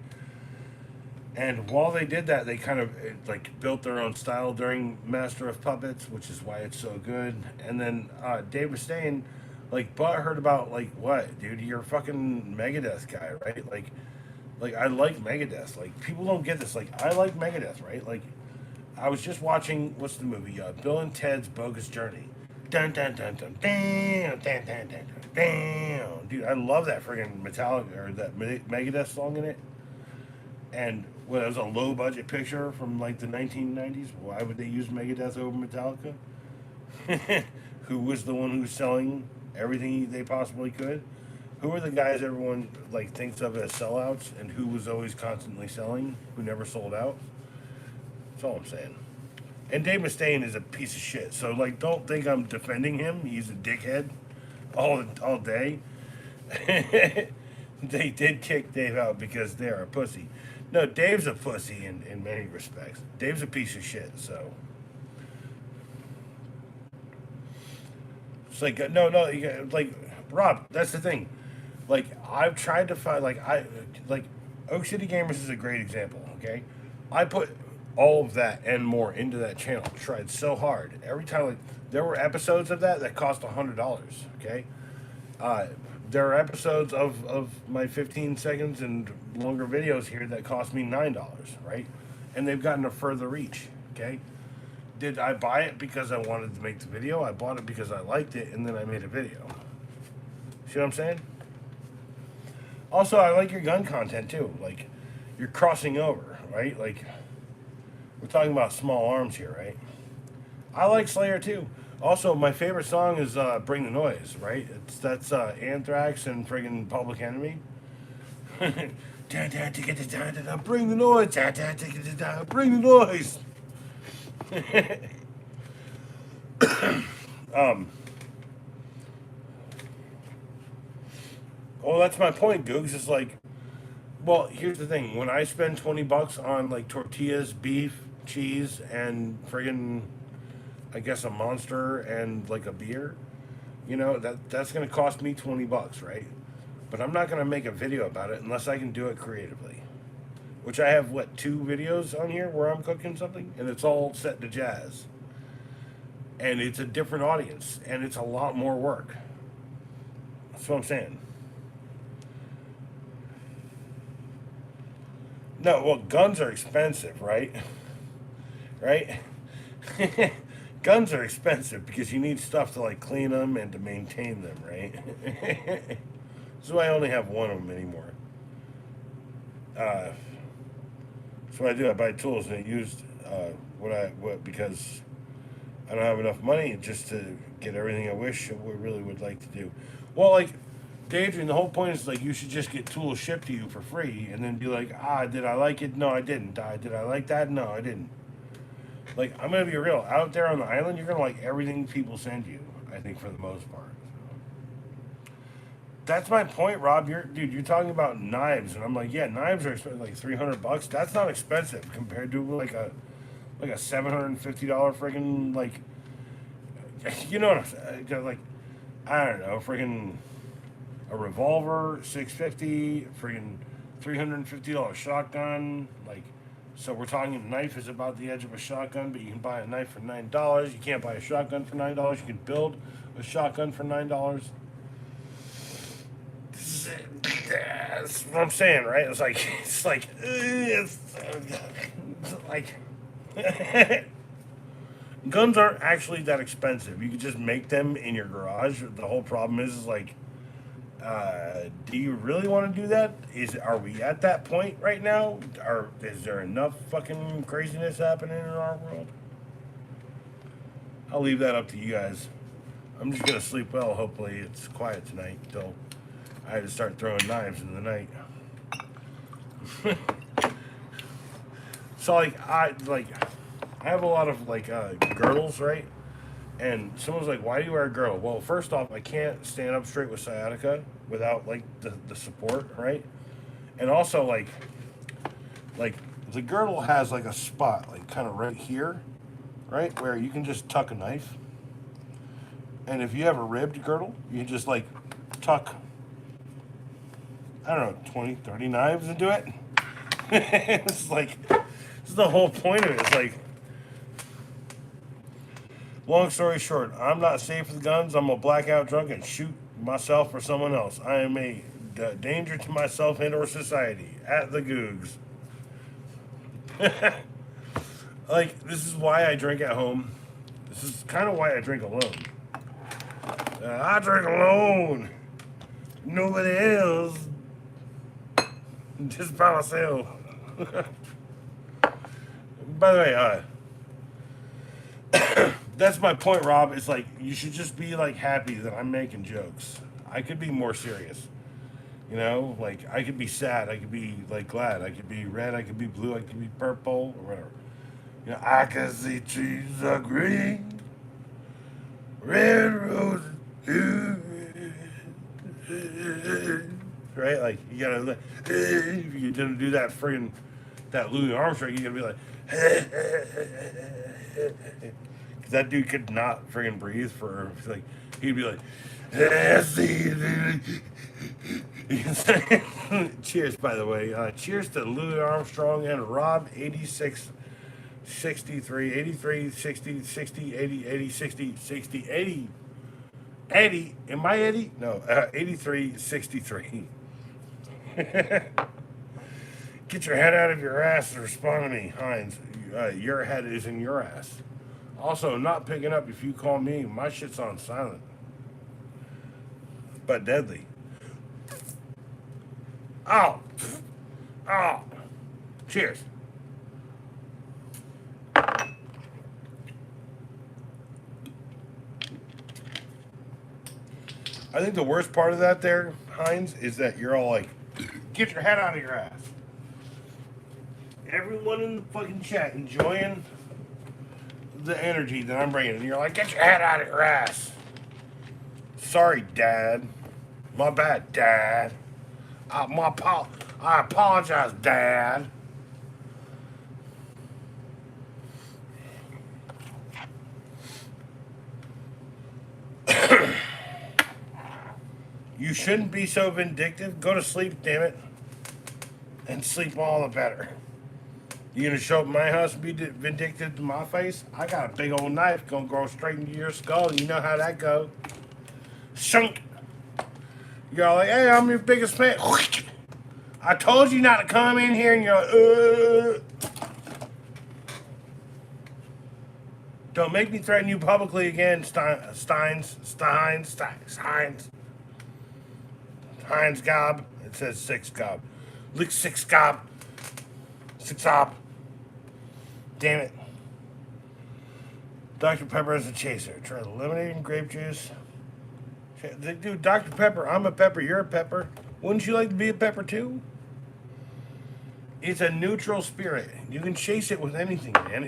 And while they did that, they kind of like built their own style during Master of Puppets, which is why it's so good. And then Dave Mustaine, like, heard about like, what, dude? You're a fucking Megadeth guy, right? Like I like Megadeth. Like, people don't get this. Like, I like Megadeth, right? Like, I was just watching what's the movie? Bill and Ted's Bogus Journey. Dun dun dun dun dun dun dun dun dun dun. Dude, I love that friggin' Metallica or that Megadeth song in it. And well, it was a low budget picture from like the 1990s. Why would they use Megadeth over Metallica? Who was the one who was selling everything they possibly could? Who are the guys everyone like thinks of as sellouts, and who was always constantly selling, who never sold out? That's all I'm saying. And Dave Mustaine is a piece of shit. So like, don't think I'm defending him. He's a dickhead all day. They did kick Dave out because they're a pussy. No, Dave's a pussy in many respects. Dave's a piece of shit, so. It's like, no, you got, like, Rob, that's the thing. Like, I've tried to find, like, Oak City Gamers is a great example, okay? I put all of that and more into that channel. Tried so hard. Every time, like, there were episodes of that cost $100, okay? There are episodes of my 15 seconds and longer videos here that cost me $9, right? And they've gotten a further reach, okay? Did I buy it because I wanted to make the video? I bought it because I liked it, and then I made a video. See what I'm saying? Also, I like your gun content, too. Like, you're crossing over, right? Like, we're talking about small arms here, right? I like Slayer, too. Also, my favorite song is "Bring the Noise," right? That's Anthrax and friggin' Public Enemy. Bring the noise. Bring the noise. Well, that's my point, Googs. It's like, well, here's the thing. When I spend $20 on like tortillas, beef, cheese, and friggin', I guess, a Monster and like a beer, you know, that's gonna cost me $20, right? But I'm not gonna make a video about it unless I can do it creatively. Which I have, what, 2 videos on here where I'm cooking something, and it's all set to jazz. And it's a different audience, and it's a lot more work. That's what I'm saying. No, well, guns are expensive, right? Right? Guns are expensive because you need stuff to like clean them and to maintain them, right? So I only have one of them anymore. So what I do, I buy tools and I used because I don't have enough money just to get everything I wish I really would like to do. Well, like, Adrian, the whole point is like you should just get tools shipped to you for free and then be like, did I like it? No, I didn't. Did I like that? No, I didn't. Like, I'm gonna be real. Out there on the island, you're gonna like everything people send you. I think for the most part. That's my point, Rob. You're talking about knives, and I'm like, yeah, knives are like $300. That's not expensive compared to like a $750 friggin' like, you know what I'm saying? Like, I don't know, friggin' a revolver, 650, friggin' $350 shotgun, like. So we're talking a knife is about the edge of a shotgun, but you can buy a knife for $9. You can't buy a shotgun for $9. You can build a shotgun for $9. That's what I'm saying, right? It's like guns aren't actually that expensive. You can just make them in your garage. The whole problem is like, do you really want to do that? Are we at that point right now? Is there enough fucking craziness happening in our world? I'll leave that up to you guys. I'm just gonna sleep well. Hopefully, it's quiet tonight until I had to start throwing knives in the night. So I have a lot of girdles, right? And someone's like, "Why do you wear a girdle?" Well, first off, I can't stand up straight with sciatica without like the support, right? And also like the girdle has like a spot like kind of right here, right, where you can just tuck a knife. And if you have a ribbed girdle, you just like tuck, I don't know, 20, 30 knives into it. It's like, this is the whole point of it. It's like, long story short, I'm not safe with guns. I'm a blackout drunk and shoot myself or someone else. I am a danger to myself and or society at the Googs. Like, this is why I drink at home. This is kind of why I drink alone. I drink alone. Nobody else. Just by myself. By the way, that's my point, Rob. It's like you should just be like happy that I'm making jokes. I could be more serious. You know, like I could be sad, I could be like glad, I could be red, I could be blue, I could be purple, or whatever. You know, I can see trees are green, red roses, right? Like you gotta, if you didn't do that friggin' that Louis Armstrong, you gotta be like, because that dude could not friggin' breathe for like he'd be like, cheers, by the way. Cheers to Louis Armstrong and Rob 86 63 83 60 60 80 80 60 60 80 80. Am I 80? No, 83 63. Get your head out of your ass and respond to me, Hines. Your head is in your ass. Also, not picking up if you call me. My shit's on silent. But deadly. Oh. Oh. Cheers. I think the worst part of that there, Hines, is that you're all like, get your head out of your ass. Everyone in the fucking chat enjoying the energy that I'm bringing. And you're like, get your head out of your ass. Sorry, Dad. My bad, Dad. I apologize, Dad. You shouldn't be so vindictive. Go to sleep, damn it. And sleep all the better. You gonna show up at my house and be vindictive to my face? I got a big old knife gonna go straight into your skull. You know how that go. Shunk. You're all like, hey, I'm your biggest fan. I told you not to come in here, and you're like, Don't make me threaten you publicly again, Heinz Gob. It says 6 Gob. Lick 6 Gob. 6 Op. Damn it. Dr. Pepper as a chaser. Try lemonade and grape juice. Dude, Dr. Pepper, I'm a pepper, you're a pepper. Wouldn't you like to be a pepper too? It's a neutral spirit. You can chase it with anything, man.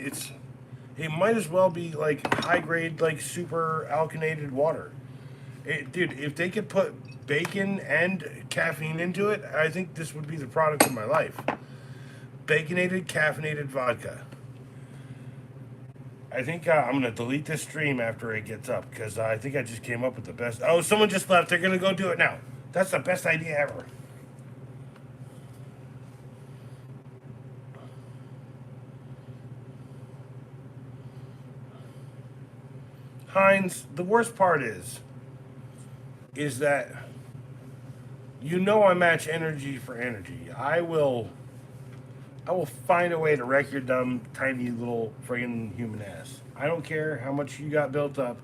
It might as well be like high grade, like super alkanated water. Dude, if they could put bacon and caffeine into it, I think this would be the product of my life. Baconated, caffeinated vodka. I think I'm going to delete this stream after it gets up because I think I just came up with the best. Oh, someone just left. They're going to go do it now. That's the best idea ever. Heinz, the worst part is that you know I match energy for energy. I will find a way to wreck your dumb, tiny little friggin' human ass. I don't care how much you got built up.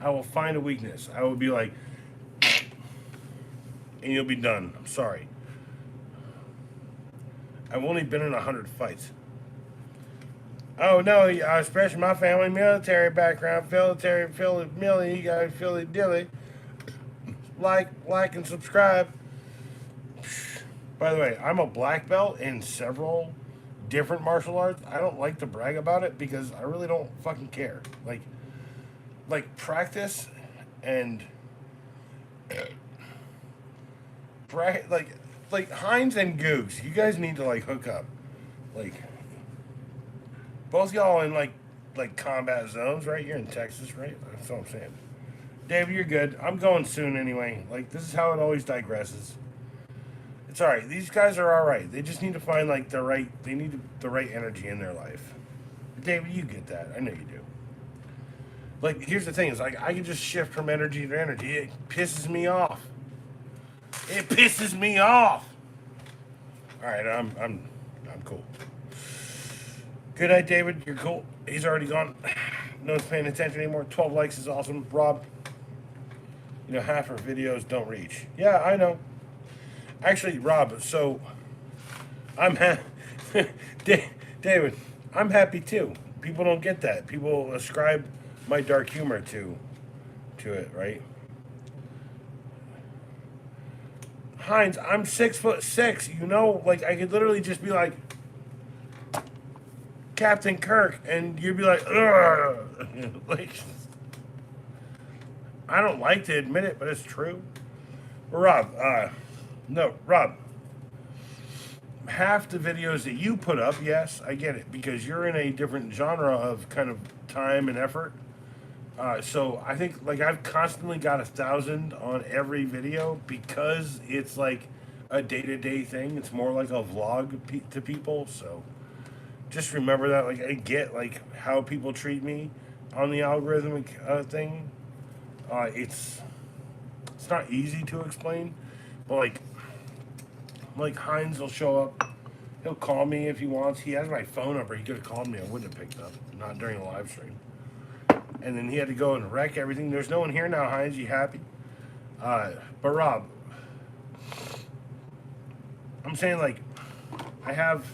I will find a weakness. I will be like, and you'll be done. I'm sorry. I've only been in 100 fights. Oh no, especially my family military background, Philly, you guys, Philly dilly. Like, and subscribe. By the way, I'm a black belt in several different martial arts. I don't like to brag about it because I really don't fucking care. Like practice and like Heinz and Googs. You guys need to like hook up. Like both y'all in like combat zones, right? You're in Texas, right? That's what I'm saying. Dave, you're good. I'm going soon anyway. Like this is how it always digresses. It's all right. These guys are all right. They just need to find like the right. They need the right energy in their life. David, you get that. I know you do. Like, here's the thing: is like I can just shift from energy to energy. It pisses me off. It pisses me off. All right, I'm cool. Good night, David. You're cool. He's already gone. No one's paying attention anymore. 12 likes is awesome. Rob, you know half our videos don't reach. Yeah, I know. Actually, Rob, so I'm David, I'm happy too. People don't get that. People ascribe my dark humor to it, right? Heinz, I'm 6'6". You know, like I could literally just be like Captain Kirk, and you'd be like, ugh. Like, I don't like to admit it, but it's true. Rob, no, Rob. Half the videos that you put up, yes, I get it, because you're in a different genre of kind of time and effort. So I think like I've constantly got 1,000 on every video because it's like a day-to-day thing. It's more like a vlog to people. So just remember that. Like I get like how people treat me on the algorithmic thing. It's not easy to explain, but like Heinz will show up. He'll call me if he wants. He has my phone number. He could have called me. I wouldn't have picked up. Not during a live stream. And then he had to go and wreck everything. There's no one here now, Heinz. You happy? But Rob, I'm saying like I have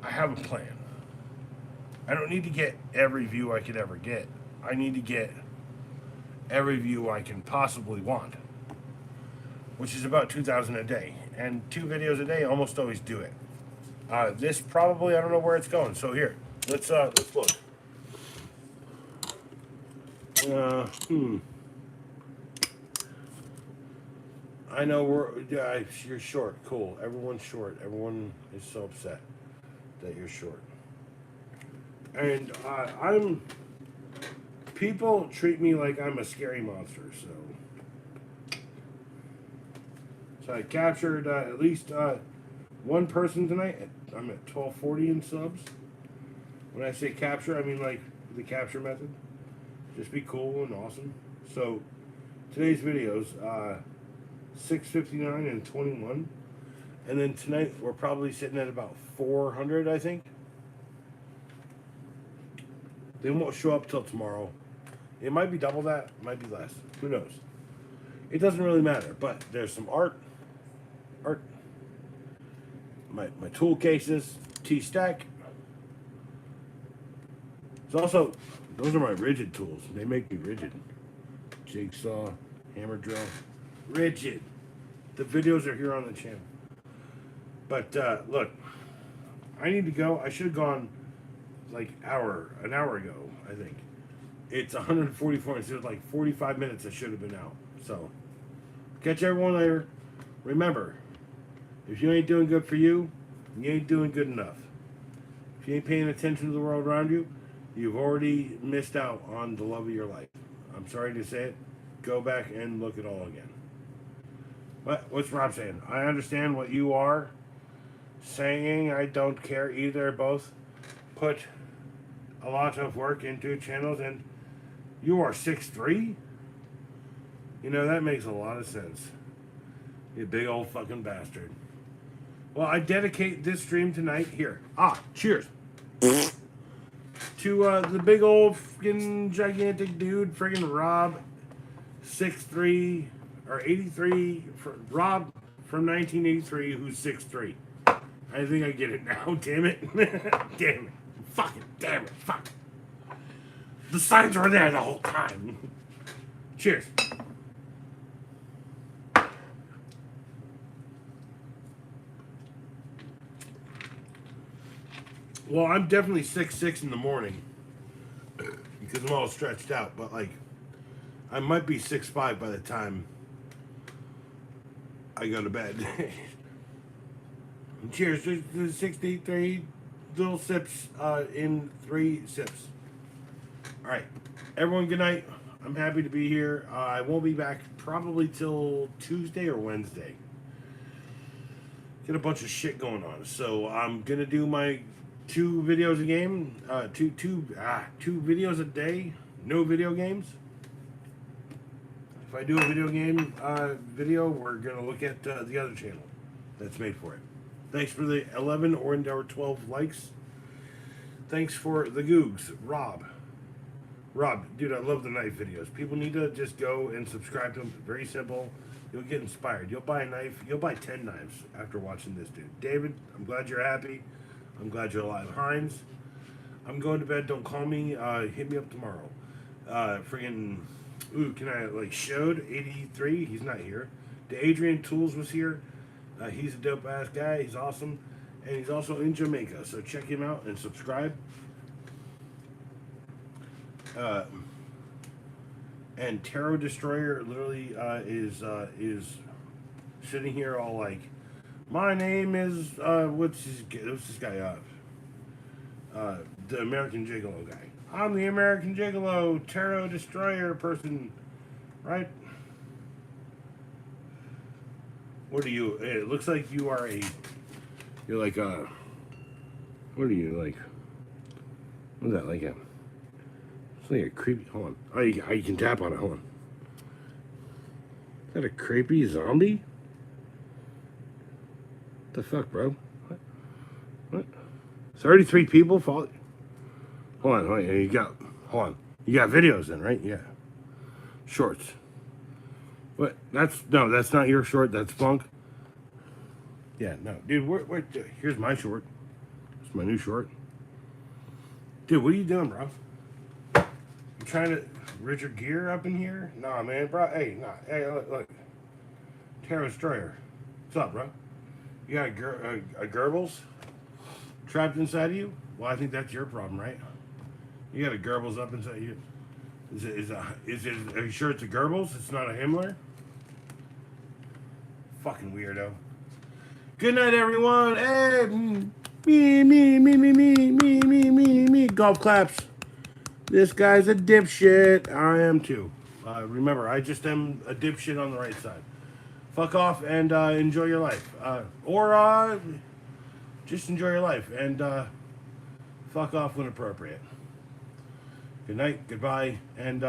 a plan. I don't need to get every view I could ever get. I need to get every view I can possibly want, which is about 2,000 a day. And 2 videos a day almost always do it. This probably, I don't know where it's going. So here, let's look. I know you're short. Cool. Everyone's short. Everyone is so upset that you're short. And people treat me like I'm a scary monster. So I captured at least one person tonight. I'm at 1240 in subs. When I say capture, I mean like the capture method. Just be cool and awesome. So today's videos, 659 and 21. And then tonight we're probably sitting at about 400, I think. They won't show up till tomorrow. It might be double that, it might be less. Who knows? It doesn't really matter, but there's some art. My tool cases, T-Stack. There's also, those are my rigid tools. They make me rigid. Jigsaw, hammer drill, rigid. The videos are here on the channel. But look, I need to go. I should have gone like an hour ago, I think. It's 144 instead of like 45 minutes I should have been out. So, catch everyone later. Remember, if you ain't doing good for you, you ain't doing good enough. If you ain't paying attention to the world around you, you've already missed out on the love of your life. I'm sorry to say it. Go back and look it all again. What's Rob saying? I understand what you are saying. I don't care either. Both put a lot of work into channels, and you are 6'3"? You know, that makes a lot of sense. You big old fucking bastard. Well, I dedicate this stream tonight here. Cheers. To the big old fucking gigantic dude, friggin' Rob, 6'3", or 83, Rob from 1983, who's 6'3". I think I get it now, damn it. Damn it. Fucking damn it. Fuck. The signs were there the whole time. Cheers. Well, I'm definitely 6'6" in the morning because I'm all stretched out, but like I might be 6'5" by the time I go to bed. Cheers to 63 little sips in 3 sips. All right, everyone, good night. I'm happy to be here. I won't be back probably till Tuesday or Wednesday. Get a bunch of shit going on, so I'm gonna do my 2 videos a game, two videos a day, no video games. If I do a video game video, we're gonna look at the other channel that's made for it. Thanks for the 11 or 12 likes. Thanks for the googs, Rob. Rob, dude, I love the knife videos. People need to just go and subscribe to them. Very simple. You'll get inspired. You'll buy a knife. You'll buy 10 knives after watching this dude. David, I'm glad you're happy. I'm glad you're alive. Heinz, I'm going to bed. Don't call me. Hit me up tomorrow. Can I, Showed 83. He's not here. The Adrian Tools was here. He's a dope ass guy. He's awesome. And he's also in Jamaica. So check him out and subscribe. And Tarot Destroyer literally is sitting here all like, my name is what's this guy the American Gigolo guy. I'm the American Gigolo Tarot Destroyer person, right? What are you? It looks like you are you're like what are you like? What's that like? It's like a creepy. Hold on. Oh, you can tap on it. Hold on. Is that a creepy zombie? What the fuck, bro? What? 33 people fall. Hold on. You got videos then, right? Yeah. Shorts. What? That's not your short. That's Funk. Yeah, no, dude. Here's my short. It's my new short. Dude, what are you doing, bro? You trying to Richard Gere up in here? Nah, man, bro. Hey, nah. Hey, look. Tarot Destroyer. What's up, bro? You got a Goebbels trapped inside of you? Well, I think that's your problem, right? You got a Goebbels up inside you. Are you sure it's a Goebbels? It's not a Himmler? Fucking weirdo. Good night, everyone. Hey, me. Golf claps. This guy's a dipshit. I am too. Remember, I just am a dipshit on the right side. Fuck off and enjoy your life. Or just enjoy your life and fuck off when appropriate. Good night, goodbye, and